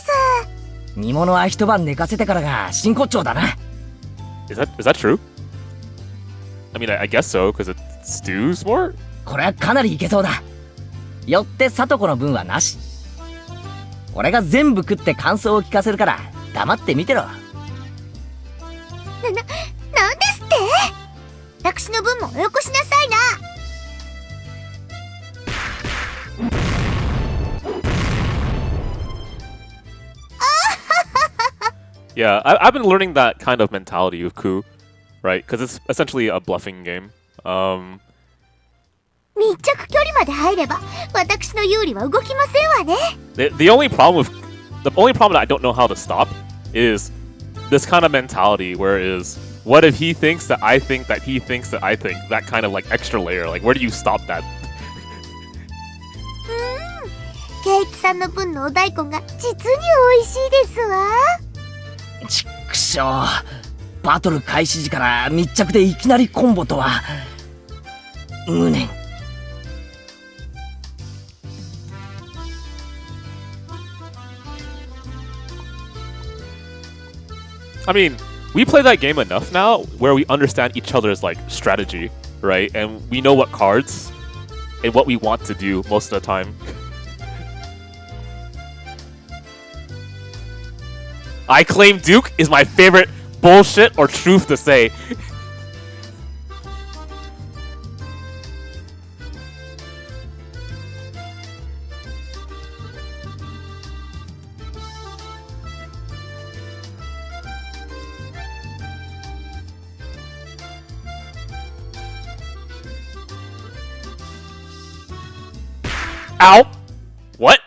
す。煮物は一晩寝かせてからが真骨頂だな。Is that true? I mean, I guess so, because it stews more? これはかなりいけそうだ。よってさとこの分はなし。俺が全部食って感想を聞かせるから黙って見てろ。なんですって？私の分もおよこしなさいな。Yeah, I've been learning that kind of mentality with Ku. right? Because it's essentially a bluffing game. 密着距離まで入れば私の有利は動きませんわね。 the only problem that I don't know how to stop is this kind of mentality where it is, what if he thinks that I think that he thinks that I think, that kind of like extra layer, like where do you stop that? ケイチさんの分のお大根が実に美味しいですわ。ちっくしょう。バトル開始時から密着でいきなりコンボとは。無念。I mean, we play that game enough now where we understand each other's like strategy, right? And we know what cards and what we want to do most of the time. I claim Duke is my favorite bullshit or truth to say. Ow! What?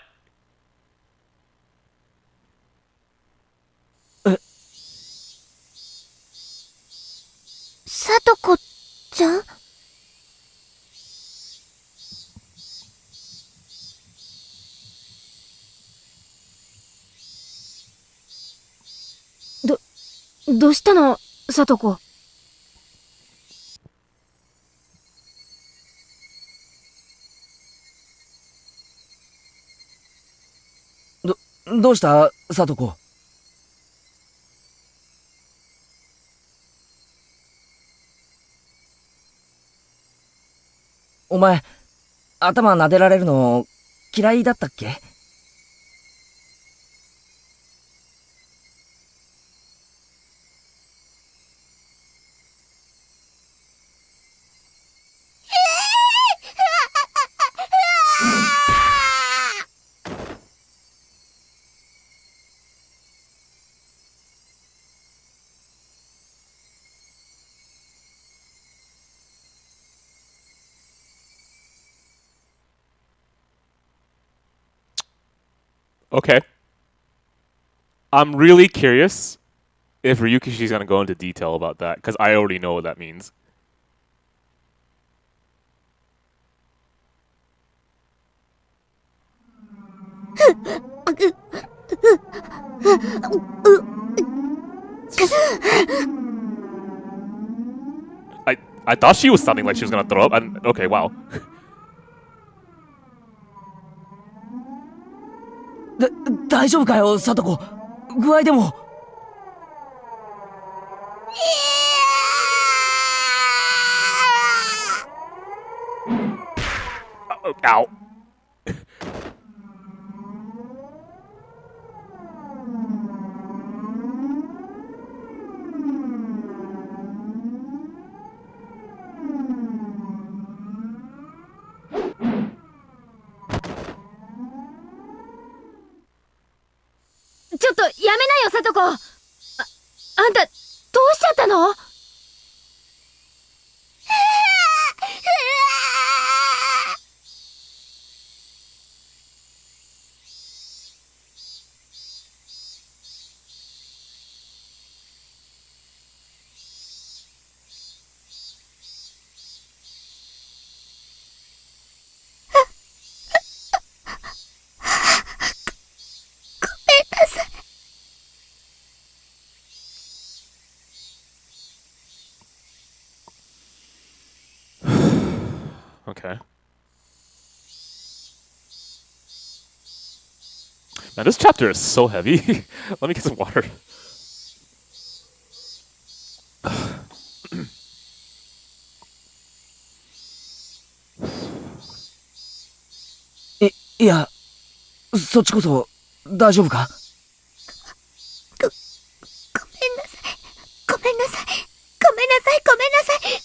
さとこちゃん？どうしたの、さとこ。どうしたさとこ。お前、頭撫でられるの嫌いだったっけ？Okay. I'm really curious if Ryukishi's gonna go into detail about that, because I already know what that means. I thought she was sounding like she was gonna throw up. Okay, wow. 大丈夫かよ、さとこ。具合でも。Ow. Just ちょっとやめなよ、さとこ。あんたどうしちゃったの？Okay. Man, this chapter is so heavy. Let me get some water. いや、そっちこそ大丈夫か？ごめんなさい。ごめんなさい。ごめんなさい。ごめんなさい。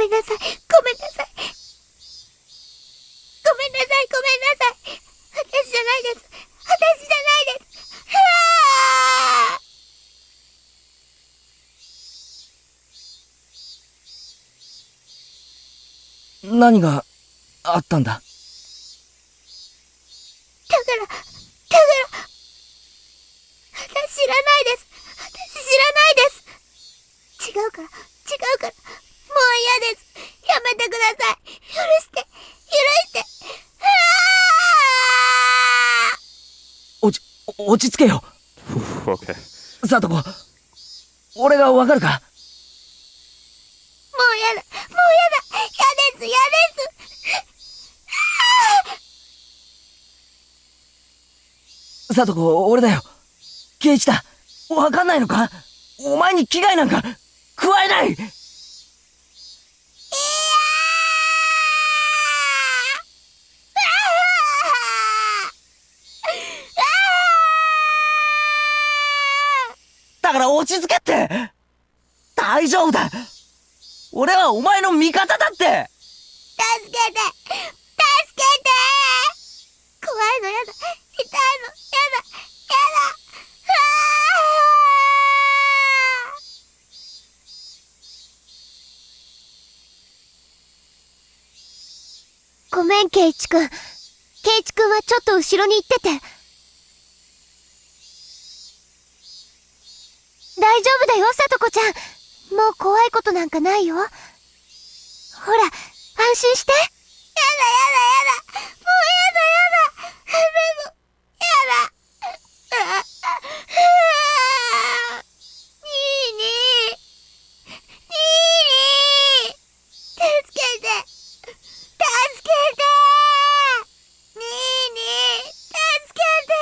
めんなさい。ごめんなさい。ごめんなさい、ごめんなさい。私じゃないです。私じゃないです。何があったんだ？だから、私知らないです。私知らないです。違うから、もう嫌です。やめてください。許して、許して。落ち着けよ。Okay. さとこ、俺がわかるか？もう嫌だ。嫌です。さとこ、俺だよ。圭一だ。わかんないのか？お前に危害なんか加えない。だから落ち着けって。大丈夫だ。俺はお前の味方だって。助けて。怖いのやだ。痛いのやだ。ごめん、圭一くん。圭一くんはちょっと後ろに行ってて。大丈夫だよ、さとこちゃん。もう怖いことなんかないよ。ほら、安心して。やだ。もうやだ。でも、やだ。にー助けて。にー助けてよ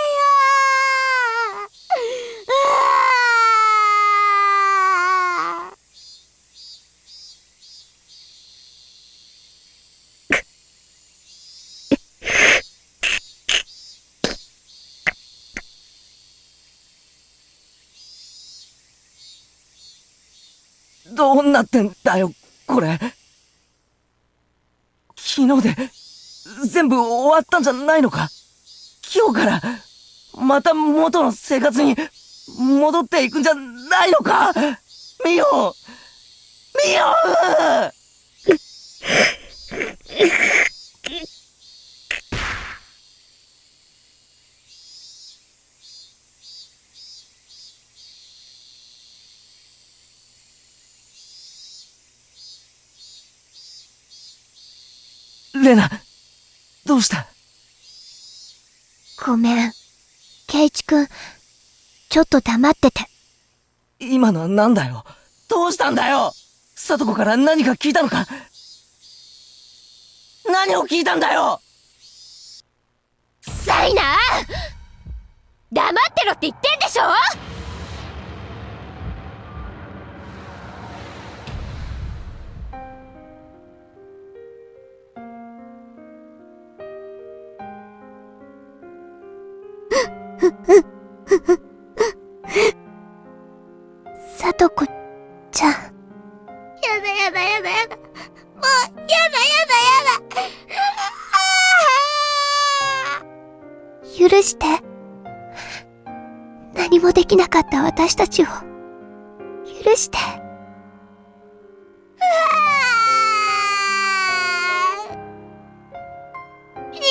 どうなってんだよ、これ。昨日で全部終わったんじゃないのか？今日からまた元の生活に戻っていくんじゃないのか？ミオ！レナ、どうした？ごめん。圭一くん、ちょっと黙ってて。今のはなんだよ。どうしたんだよ。サトコから何か聞いたのか？何を聞いたんだよ。サイナー！黙ってろって言ってんでしょ！さとこちゃん。やだ。もう、やだ。許して。何もできなかった私たちを、許して。にー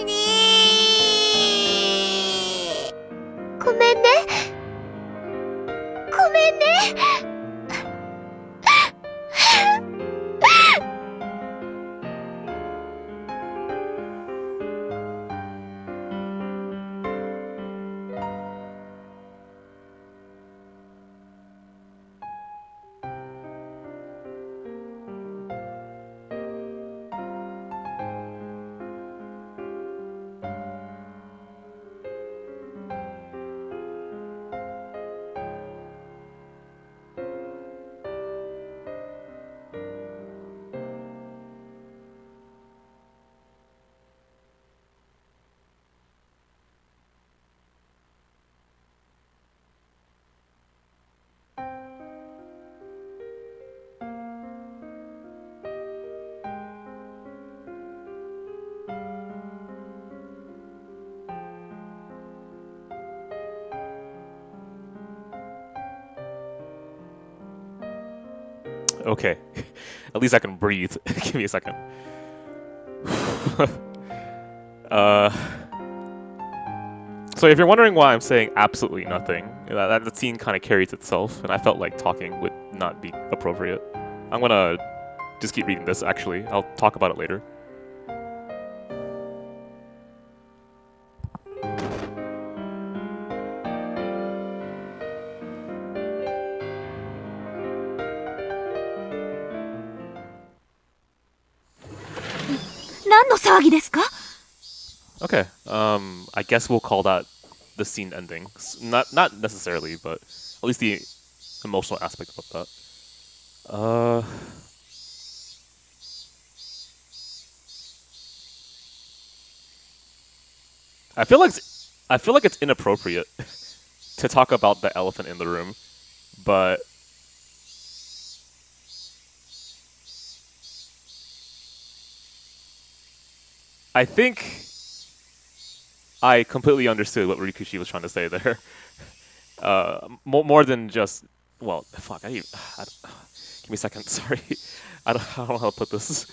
にーごめんね。Okay. At least I can breathe. Give me a second. So if you're wondering why I'm saying absolutely nothing, that scene kind of carries itself, and I felt like talking would not be appropriate. I'm gonna just keep reading this, actually. I'll talk about it later. Okay, I guess we'll call that the scene ending. Not necessarily, but at least the emotional aspect about that. I feel like it's inappropriate to talk about the elephant in the room, but I think I completely understood what Rikushi was trying to say there. More than just, well, fuck. Give me a second. Sorry, I don't know how to put this.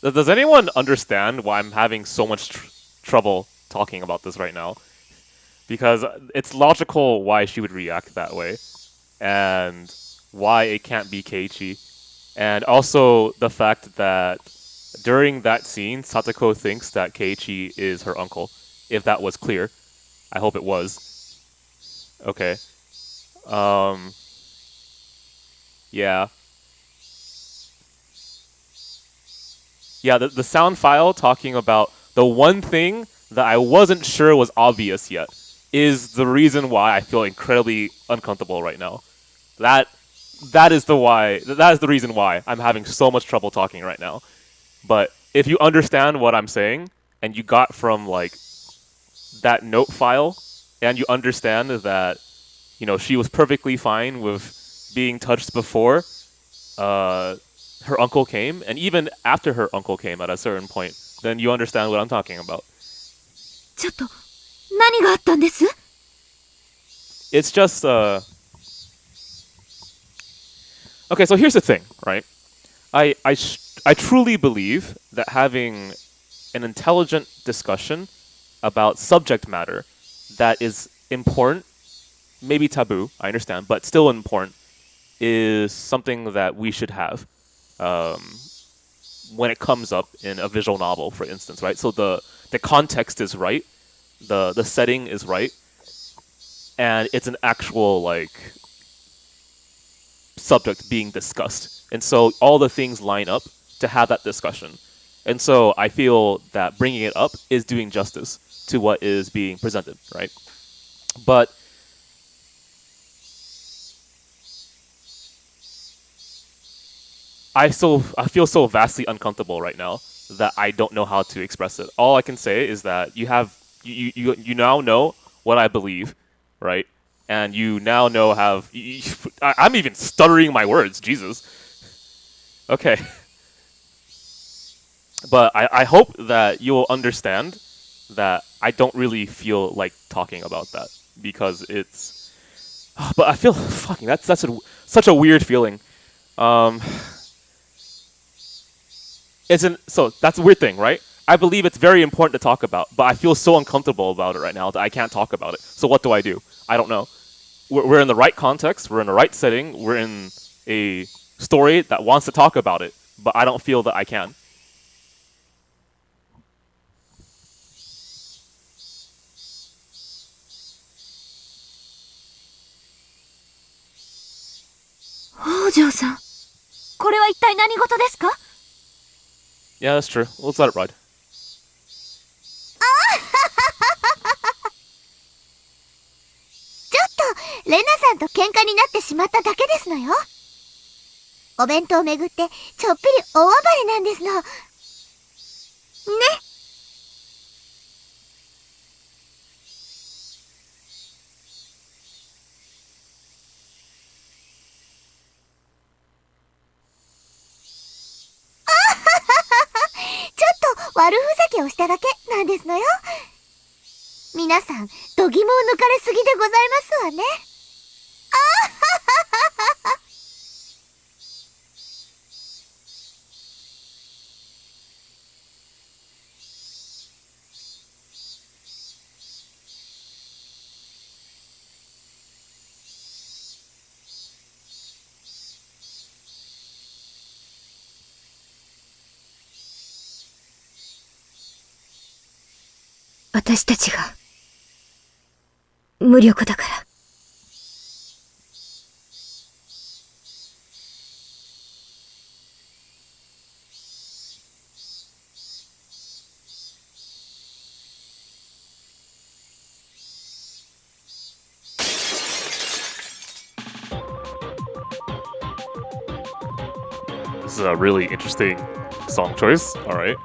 Does anyone understand why I'm having so much trouble talking about this right now? Because it's logical why she would react that way, and why it can't be Keiichi, and also the fact that during that scene, Satoko thinks that Keiichi is her uncle. If that was clear, I hope it was. Okay. Yeah. Yeah, the sound file talking about the one thing that I wasn't sure was obvious yet is the reason why I feel incredibly uncomfortable right now. That is the reason why I'm having so much trouble talking right now. But if you understand what I'm saying and you got from like that note file and you understand that, you know, she was perfectly fine with being touched before her uncle came, and even after her uncle came at a certain point, then you understand what I'm talking about. It's just, okay, so here's the thing, right? I truly believe that having an intelligent discussion about subject matter that is important, maybe taboo, I understand, but still important, is something that we should have. When it comes up in a visual novel, for instance, right? So the context is right, the setting is right, and it's an actual like subject being discussed, and so all the things line up to have that discussion. And so I feel that bringing it up is doing justice to what is being presented, right? But I feel so vastly uncomfortable right now that I don't know how to express it. All I can say is that you now know what I believe, right? And you now know I'm even stuttering my words, Jesus. Okay. But I hope that you'll understand that I don't really feel like talking about that because it's. But I feel fucking that's such a weird feeling. So that's a weird thing, right? I believe it's very important to talk about, but I feel so uncomfortable about it right now that I can't talk about it. So what do? I don't know. We're in the right context, we're in the right setting, we're in a story that wants to talk about it, but I don't feel that I can. Hojo-san, これは一体何事ですか? Yeah, that's true. Let's let it ride. ちょっとレナさんと喧嘩になってしまっただけですのよ。お弁当をめぐってちょっぴり大暴れなんですの。ちょっと悪ふざけをしただけなんですのよ。皆さん、度肝を抜かれすぎでございますわね。私たちが無力だから。This is a really interesting song choice. All right.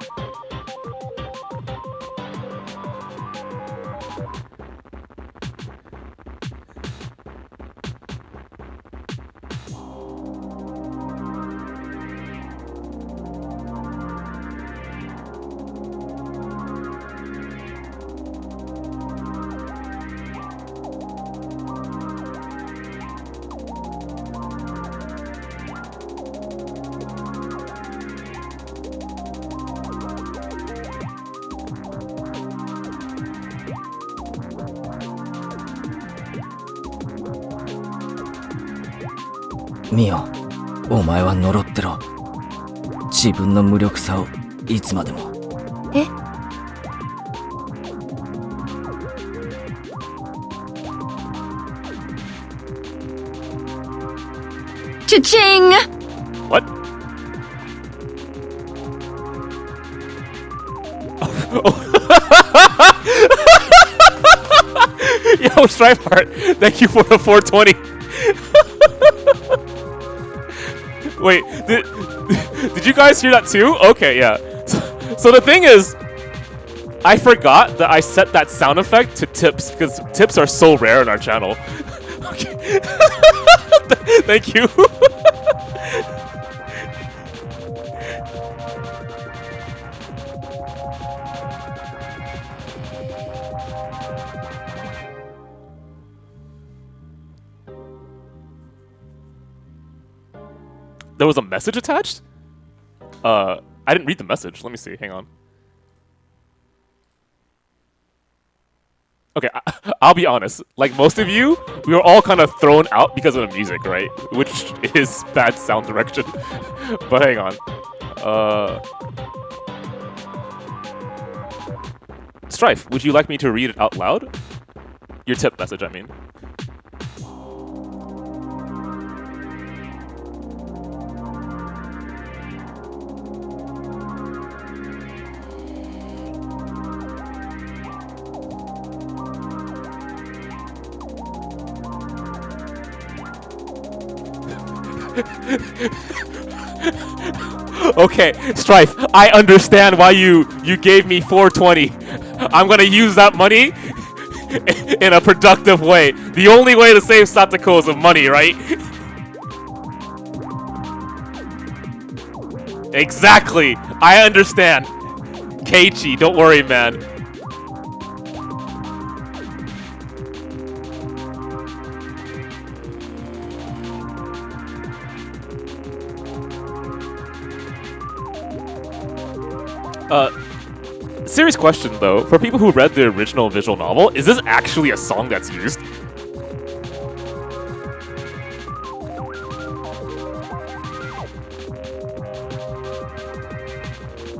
ミオ、お前は呪ってろ。自分の無力さをいつまでも。え？Cha-ching! What? Yo, Stripeheart, thank you for the 420. Wait, did you guys hear that too? Okay, yeah. So the thing is, I forgot that I set that sound effect to tips because tips are so rare on our channel. Okay. Thank you. There was a message attached? I didn't read the message. Let me see. Hang on. Okay, I'll be honest. Like most of you, we were all kind of thrown out because of the music, right? Which is bad sound direction. But hang on. Strife, would you like me to read it out loud? Your tip message, I mean. Okay, Strife, I understand why you gave me 420. I'm gonna use that money in a productive way. The only way to save Satoko is with money, right? Exactly. I understand. Keiichi, don't worry, man. Serious question though, for people who read the original visual novel, is this actually a song that's used?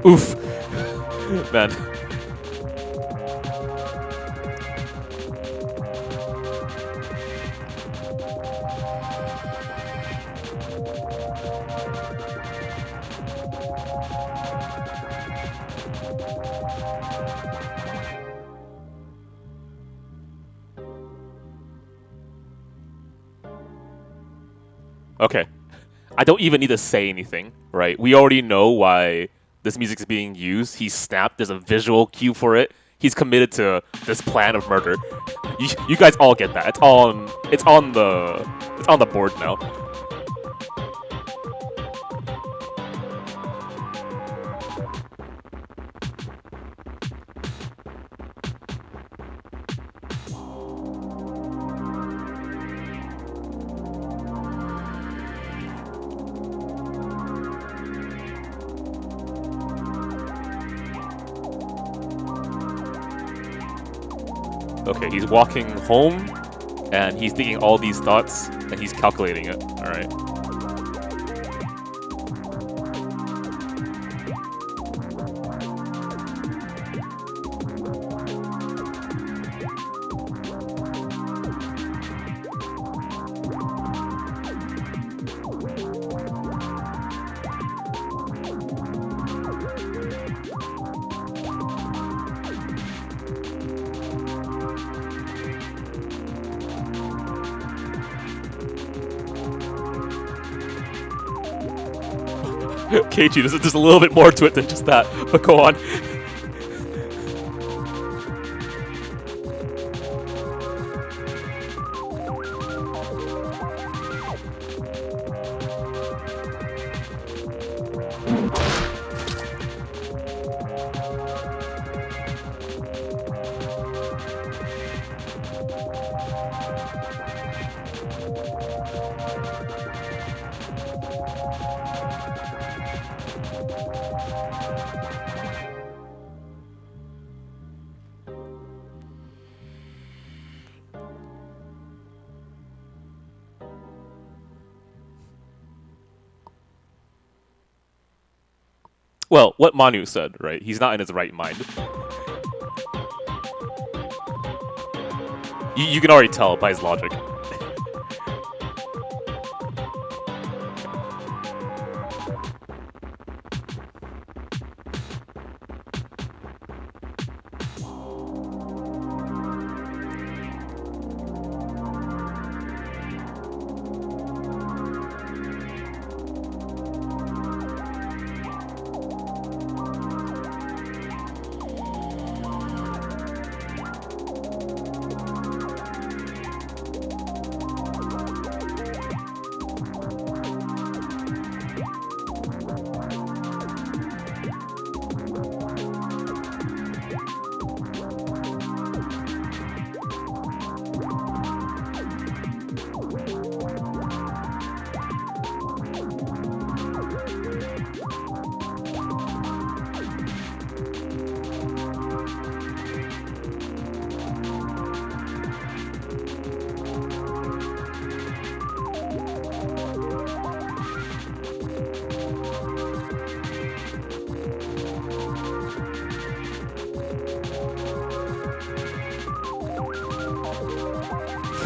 Oof. Man. Okay. I don't even need to say anything, right? We already know why this music is being used, he snapped. There's a visual cue for it. He's committed to this plan of murder. You guys all get that. It's on the board now. Okay, he's walking home, and he's thinking all these thoughts, and he's calculating it. All right. Keiichi, there's a little bit more to it than just that, but go on. Well, what Manu said, right? He's not in his right mind. You can already tell by his logic.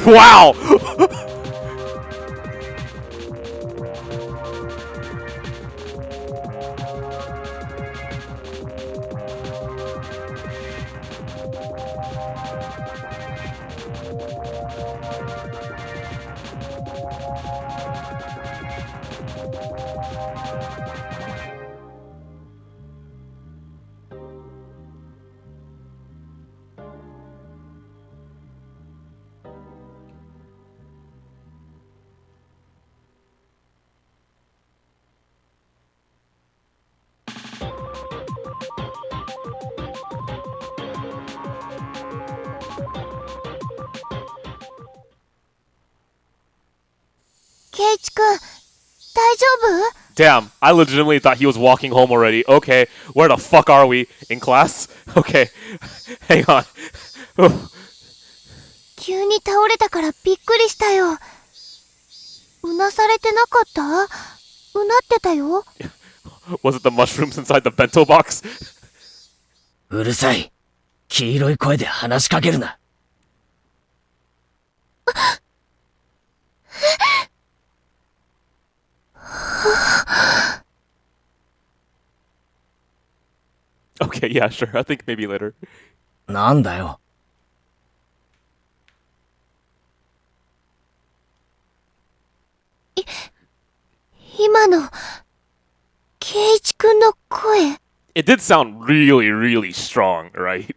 Wow! Damn, I legitimately thought he was walking home already. Okay, where the fuck are we? In class? Okay, hang on. 急に倒れたからびっくりしたよ。うなされてなかった？うなってたよ。Was it the mushrooms inside the bento box? うるさい。黄色い声で話しかけるな。Okay, yeah, sure. I think maybe later. なんだよ。今の、圭一くんの声。It did sound really, really strong, right?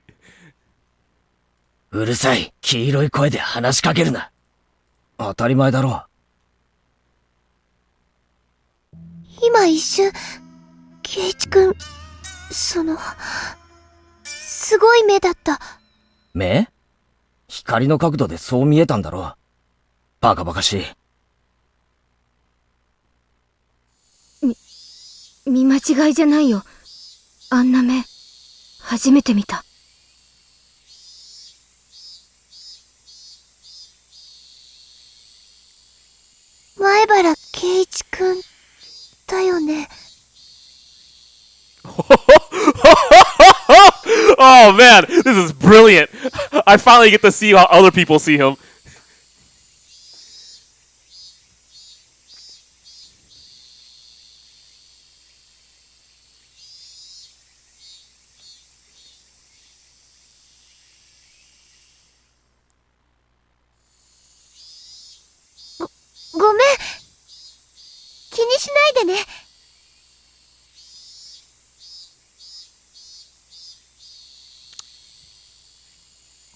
うるさい。黄色い声で話しかけるな。当たり前だろ今一瞬、圭一くん、すごい目だった。目？光の角度でそう見えたんだろ。バカバカしい。見間違いじゃないよ。あんな目、初めて見た。前原圭一くん、だよね。Oh man, this is brilliant. I finally get to see how other people see him. .ごめん。気にしないでね。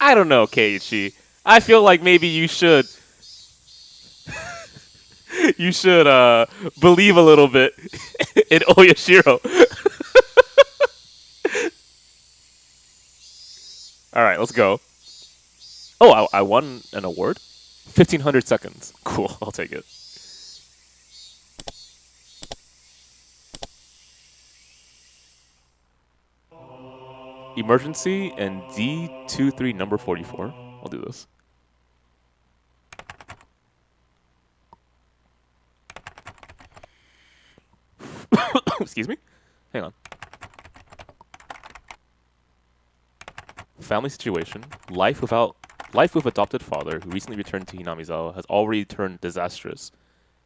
I don't know, Keiichi. I feel like maybe you should believe a little bit in Oyashiro. All right, let's go. Oh, I won an award? 1,500 seconds. Cool, I'll take it. Emergency and D23 number 44. I'll do this. Excuse me? Hang on. Family situation. Life with adopted father who recently returned to Hinamizawa has already turned disastrous,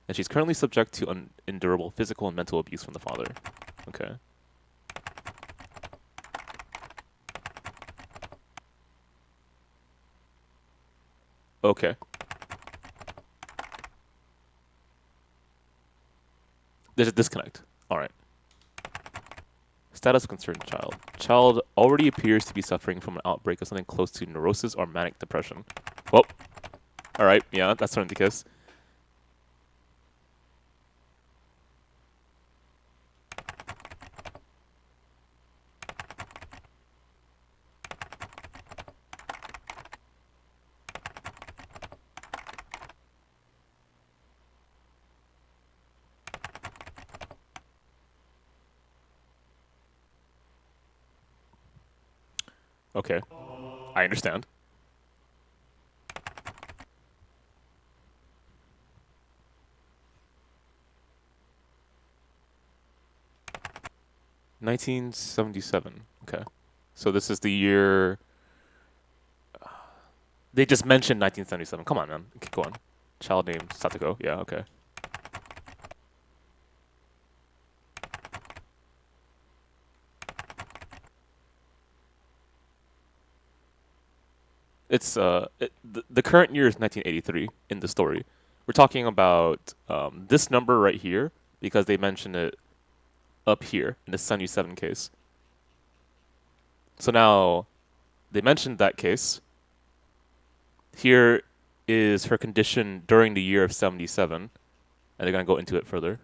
and she's currently subject to unendurable physical and mental abuse from the father. Okay. Okay. There's a disconnect. Alright. Status of concerned child. Child already appears to be suffering from an outbreak of something close to neurosis or manic depression. Well. Alright, yeah, that's starting to kiss. Okay. I understand. $1977. Okay. So this is the year... They just mentioned 1977. Come on, man. Okay, go on. Child named Satoko. Yeah, okay. It's the current year is 1983 in the story. We're talking about this number right here because they mentioned it up here in the 77 case. So now they mentioned that case. Here is her condition during the year of 77, and they're gonna go into it further.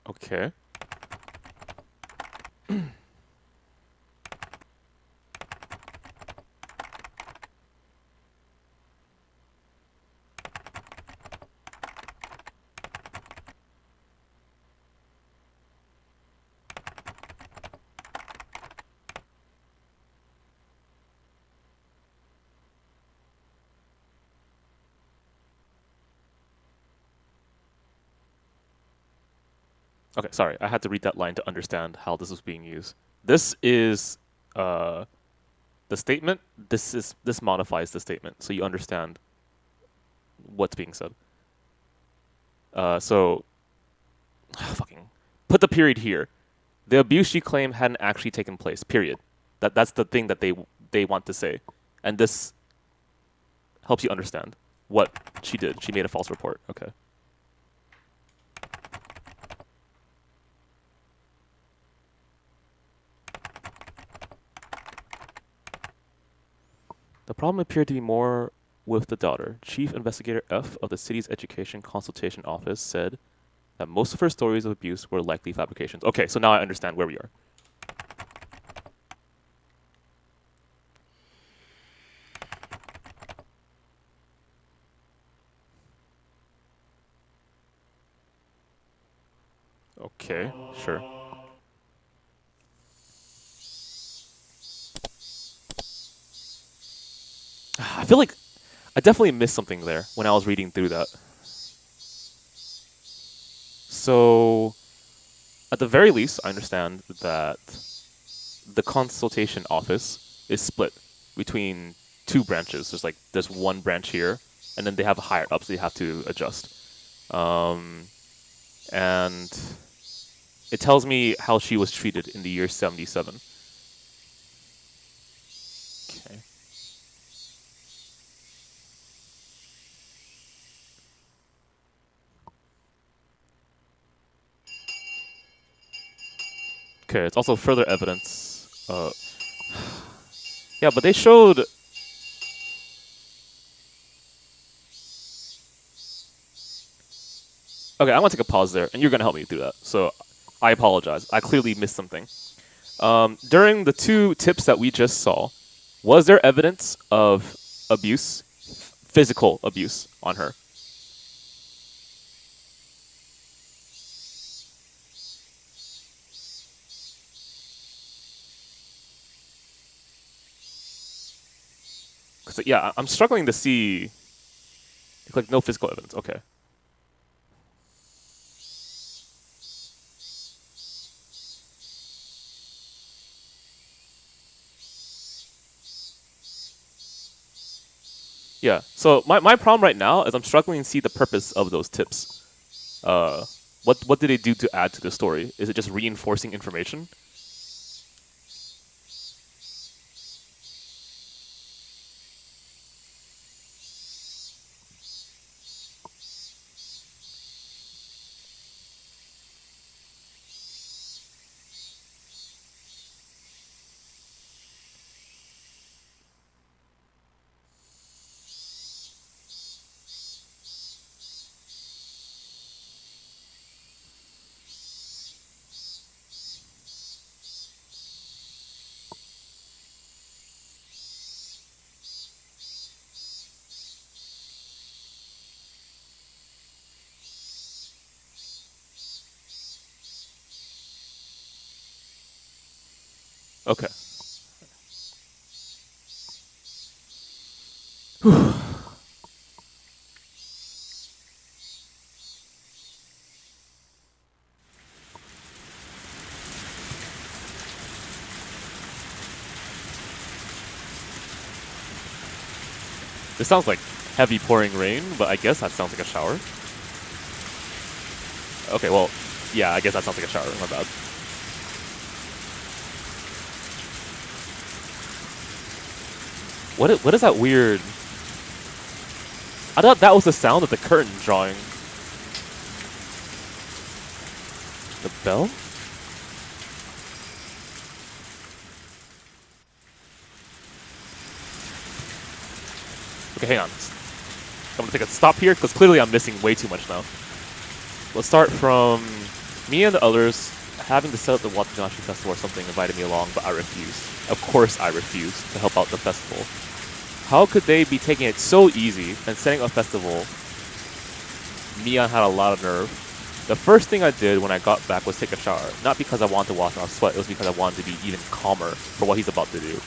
Okay. Okay, sorry. I had to read that line to understand how this was being used. This is the statement. This modifies the statement, so you understand what's being said. So fucking put the period here. The abuse she claimed hadn't actually taken place. Period. That's the thing that they want to say, and this helps you understand what she did. She made a false report. Okay. The problem appeared to be more with the daughter. Chief Investigator F of the city's Education Consultation Office said that most of her stories of abuse were likely fabrications. Okay, so now I understand where we are. Okay, sure. I feel like I definitely missed something there when I was reading through that. So, at the very least, I understand that the consultation office is split between two branches. There's one branch here, and then they have a higher up, so you have to adjust. And it tells me how she was treated in the year 77. Okay. Okay, it's also further evidence. Yeah, but they showed. Okay, I'm gonna take a pause there, and you're gonna help me through that. So, I apologize. I clearly missed something. During the two tips that we just saw, was there evidence of abuse, physical abuse, on her? So yeah, I'm struggling to see. Like no physical evidence. Okay. Yeah. So my problem right now is I'm struggling to see the purpose of those tips. What did they do to add to the story? Is it just reinforcing information? Okay. Whew. This sounds like heavy pouring rain, but I guess that sounds like a shower. Okay, well, yeah, I guess that sounds like a shower. My bad. What is that weird? I thought that was the sound of the curtain drawing. The bell? Okay, hang on. I'm gonna take a stop here because clearly I'm missing way too much now. Let's start from me and the others having to set up the Watanashi Festival or something invited me along, but I refused. Of course I refused to help out the festival. How could they be taking it so easy and setting up a festival? Mian had a lot of nerve. The first thing I did when I got back was take a shower. Not because I wanted to wash off sweat, it was because I wanted to be even calmer for what he's about to do.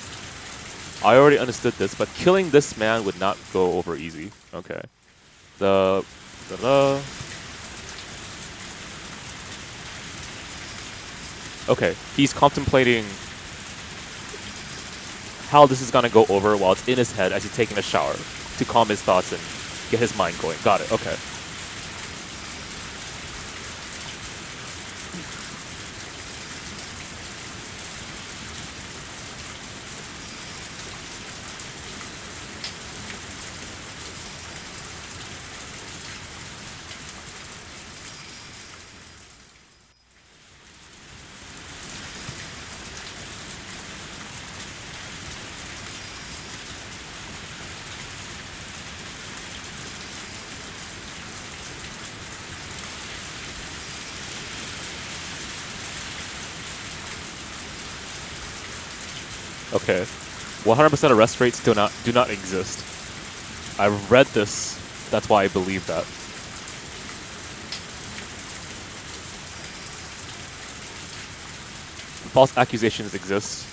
I already understood this, but killing this man would not go over easy. Okay. Okay, he's contemplating how this is gonna go over while it's in his head as he's taking a shower to calm his thoughts and get his mind going. Got it, okay. Okay, 100% arrest rates do not exist. I've read this, that's why I believe that. False accusations exist.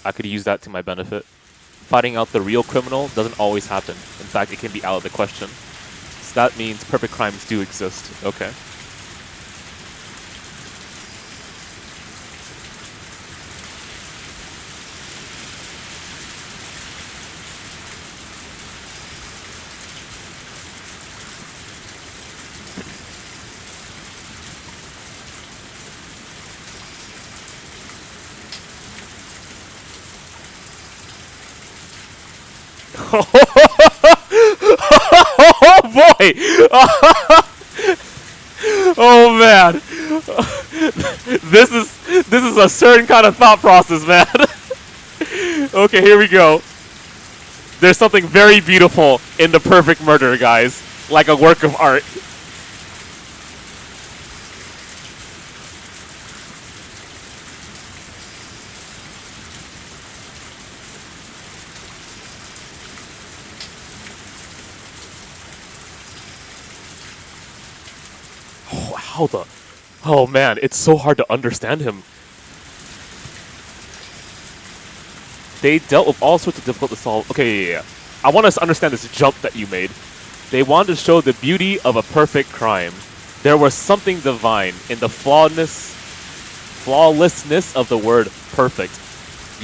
I could use that to my benefit. Finding out the real criminal doesn't always happen. In fact, it can be out of the question. So that means perfect crimes do exist. Okay. Oh boy! Oh man! This is a certain kind of thought process, man. Okay, here we go. There's something very beautiful in the perfect murder, guys. Like a work of art. How the... Oh man, it's so hard to understand him. They dealt with all sorts of difficult to solve... Okay, yeah. I want us to understand this jump that you made. They wanted to show the beauty of a perfect crime. There was something divine in the flawlessness of the word perfect.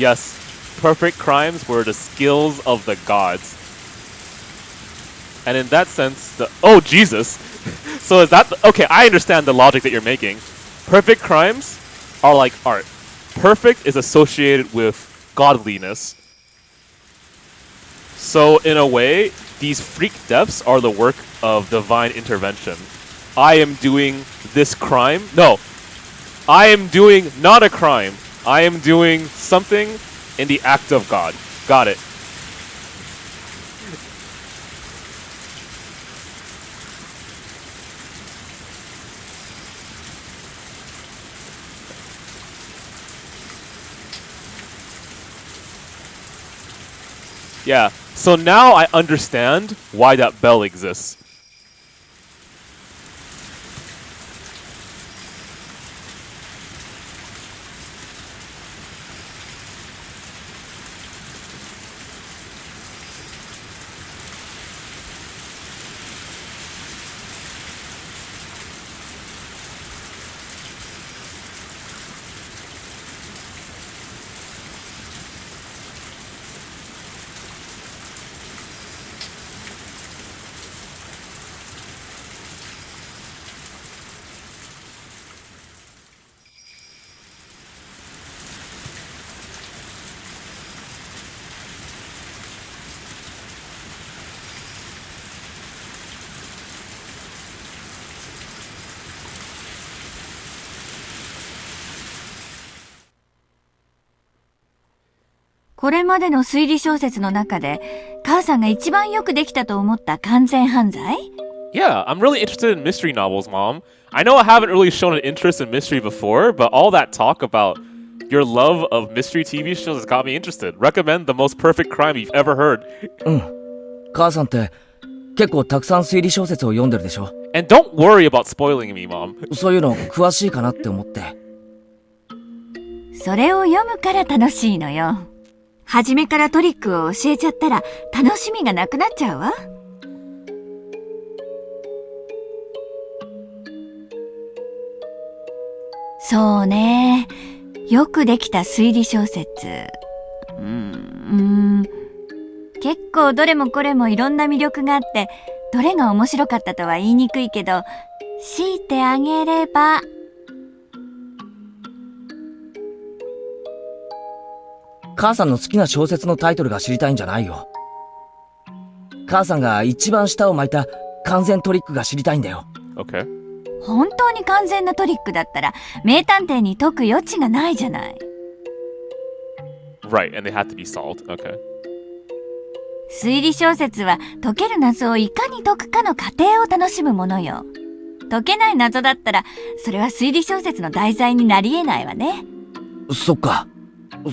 Yes, perfect crimes were the skills of the gods. And in that sense, the... Oh, Jesus! So is that... Okay, I understand the logic that you're making. Perfect crimes are like art. Perfect is associated with godliness. So in a way, these freak deaths are the work of divine intervention. I am doing this crime. No. I am doing not a crime. I am doing something in the act of God. Got it. Yeah, so now I understand why that bell exists.これまでの推理小説の中で、母さんが一番よくできたと思った完全犯罪? Yeah, I'm really interested in mystery novels, Mom. I know I haven't really shown an interest in mystery before, but all that talk about your love of mystery TV shows has got me interested. Recommend the most perfect crime you've ever heard. 母さんって結構たくさん推理小説を読んでるでしょ? And don't worry about spoiling me, Mom. そういうの詳しいかなって思って。それを読むから楽しいのよ。初めからトリックを教えちゃったら楽しみがなくなっちゃうわ。そうね。よくできた推理小説。結構どれもこれもいろんな魅力があって、どれが面白かったとは言いにくいけど、強いてあげれば、母さんの好きな小説のタイトルが知りたいんじゃないよ。母さんが一番舌を巻いた完全トリックが知りたいんだよ。Okay. 本当に完全なトリックだったら、名探偵に解く余地がないじゃない。Right, and they had to be solved. Okay. 推理小説は解ける謎をいかに解くかの過程を楽しむものよ。解けない謎だったら、それは推理小説の題材になり得ないわね。そっか。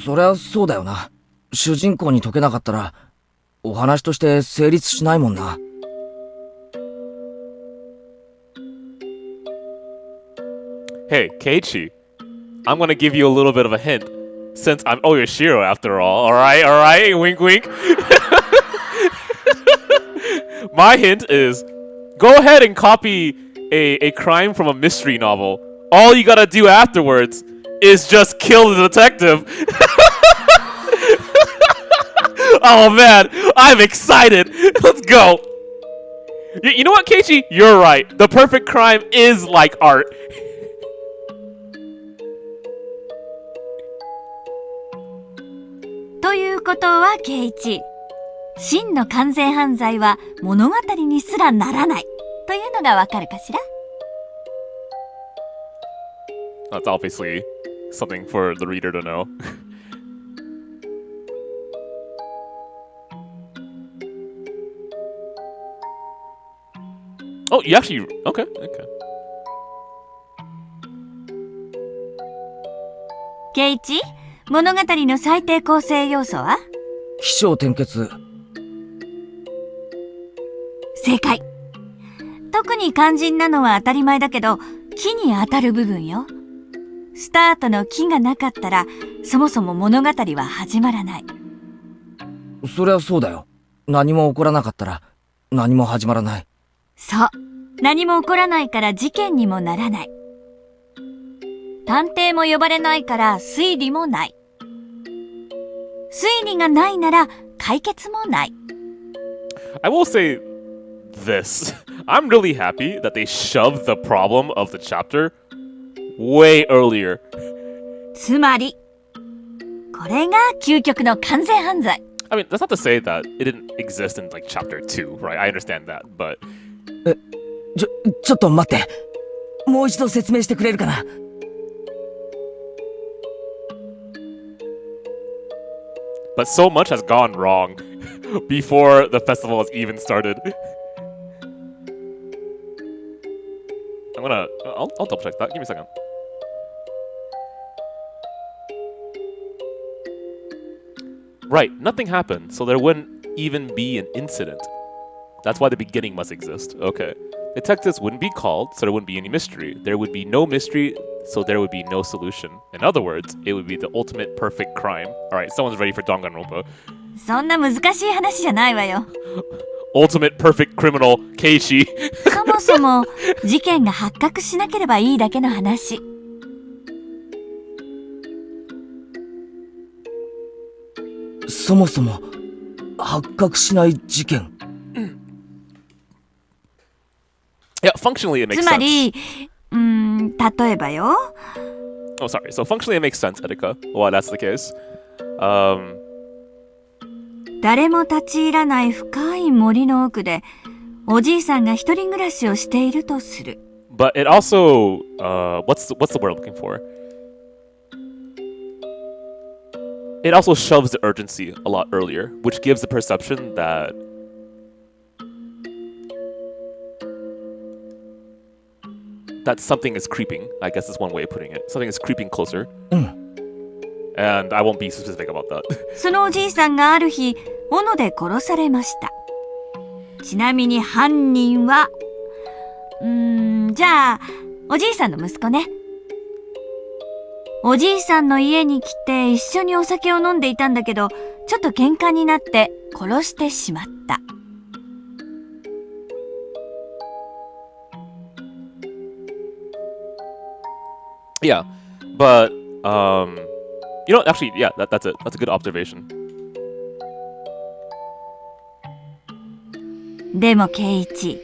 そりゃそうだよな。主人公に解けなかったら、お話として成立しないもんな。Hey, Keiichi, I'm gonna give you a little bit of a hint, since I'm Oyoshiro after all. Alright? Wink, wink. My hint is, go ahead and copy a crime from a mystery novel. All you gotta do afterwards is just kill the detective. Oh man, I'm excited. Let's go. You know what, Keiichi? You're right. The perfect crime is like art. ということは、圭一。真の完全犯罪は物語にすらならない。というのがわかるかしら？ That's obviously something for the reader to know. Oh, you actually... Okay. 圭一、物語の最低構成要素は？起承転結。正解。特に肝心なのは当たり前だけど、木に当たる部分よ。スタートの木がなかったら、そもそも物語は始まらない。そりゃそうだよ。何も起こらなかったら、何も始まらない。そう。何も起こらないから事件にもならない。探偵も呼ばれないから推理もない。推理がないなら解決もない。I will say this. I'm really happy that they shoved the problem of the chapter way earlier. つまり、これが究極の完全犯罪。I mean, that's not to say that it didn't exist in like chapter 2, right? I understand that, but... ちょっと待って。もう一度説明してくれるかな。But so much has gone wrong before the festival has even started. I'll double check that. Give me a second. Right, nothing happened, so there wouldn't even be an incident. That's why the beginning must exist. Okay. Detectives wouldn't be called, so there wouldn't be any mystery. There would be no mystery, so there would be no solution. In other words, it would be the ultimate perfect crime. Alright, someone's ready for Danganronpa. そんな難しい話じゃないわよ。Ultimate perfect criminal, Keiichi. そもそも事件が発覚しなければいいだけの話。そもそも発覚しない事件。Yeah, functionally it makes つま sense. り、例えばよ。Oh, sorry. So functionally it makes sense, Etika. Why that's the case. 誰も立ち入らない深い森の奥で、おじいさんが一人暮らしをしているとする。But it also, what's the word I'm looking for? It also shoves the urgency a lot earlier, which gives the perception that something is creeping. I guess is one way of putting it. Something is creeping closer. And I won't be specific about that. そのおじいさんがある日、斧で殺されました。ちなみに犯人は、じゃあ、おじいさんの息子ね。おじいさんの家に来て一緒にお酒を飲んでいたんだけど、ちょっと喧嘩になって殺してしまった。Yeah, but You know, actually, yeah, that's it. That's a good observation. でも圭一、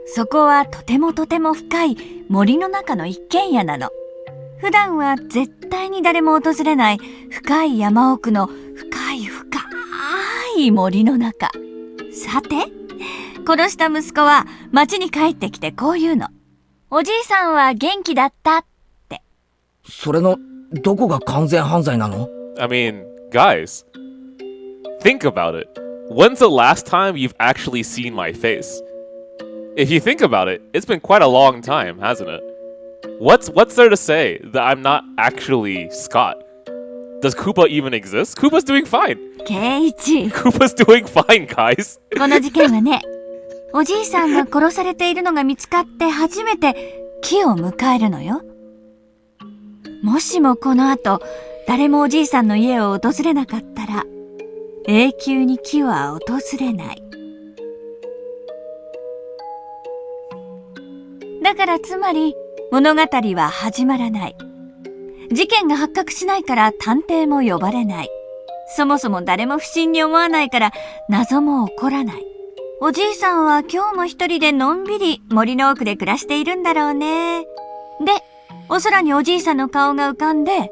そこはとてもとても深い森の中の一軒家なの。普段は絶対に誰も訪れない深い山奥の深い深い森の中。さて、殺した息子は町に帰ってきてこう言うの。おじいさんは元気だったって。それのどこが完全犯罪なの？ I mean, guys, think about it. When's the last time you've actually seen my face? If you think about it, it's been quite a long time, hasn't it? What's there to say that I'm not actually Scott? Does Koopa even exist? Koopa's doing fine. 圭一、Koopa's doing fine, guys. この事件はね、おじいさんが殺されているのが見つかって初めて木を迎えるのよ。もしもこの後、誰もおじいさんの家を訪れなかったら、永久に木は訪れない。だからつまり、物語は始まらない。事件が発覚しないから探偵も呼ばれない。そもそも誰も不審に思わないから謎も起こらない。おじいさんは今日も一人でのんびり森の奥で暮らしているんだろうね。で、お空におじいさんの顔が浮かんで、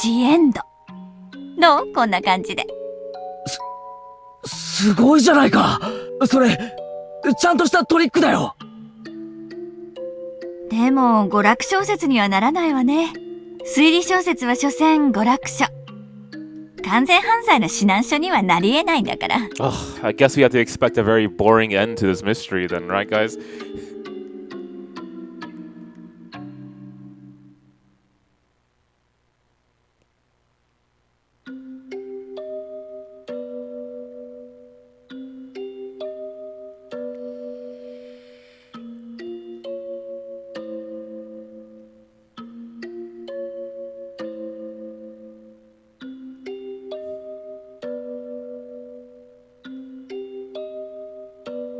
ジエンド。どう？こんな感じで。すごいじゃないか。それちゃんとしたトリックだよ。でも娯楽小説にはならないわね。推理小説は所詮娯楽書。完全犯罪の指南書にはなり得ないんだから。Ugh, I guess we have to expect a very boring end to this mystery then, right, guys?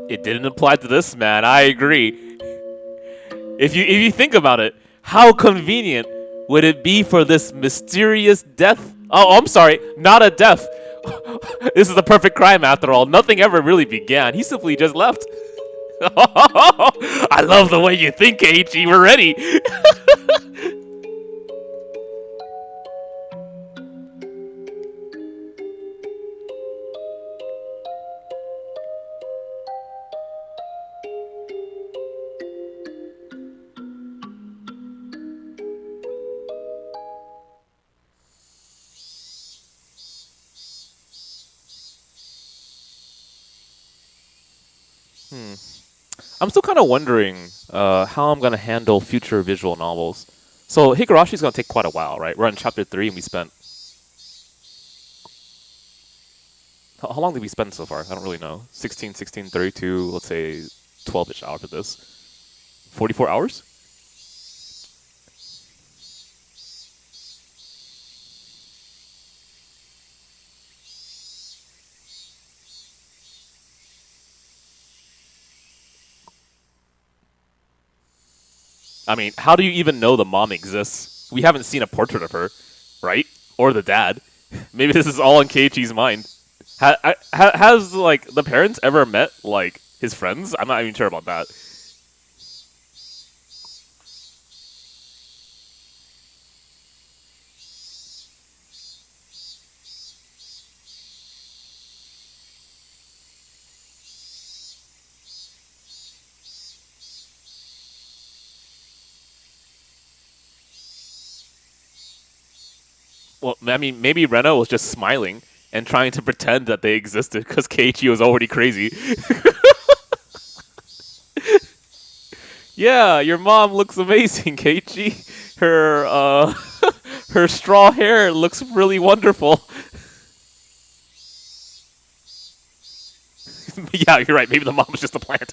It didn't apply to this man, I agree. If you think about it, how convenient would it be for this mysterious death? Oh, I'm sorry, not a death. This is the perfect crime after all. Nothing ever really began. He simply just left. I love the way you think, Keiichi. We're ready. I'm still kind of wondering how I'm going to handle future visual novels. So Higurashi's going to take quite a while, right? We're on chapter 3 and we spent... How long did we spend so far? I don't really know. 16, 32, let's say 12-ish hours of this. 44 hours? I mean, how do you even know the mom exists? We haven't seen a portrait of her, right? Or the dad. Maybe this is all in Keiichi's mind. Has, like, the parents ever met, like, his friends? I'm not even sure about that. Well, I mean, maybe Reno was just smiling and trying to pretend that they existed because Keiichi was already crazy. Yeah, your mom looks amazing, Keiichi. Her, her straw hair looks really wonderful. Yeah, you're right. Maybe the mom was just a plant.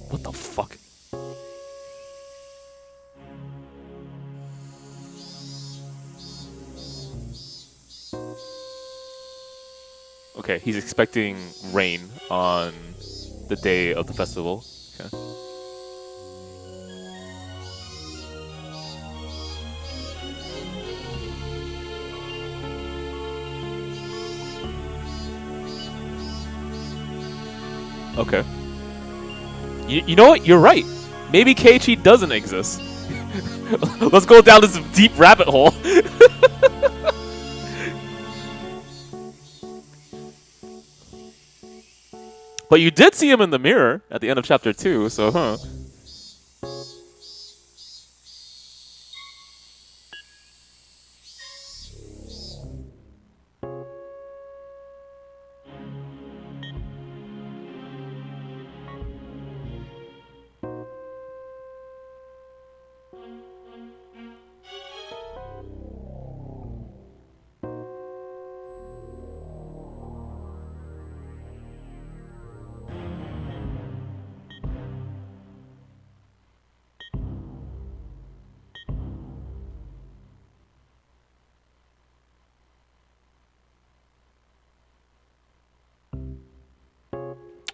What the fuck? Okay, he's expecting rain on the day of the festival. Okay. Okay. You know what? You're right. Maybe Keiichi doesn't exist. Let's go down this deep rabbit hole. But you did see him in the mirror at the end of chapter 2, so huh.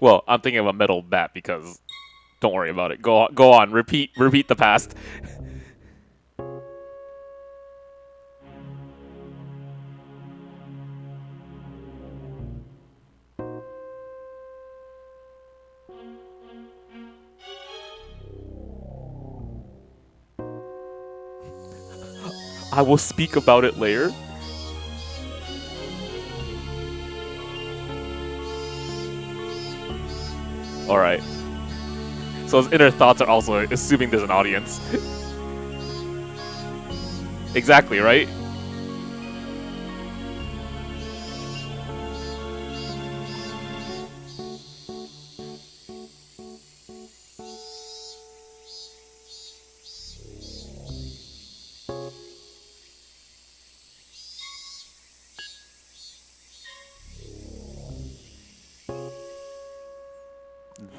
Well, I'm thinking of a metal bat because don't worry about it. Go on. Repeat the past. I will speak about it later. Alright. So his inner thoughts are also assuming there's an audience. Exactly, right?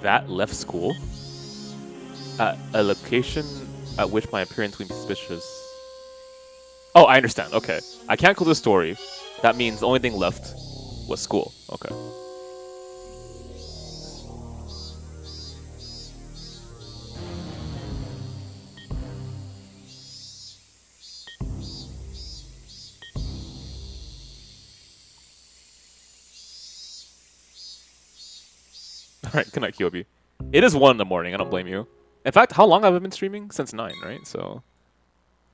That left school at a location at which my appearance would be suspicious. Oh, I understand. Okay. I can't call this story. That means the only thing left was school. Okay. Alright, good night, Kyobi. It is 1 in the morning, I don't blame you. In fact, how long have I been streaming? Since 9, right? So...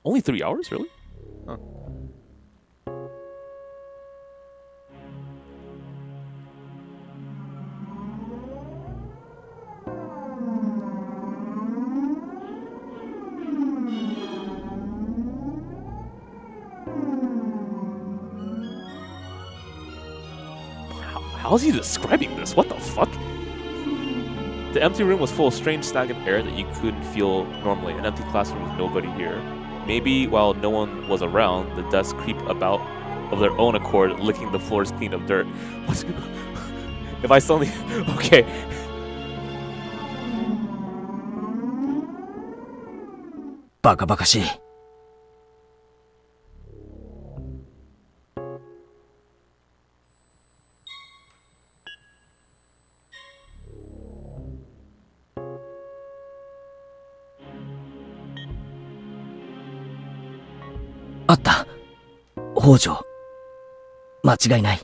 Only 3 hours, really? Huh. How's he describing this? What the fuck? The empty room was full of strange stagnant air that you couldn't feel normally. An empty classroom with nobody here. Maybe while no one was around, the desks creep about of their own accord, licking the floors clean of dirt. What? If I suddenly... Okay. Baka-baka-shi. あった。北条。間違いない。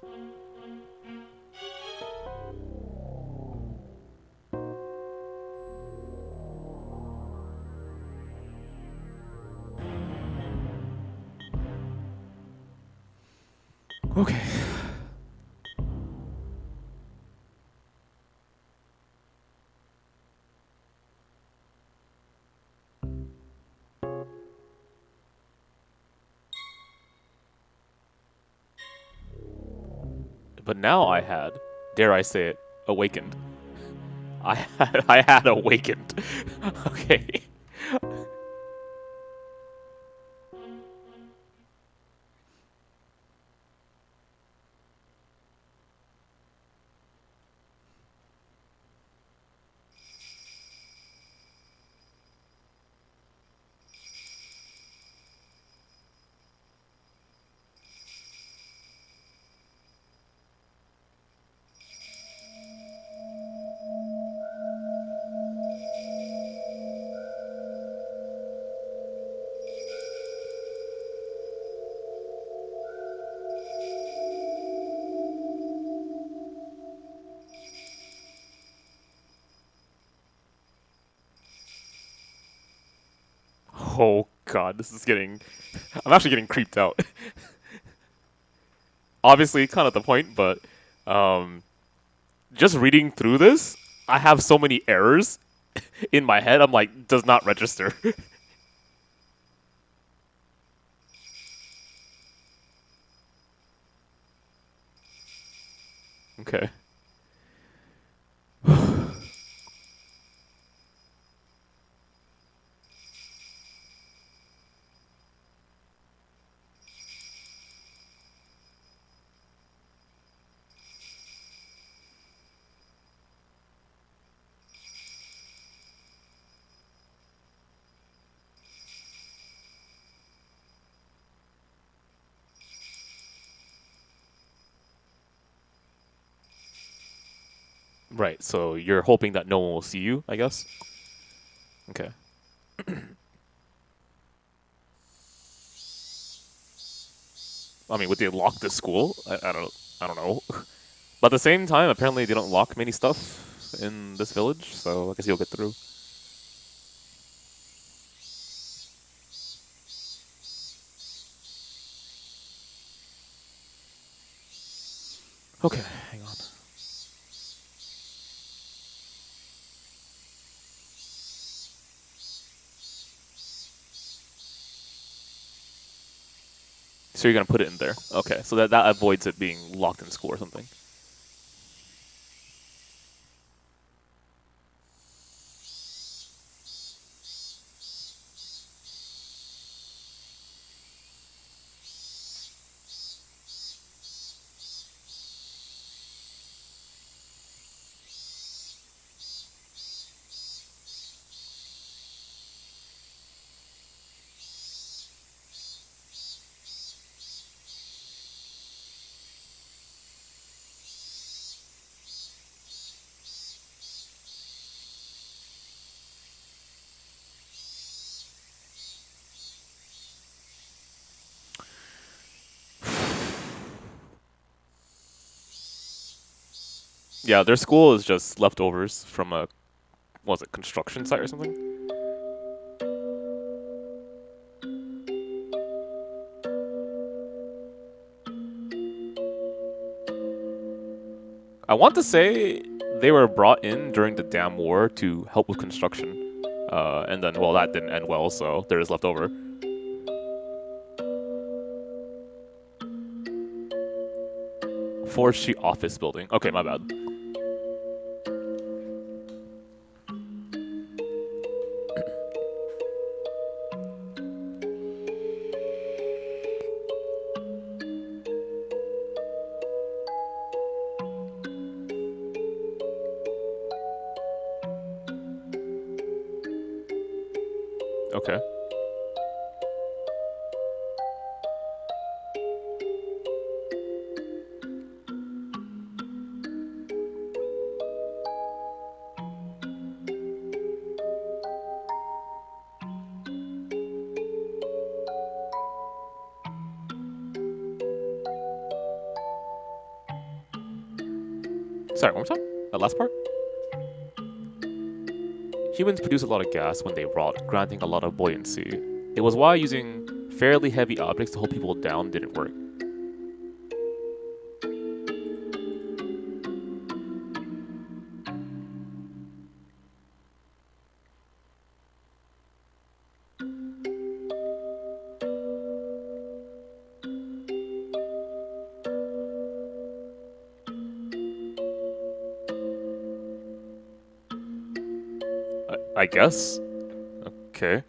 Okay. But now I had, dare I say it, awakened. I had awakened. Okay. Oh god, this is getting... I'm actually getting creeped out. Obviously, kind of the point, but just reading through this, I have so many errors in my head. I'm like, does not register. Okay. Right, so you're hoping that no one will see you, I guess? Okay. I mean, would they lock the school? I don't know. But at the same time, apparently they don't lock many stuff in this village, so I guess you'll get through. Okay, hang on. So you're gonna put it in there. Okay, so that avoids it being locked in school or something. Yeah, their school is just leftovers from a, what was it, construction site or something? I want to say they were brought in during the damn war to help with construction. And then, well, that didn't end well, so they're just left over. Forestry office building. Okay, my bad. Okay. Sorry, one more time? That last part? Humans produce a lot of gas when they rot, granting a lot of buoyancy. It was why using fairly heavy objects to hold people down didn't work. I guess? Okay.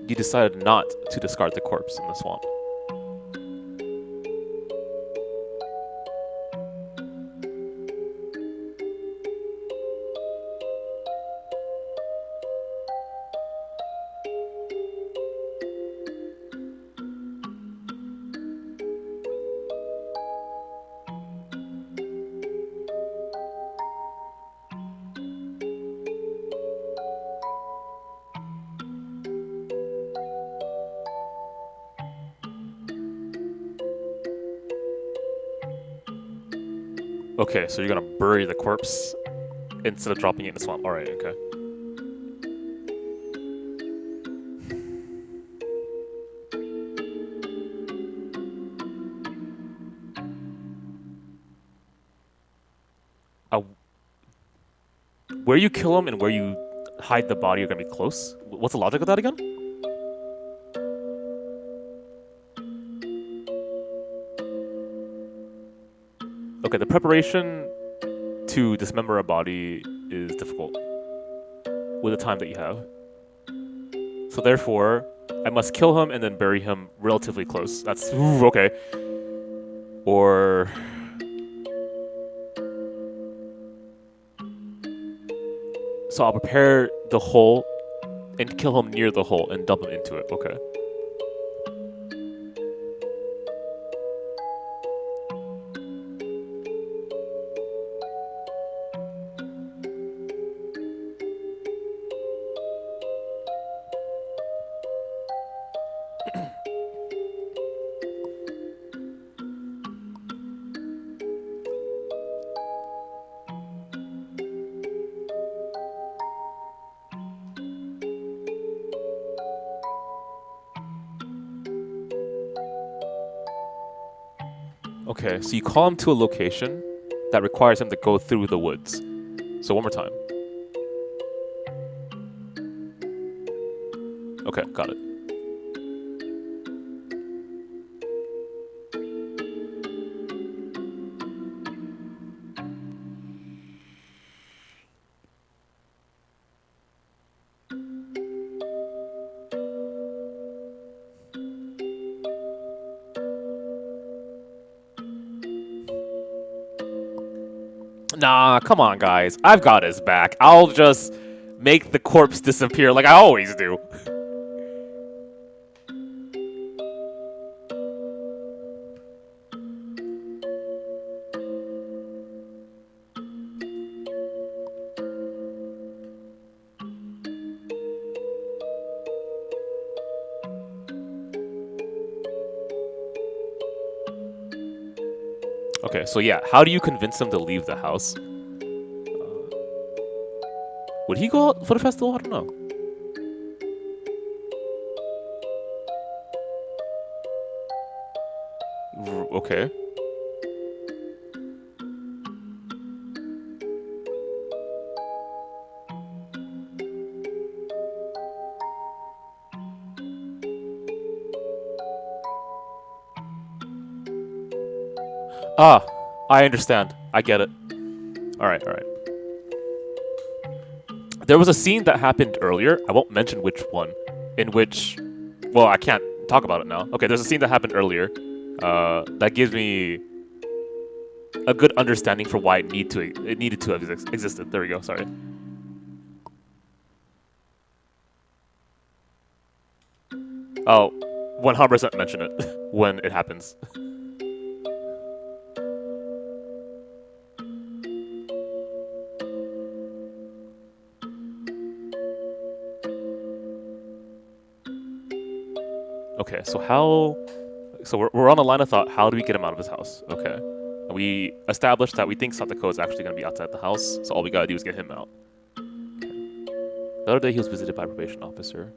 You decided not to discard the corpse in the swamp. Okay, so you're gonna bury the corpse instead of dropping it in the swamp. Alright, okay. Where you kill him and where you hide the body are gonna be close. What's the logic of that again? Okay, the preparation to dismember a body is difficult with the time that you have. So therefore, I must kill him and then bury him relatively close. That's okay. Or so I'll prepare the hole and kill him near the hole and dump him into it. Okay. Okay, so you call him to a location that requires him to go through the woods. So one more time. Okay, got it. Nah, come on, guys. I've got his back. I'll just make the corpse disappear like I always do. Okay, so yeah, how do you convince him to leave the house? Would he go out for the festival? I don't know. Okay. Ah, I understand. I get it. Alright, alright. There was a scene that happened earlier, I won't mention which one, in which... Well, I can't talk about it now. Okay, there's a scene that happened earlier that gives me a good understanding for why it needed to have existed. There we go, sorry. Oh, 100% mention it when it happens. Okay, so how... So we're on a line of thought, how do we get him out of his house? Okay. And we established that we think SATOCO is actually going to be outside the house, so all we gotta do is get him out. Okay. The other day he was visited by a probation officer.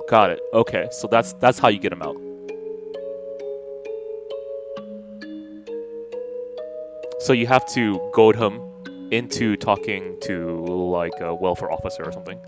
Got it. Okay, so that's how you get him out. So you have to goad him into talking to, like, a welfare officer or something.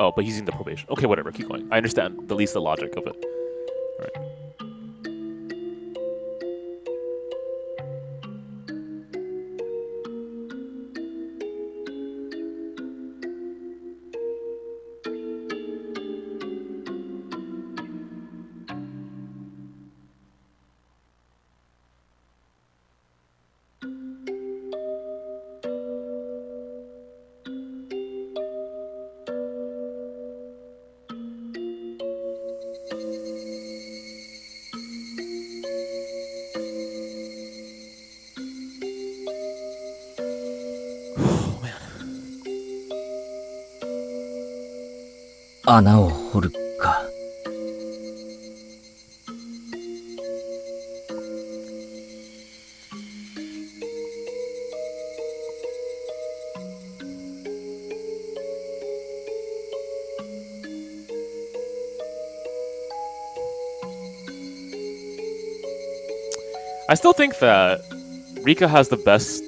Oh, but he's in the probation. Okay, whatever, keep going. I understand at least the logic of it. Alright. 穴を掘るか。I still think that Rika has the best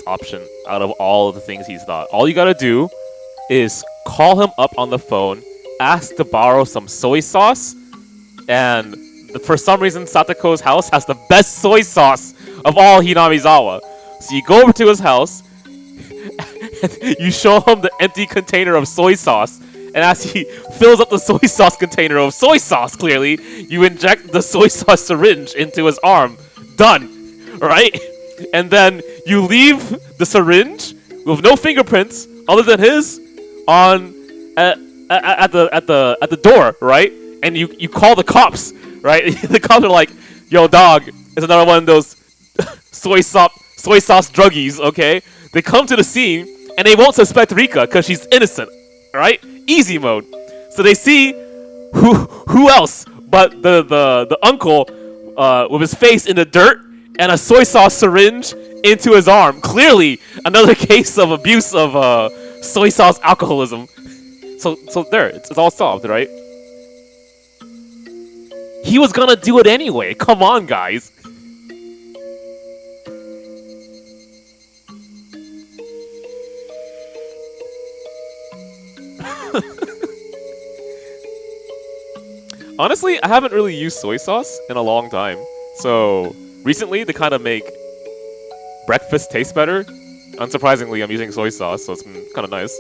option out of all of the things he's thought. All you gotta do is call him up on the phone, ask to borrow some soy sauce, and for some reason Satoko's house has the best soy sauce of all Hinamizawa. So you go over to his house, and you show him the empty container of soy sauce, and as he fills up the soy sauce container of soy sauce, clearly, you inject the soy sauce syringe into his arm. Done. Right? And then you leave the syringe with no fingerprints other than his on at the door, right? And you call the cops, right? The cops are like, "Yo, dog, it's another one of those soy sauce druggies." Okay? They come to the scene and they won't suspect Rika because she's innocent, right? Easy mode. So they see who else but the uncle with his face in the dirt and a soy sauce syringe into his arm. Clearly, another case of abuse of soy sauce alcoholism. So there, it's all solved, right? He was gonna do it anyway. Come on, guys. Honestly, I haven't really used soy sauce in a long time. So recently, to kind of make breakfast taste better, unsurprisingly, I'm using soy sauce, so it's been kind of nice.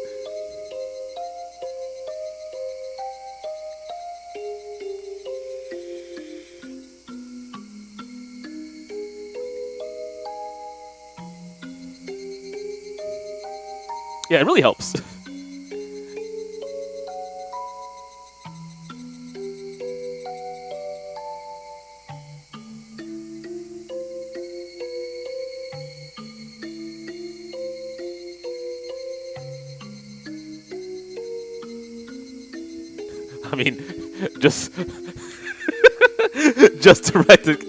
Yeah, it really helps. I mean, just direct it.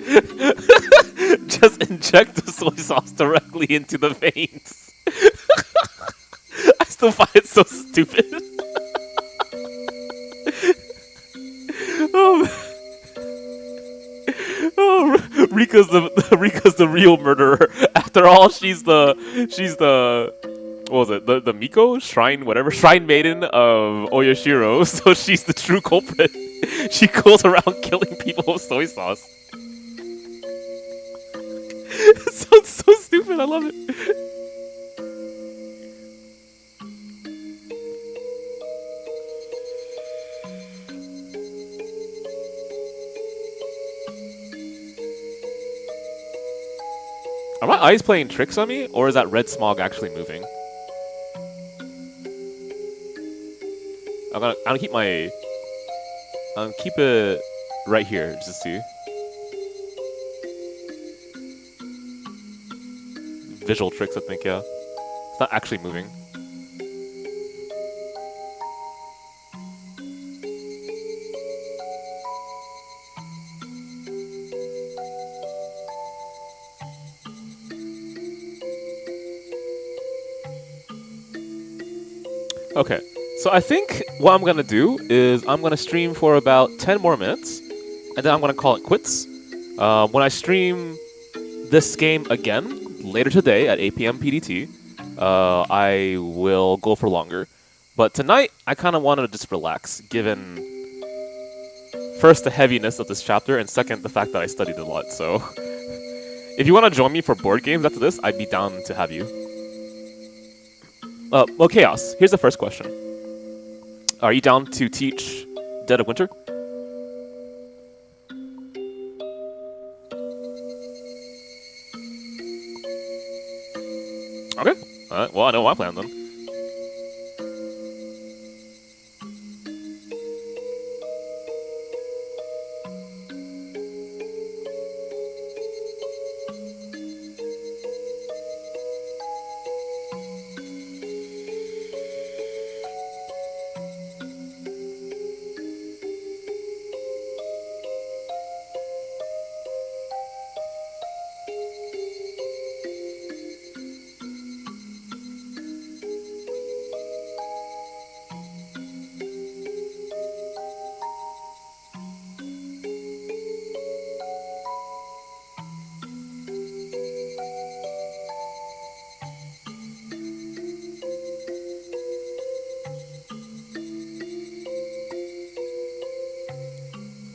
Just inject the soy sauce directly into the veins. I still find it so stupid. Rika's the real murderer. After all, she's the what was it? The Miko shrine, whatever, shrine maiden of Oyashiro. So she's the true culprit. She goes around killing people with soy sauce. It sounds so stupid. I love it. Are my eyes playing tricks on me, or is that red smog actually moving? I'm gonna keep my keep it right here just to see. Visual tricks, I think, yeah. It's not actually moving. Okay, so I think what I'm gonna do is I'm gonna stream for about 10 more minutes, and then I'm gonna call it quits. When I stream this game again later today at 8 p.m. PDT, I will go for longer. But tonight, I kind of wanted to just relax, given first the heaviness of this chapter, and second the fact that I studied a lot. So, if you want to join me for board games after this, I'd be down to have you. Well, Chaos, here's the first question. Are you down to teach Dead of Winter? Okay. Alright, well, I know my plan then.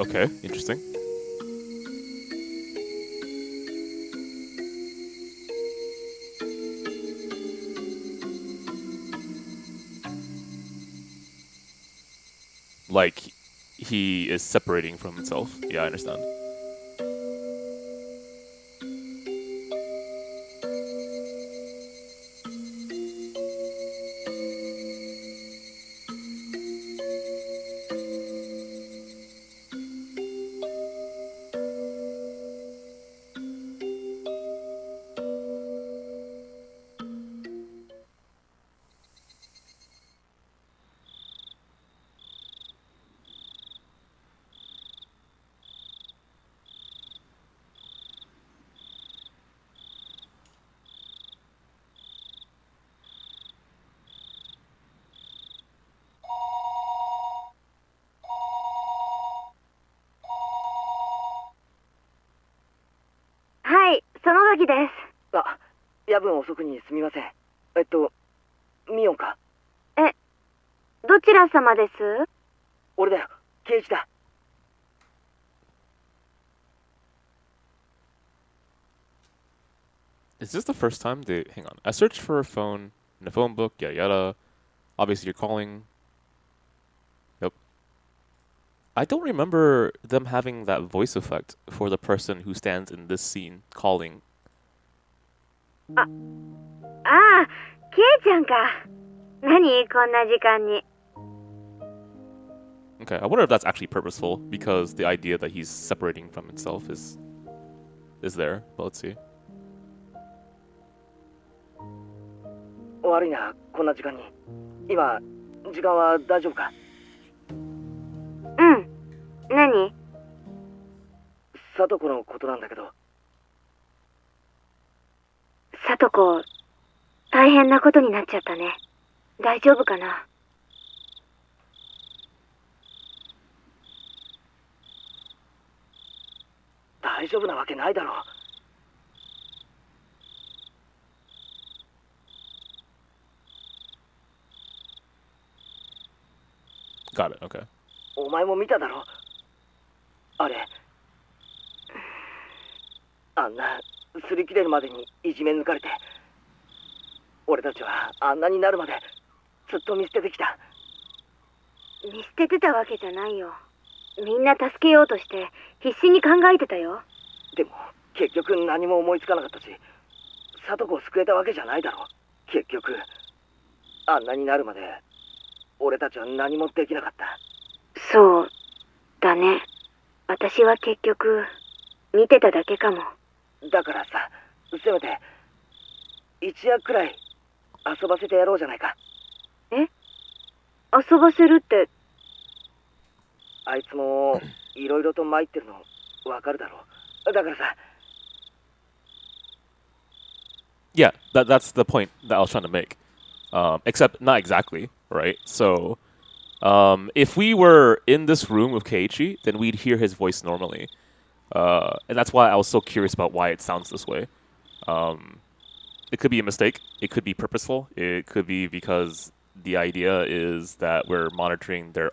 Okay, interesting. Like, he is separating from himself. Yeah, I understand.はい、その時です。あ、夜分遅くにすみません。ミオンか？どちら様です？俺だよ、ケイチだ。Is this the first time they... Hang on. I searched for a phone in a phone book, yada yada. Obviously you're calling. Yep. I don't remember them having that voice effect for the person who stands in this scene calling. ああ、ケイちゃんか。何こんな時間に。Okay, I wonder if that's actually purposeful because the idea that he's separating from himself is there. But let's see. 悪いな、こんな時間に。今、時間は大丈夫か？うん。何？さとこのことなんだけど。さとこ、大変なことになっちゃったね。大丈夫かな？大丈夫なわけないだろう。Got it, okay. お前も見ただろ？あれ。あんな、擦り切れるまでにいじめ抜かれて。俺たちはあんなになるまでずっと見捨ててきた。見捨ててたわけじゃないよ。みんな助けようとして必死に考えてたよ。でも結局何も思いつかなかったし、さとこを救えたわけじゃないだろ。結局あんなになるまで俺たちは何もできなかった。そうだね。私は結局見てただけかも。だからさ、せめて一夜くらい遊ばせてやろうじゃないか。え？遊ばせるって？あいつもいろいろと参ってるのわかるだろう。だからさ。Yeah, that's the point that I was trying to make. Except not exactly, right? So, if we were in this room with Keiichi, then we'd hear his voice normally. And that's why I was so curious about why it sounds this way. It could be a mistake. It could be purposeful. It could be because the idea is that we're monitoring their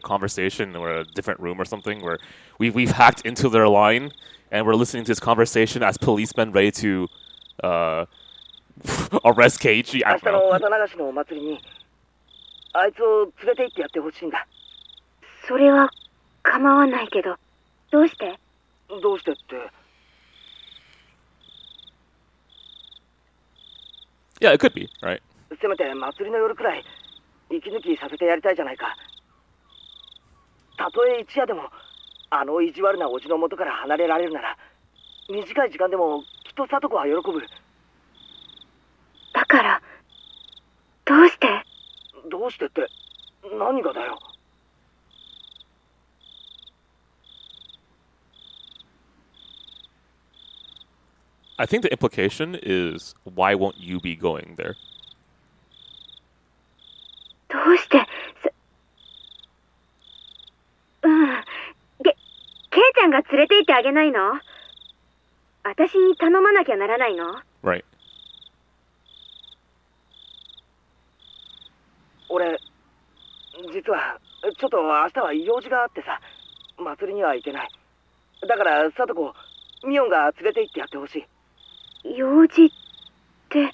conversation, and we're in a different room or something, where we've hacked into their line and we're listening to this conversation as policemen ready to arrest Keiichi. I 明日 don't の know. 綿流しのお祭りにあいつを連れて行ってやってほしいんだ。それは構わないけど、どうして？どうしてって。Yeah, it could be, right? せめて祭りの夜くらい息抜きさせてやりたいじゃないか。たとえ一夜でもあの意地悪なおじの元から離れられるなら、短い時間でもきっとさとこは喜ぶ。だからどうして？どうしてって何がだよ。I think the implication is, why won't you be going there? どうして？ケイちゃんが連れて行ってあげないの？私に頼まなきゃならないの？ Right. 俺実はちょっと明日は用事があってさ。祭りには行けない。だから聡子、ミオンが連れて行ってやってほしい。用事って。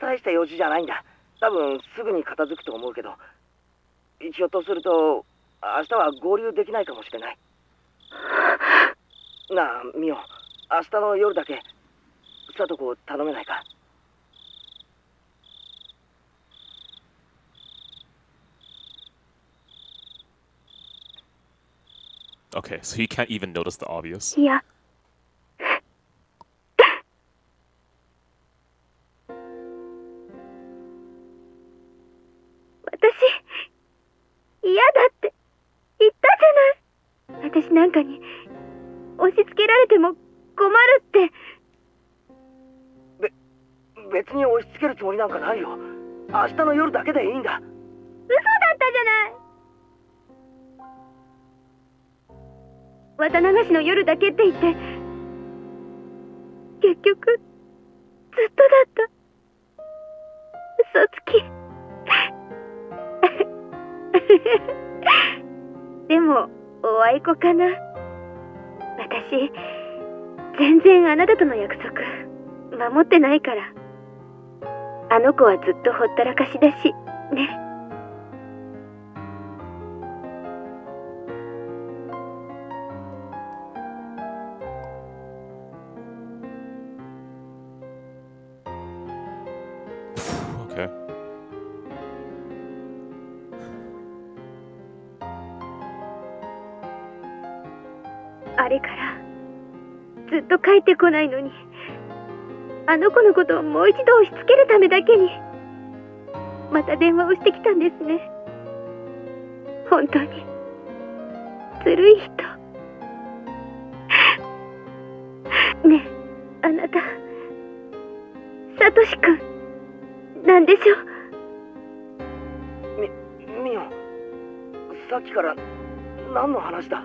大した用事じゃないんだ。多分すぐに片付くと思うけど、ひょっとすると明日は合流できないかもしれない。なあミオン、明日の夜だけ聡子を頼めないか。Okay, so he can't even notice the obvious. いや。嫌だって言ったじゃない。私なんかに押し付けられても困るって。別に押し付けるつもりなんかないよ。明日の夜だけでいいんだ。嘘だったじゃない。綿流しの夜だけって言って結局ずっとだった。嘘つき。でもおあいこかな。私全然あなたとの約束守ってないから。あの子はずっとほったらかしだしね。Okay. あれからずっと帰ってこないのに、あの子のことをもう一度押し付けるためだけにまた電話をしてきたんですね。本当にずるい人。ねえあなた、サトシ君なんでしょ。ミオン、さっきから何の話だ。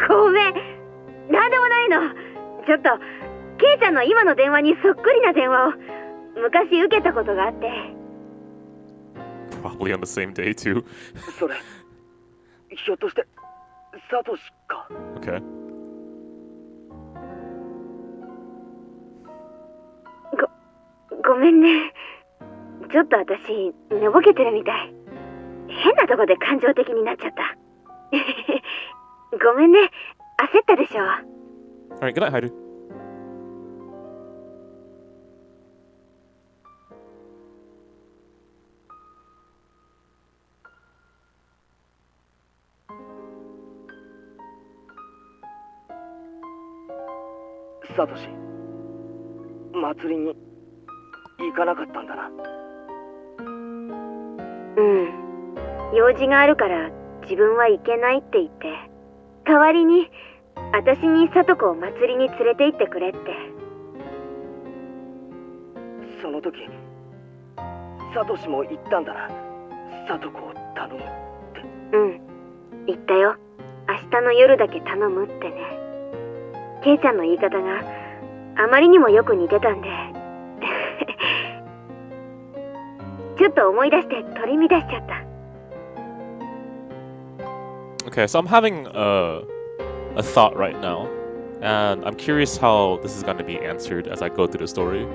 ごめん、なんでもないの。ちょっとケイちゃんの今の電話にそっくりな電話を昔受けたことがあって。 Probably on the same day too. それひょっとしてサトシか。 Okay. ごめんね。ちょっと私寝ぼけてるみたい。変なとこで感情的になっちゃった。ごめんね、焦ったでしょ。 Alright, good night, Haidu. サトシ、祭りに行かなかったんだな。うん、用事があるから自分は行けないって言って、代わりに私に聡子を祭りに連れて行ってくれって。その時サトシも言ったんだな、聡子を頼むって。うん、言ったよ。明日の夜だけ頼むってね。ケイちゃんの言い方があまりにもよく似てたんでちょっと思い出して取り乱しちゃった。 Okay, so I'm having a thought right now, and I'm curious how this is going to be answered as I go through the story.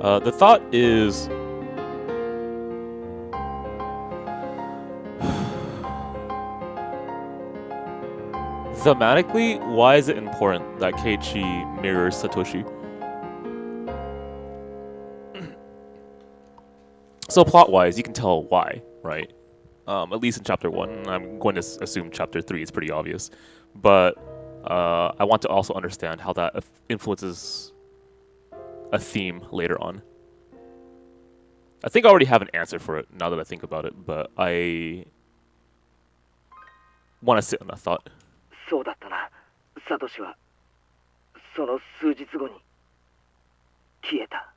The thought is, thematically, why is it important that Keiichi mirrors Satoshi? So plot-wise, you can tell why, right? At least in chapter 1. I'm going to assume chapter 3 is pretty obvious. But I want to also understand how that influences a theme later on. I think I already have an answer for it now that I think about it, but I want to sit on that thought. そうだったな。サトシはその数日後に消えた。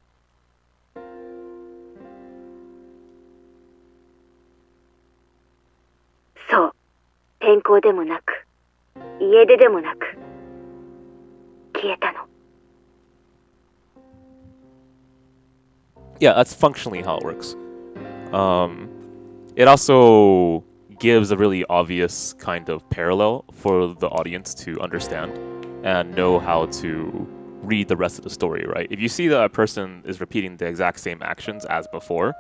そう、天候でもなく家出でもなく消えたの。Yeah, that's functionally how it works. It also gives a really obvious kind of parallel for the audience to understand and know how to read the rest of the story, right? If you see that a person is repeating the exact same actions as before,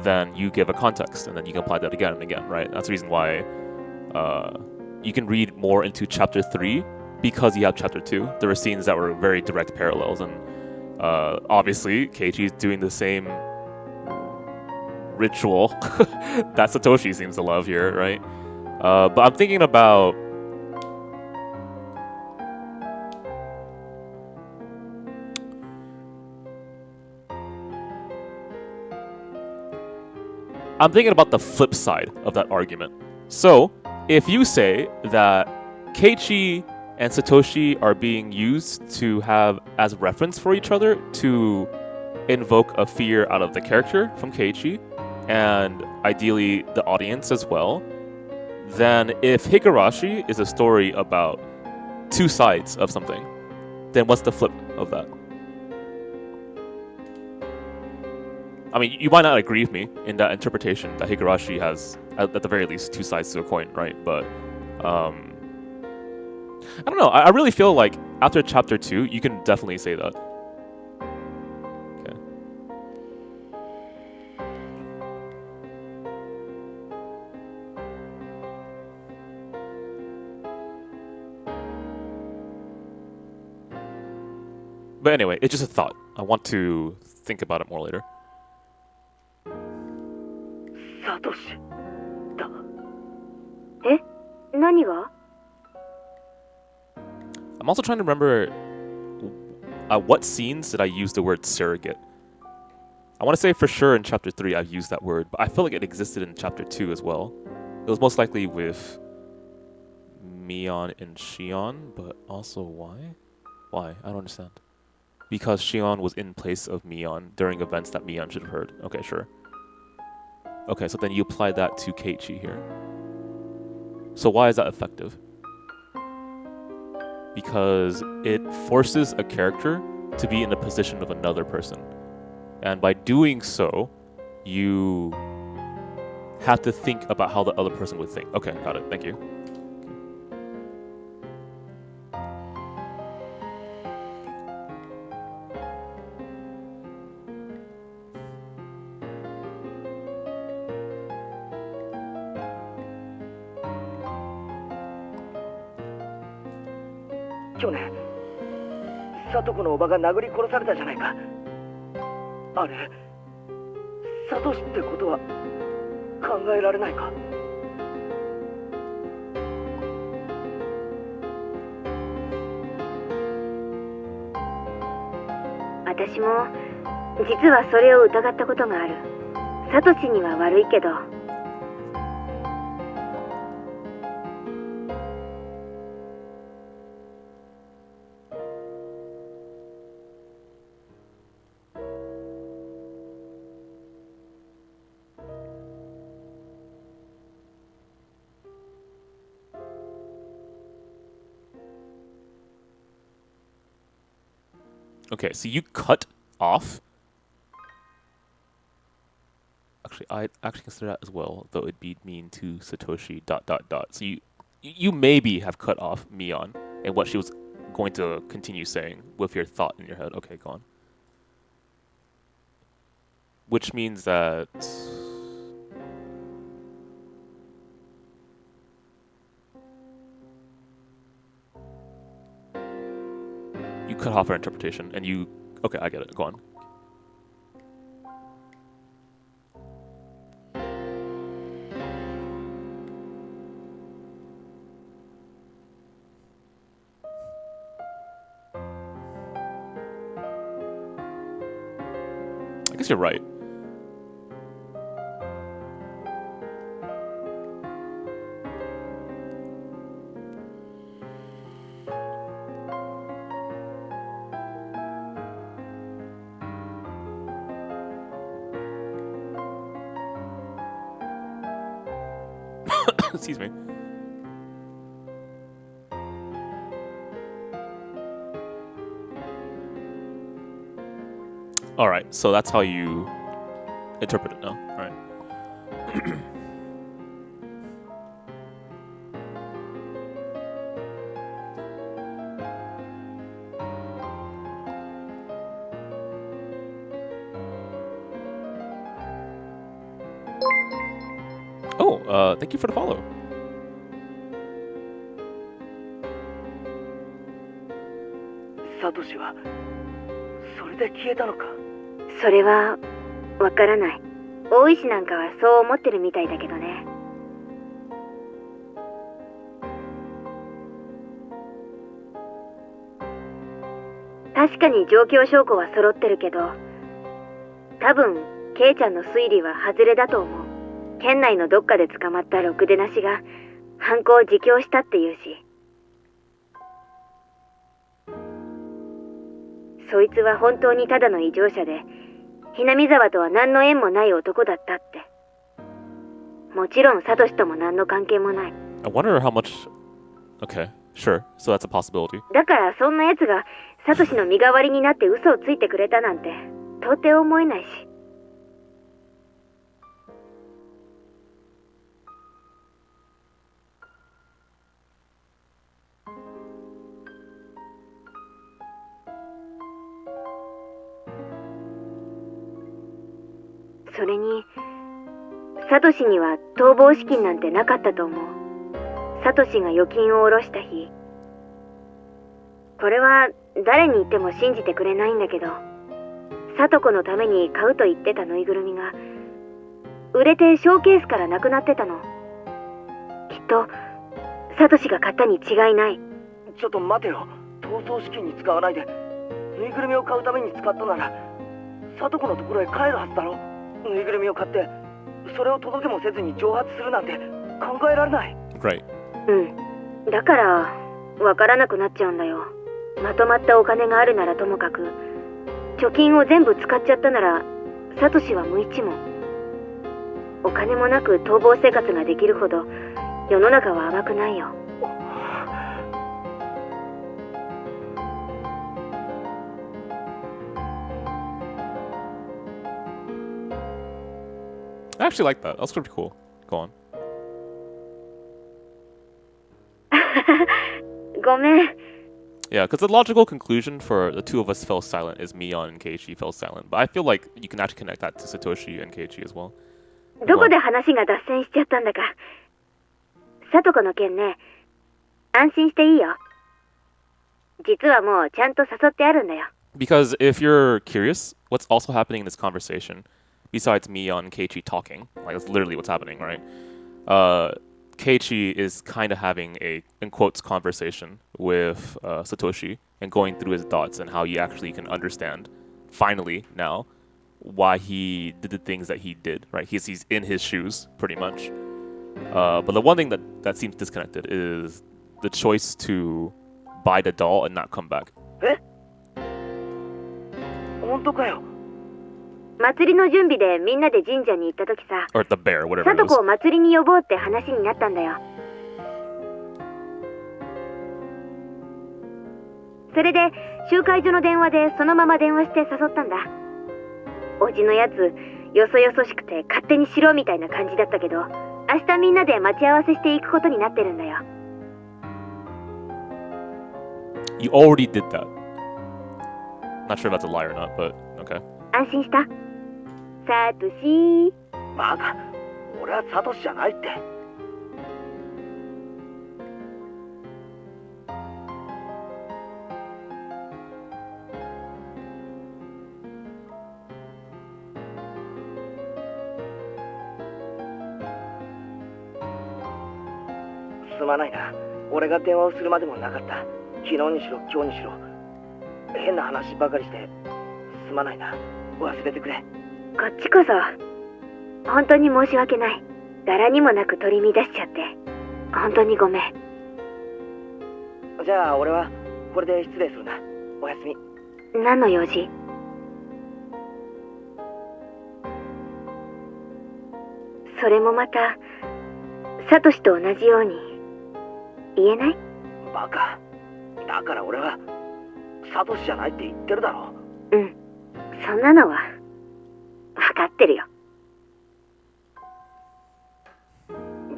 then you give a context, and then you can apply that again and again, right? That's the reason why you can read more into Chapter 3 because you have Chapter 2. There were scenes that were very direct parallels, and obviously, Keiichi's doing the same ritual that Satoshi seems to love here, right? But I'm thinking about the flip side of that argument. So, if you say that Keiichi and Satoshi are being used to have as reference for each other to invoke a fear out of the character from Keiichi, and ideally the audience as well, then if Higurashi is a story about two sides of something, then what's the flip of that? I mean, you might not agree with me in that interpretation that Higurashi has, at the very least, two sides to a coin, right? But, I don't know. I really feel like after Chapter 2, you can definitely say that. Okay. But anyway, it's just a thought. I want to think about it more later. サトシだ。え？何が？ I'm also trying to remember what scenes did I use the word surrogate. I want to say for sure in Chapter 3 I've used that word, but I feel like it existed in Chapter 2 as well. It was most likely with Mion and Shion, but also why? Why? I don't understand. Because Shion was in place of Mion during events that Mion should have heard. Okay, sure. Okay, so then you apply that to Keiichi here. So why is that effective? Because it forces a character to be in the position of another person. And by doing so, you have to think about how the other person would think. Okay, got it. Thank you. Okay. 去年サトコのおばが殴り殺されたじゃないか。あれサトシってことは考えられないか。私も実はそれを疑ったことがある。サトシには悪いけど。Okay, so you cut off. Actually, I actually consider that as well, though it'd be mean to Satoshi ... So you maybe have cut off Mion and what she was going to continue saying with your thought in your head. Okay, go on. Which means that you cut off her interpretation and you... Okay, I get it. Go on. I guess you're right. Excuse me. All right, so that's how you interpret it now, right? Oh, thank you for the follow. サトシはそれで消えたのか。それはわからない。大石なんかはそう思ってるみたいだけどね。確かに状況証拠は揃ってるけど、多分ケイちゃんの推理は外れだと思う。県内のどっかで捕まったろくでなしが犯行を自供したって言うし、そいつは本当にただの異常者で、ひなみ沢とは何の縁もない男だったって。もちろんサトシとも何の関係もない。 I wonder how much... Okay, sure. So that's a possibility. だからそんな奴がサトシの身代わりになって嘘をついてくれたなんて到底思えないし。それにサトシには逃亡資金なんてなかったと思う。サトシが預金を下ろした日、これは誰に言っても信じてくれないんだけど、サトコのために買うと言ってたぬいぐるみが売れてショーケースからなくなってたの。きっとサトシが買ったに違いない。ちょっと待てよ。逃走資金に使わないでぬいぐるみを買うために使ったなら、サトコのところへ帰るはずだろ。ぬいぐるみを買ってそれを届けもせずに蒸発するなんて考えられない。 Right. うん。だからわからなくなっちゃうんだよ。まとまったお金があるならともかく、貯金を全部使っちゃったならサトシは無一文。お金もなく逃亡生活ができるほど世の中は甘くないよ。I actually like that. That's pretty cool. Go on. ごめん。 Yeah, because the logical conclusion for the two of us fell silent is Mion and Keiichi fell silent. But I feel like you can actually connect that to Satoshi and Keiichi as well. どこで話が脱線しちゃったんだか。サトコの件ね、安心していいよ。実はもうちゃんと誘ってあるんだよ。 Because if you're curious, what's also happening in this conversation, besides Mion and Keiichi talking, like that's literally what's happening, right? Keiichi is kind of having a, in quotes, conversation with Satoshi and going through his thoughts and how he actually can understand, finally now, why he did the things that he did, right? He's in his shoes, pretty much. But the one thing that seems disconnected is the choice to buy the doll and not come back. え？本当かよ。祭りの準備でみんなで神社に行った時さ、 Or the bear, whatever サ it ト was. コを祭りに呼ぼうって話になったんだよ。それで集会所の電話でそのまま電話して誘ったんだ。おじのやつよそよそしくて勝手にしろみたいな感じだったけど、明日みんなで待ち合わせしていくことになってるんだよ。 You already did that. Not sure if that's a lie or not, but okay. 安心した？サトシ。バカ、俺はサトシじゃないって。すまないな。俺が電話をするまでもなかった。昨日にしろ今日にしろ変な話ばかりしてすまないな。忘れてくれ。こっちこそ本当に申し訳ない。柄にもなく取り乱しちゃって本当にごめん。じゃあ俺はこれで失礼するな。おやすみ。何の用事？それもまたサトシと同じように言えない？バカ。だから俺はサトシじゃないって言ってるだろ。うん、そんなのは分かってるよ。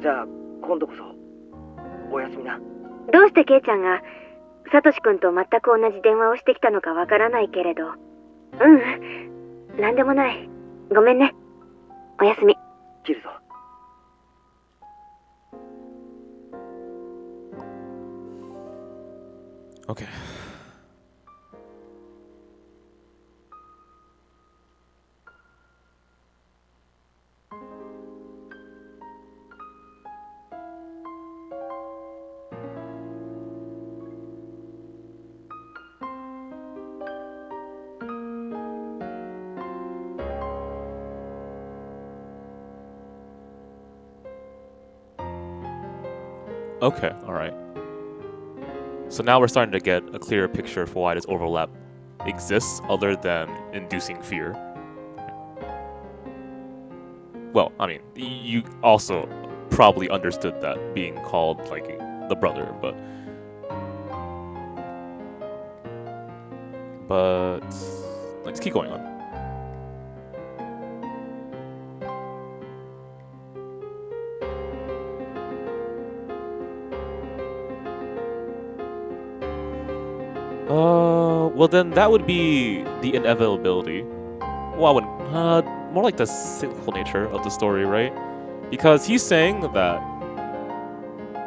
じゃあ今度こそおやすみな。どうしてケイちゃんがサトシ君と全く同じ電話をしてきたのかわからないけれど、なんでもない。ごめんね。おやすみ。切るぞ。Okay. Okay, alright. So now we're starting to get a clearer picture for why this overlap exists other than inducing fear. Well, I mean, you also probably understood that being called, like, the brother, but... let's keep going on. Well then that would be the inevitability. Well, I wouldn't, more like the cyclical nature of the story, right? Because he's saying that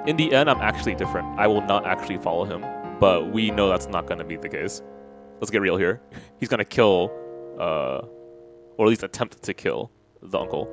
in the end I'm actually different. I will not actually follow him, but we know that's not gonna be the case. Let's get real here. He's gonna kill, or at least attempt to kill the uncle.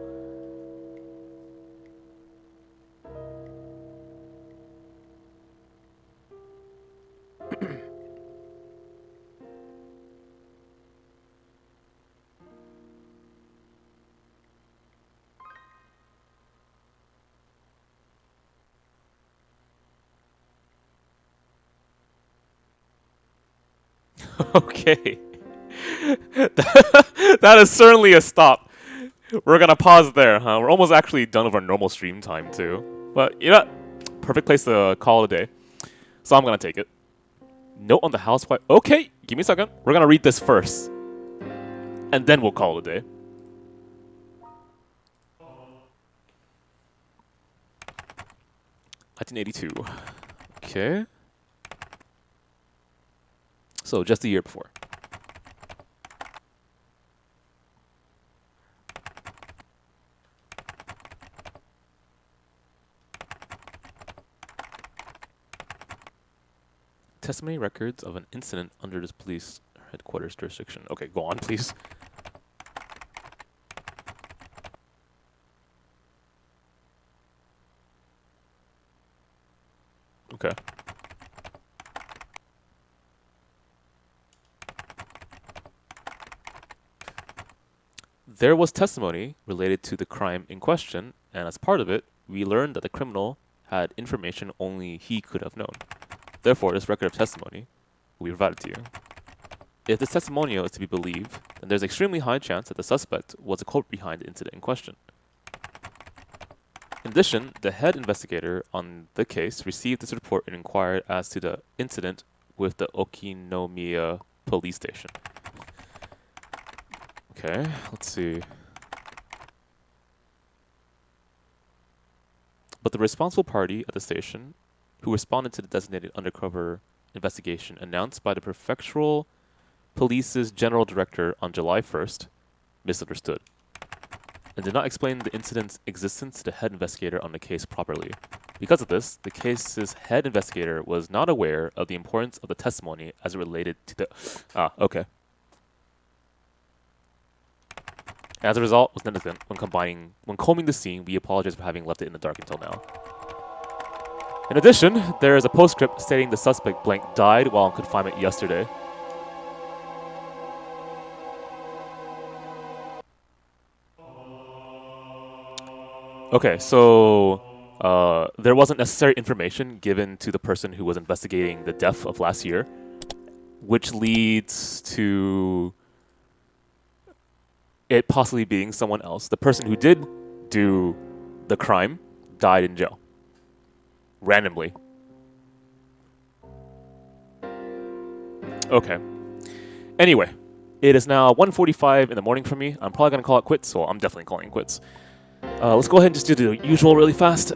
Okay. That is certainly a stop. We're gonna pause there, huh? We're almost actually done with our normal stream time, too. But, you know, perfect place to call it a day. So I'm gonna take it. Note on the housewife. Okay, give me a second. We're gonna read this first. And then we'll call it a day. (1982). Okay. So, just the year before. Testimony records of an incident under this police headquarters jurisdiction. Okay, go on, please. Okay. There was testimony related to the crime in question, and as part of it, we learned that the criminal had information only he could have known. Therefore, this record of testimony will be provided to you. If this testimonial is to be believed, then there's an extremely high chance that the suspect was the culprit behind the incident in question. In addition, the head investigator on the case received this report and inquired as to the incident with the Okinomiya police station. Okay, let's see. But the responsible party at the station, who responded to the designated undercover investigation announced by the prefectural police's general director on July 1st, misunderstood, and did not explain the incident's existence to the head investigator on the case properly. Because of this, the case's head investigator was not aware of the importance of the testimony as it related to the... okay. As a result, was negligent when combing the scene. We apologize for having left it in the dark until now. In addition, there is a postscript stating the suspect blank died while in confinement yesterday. Okay, so there wasn't necessary information given to the person who was investigating the death of last year, which leads to it possibly being someone else. The person who did do the crime died in jail. Randomly. Okay. Anyway, It is now 1:45 in the morning for me. I'm probably going to call it quits, so I'm definitely calling it quits. Let's go ahead and just do the usual really fast.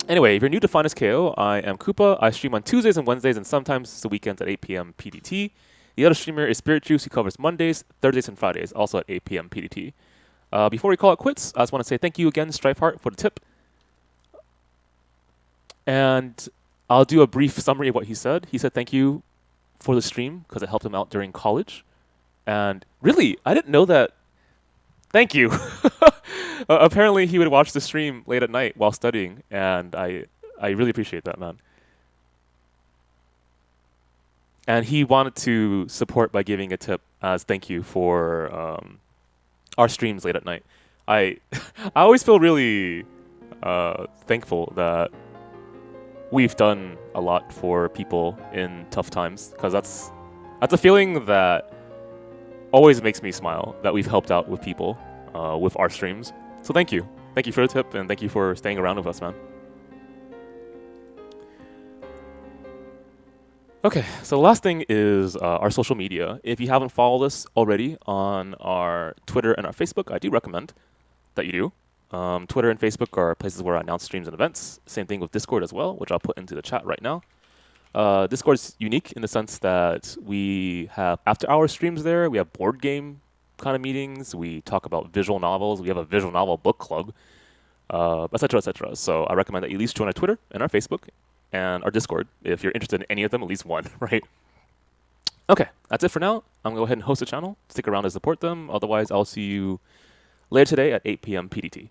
Anyway, if you're new to FinestKO, I am Koopa. I stream on Tuesdays and Wednesdays and sometimes the weekends at 8 p.m. PDT. The other streamer is Spirit Juice, who covers Mondays, Thursdays, and Fridays, also at 8 p.m. PDT. Before we call it quits, I just want to say thank you again, Strifeheart, for the tip. And I'll do a brief summary of what he said. He said thank you for the stream because it helped him out during college. And really, I didn't know that. Thank you. Apparently, he would watch the stream late at night while studying, and I really appreciate that, man. And he wanted to support by giving a tip as thank you for our streams late at night. I always feel really thankful that we've done a lot for people in tough times, because that's a feeling that always makes me smile, that we've helped out with people with our streams. So thank you. Thank you for the tip, and thank you for staying around with us, man. Okay, so the last thing is our social media. If you haven't followed us already on our Twitter and our Facebook, I do recommend that you do. Twitter and Facebook are places where I announce streams and events. Same thing with Discord as well, which I'll put into the chat right now. Discord is unique in the sense that we have after-hour streams there. We have board game kind of meetings. We talk about visual novels. We have a visual novel book club, etc., etc. So I recommend that you at least join our Twitter and our Facebook and our Discord if you're interested in any of them, at least one, right? Okay, that's it for now. I'm going to go ahead and host the channel. Stick around to support them. Otherwise, I'll see you later today at 8 p.m. PDT.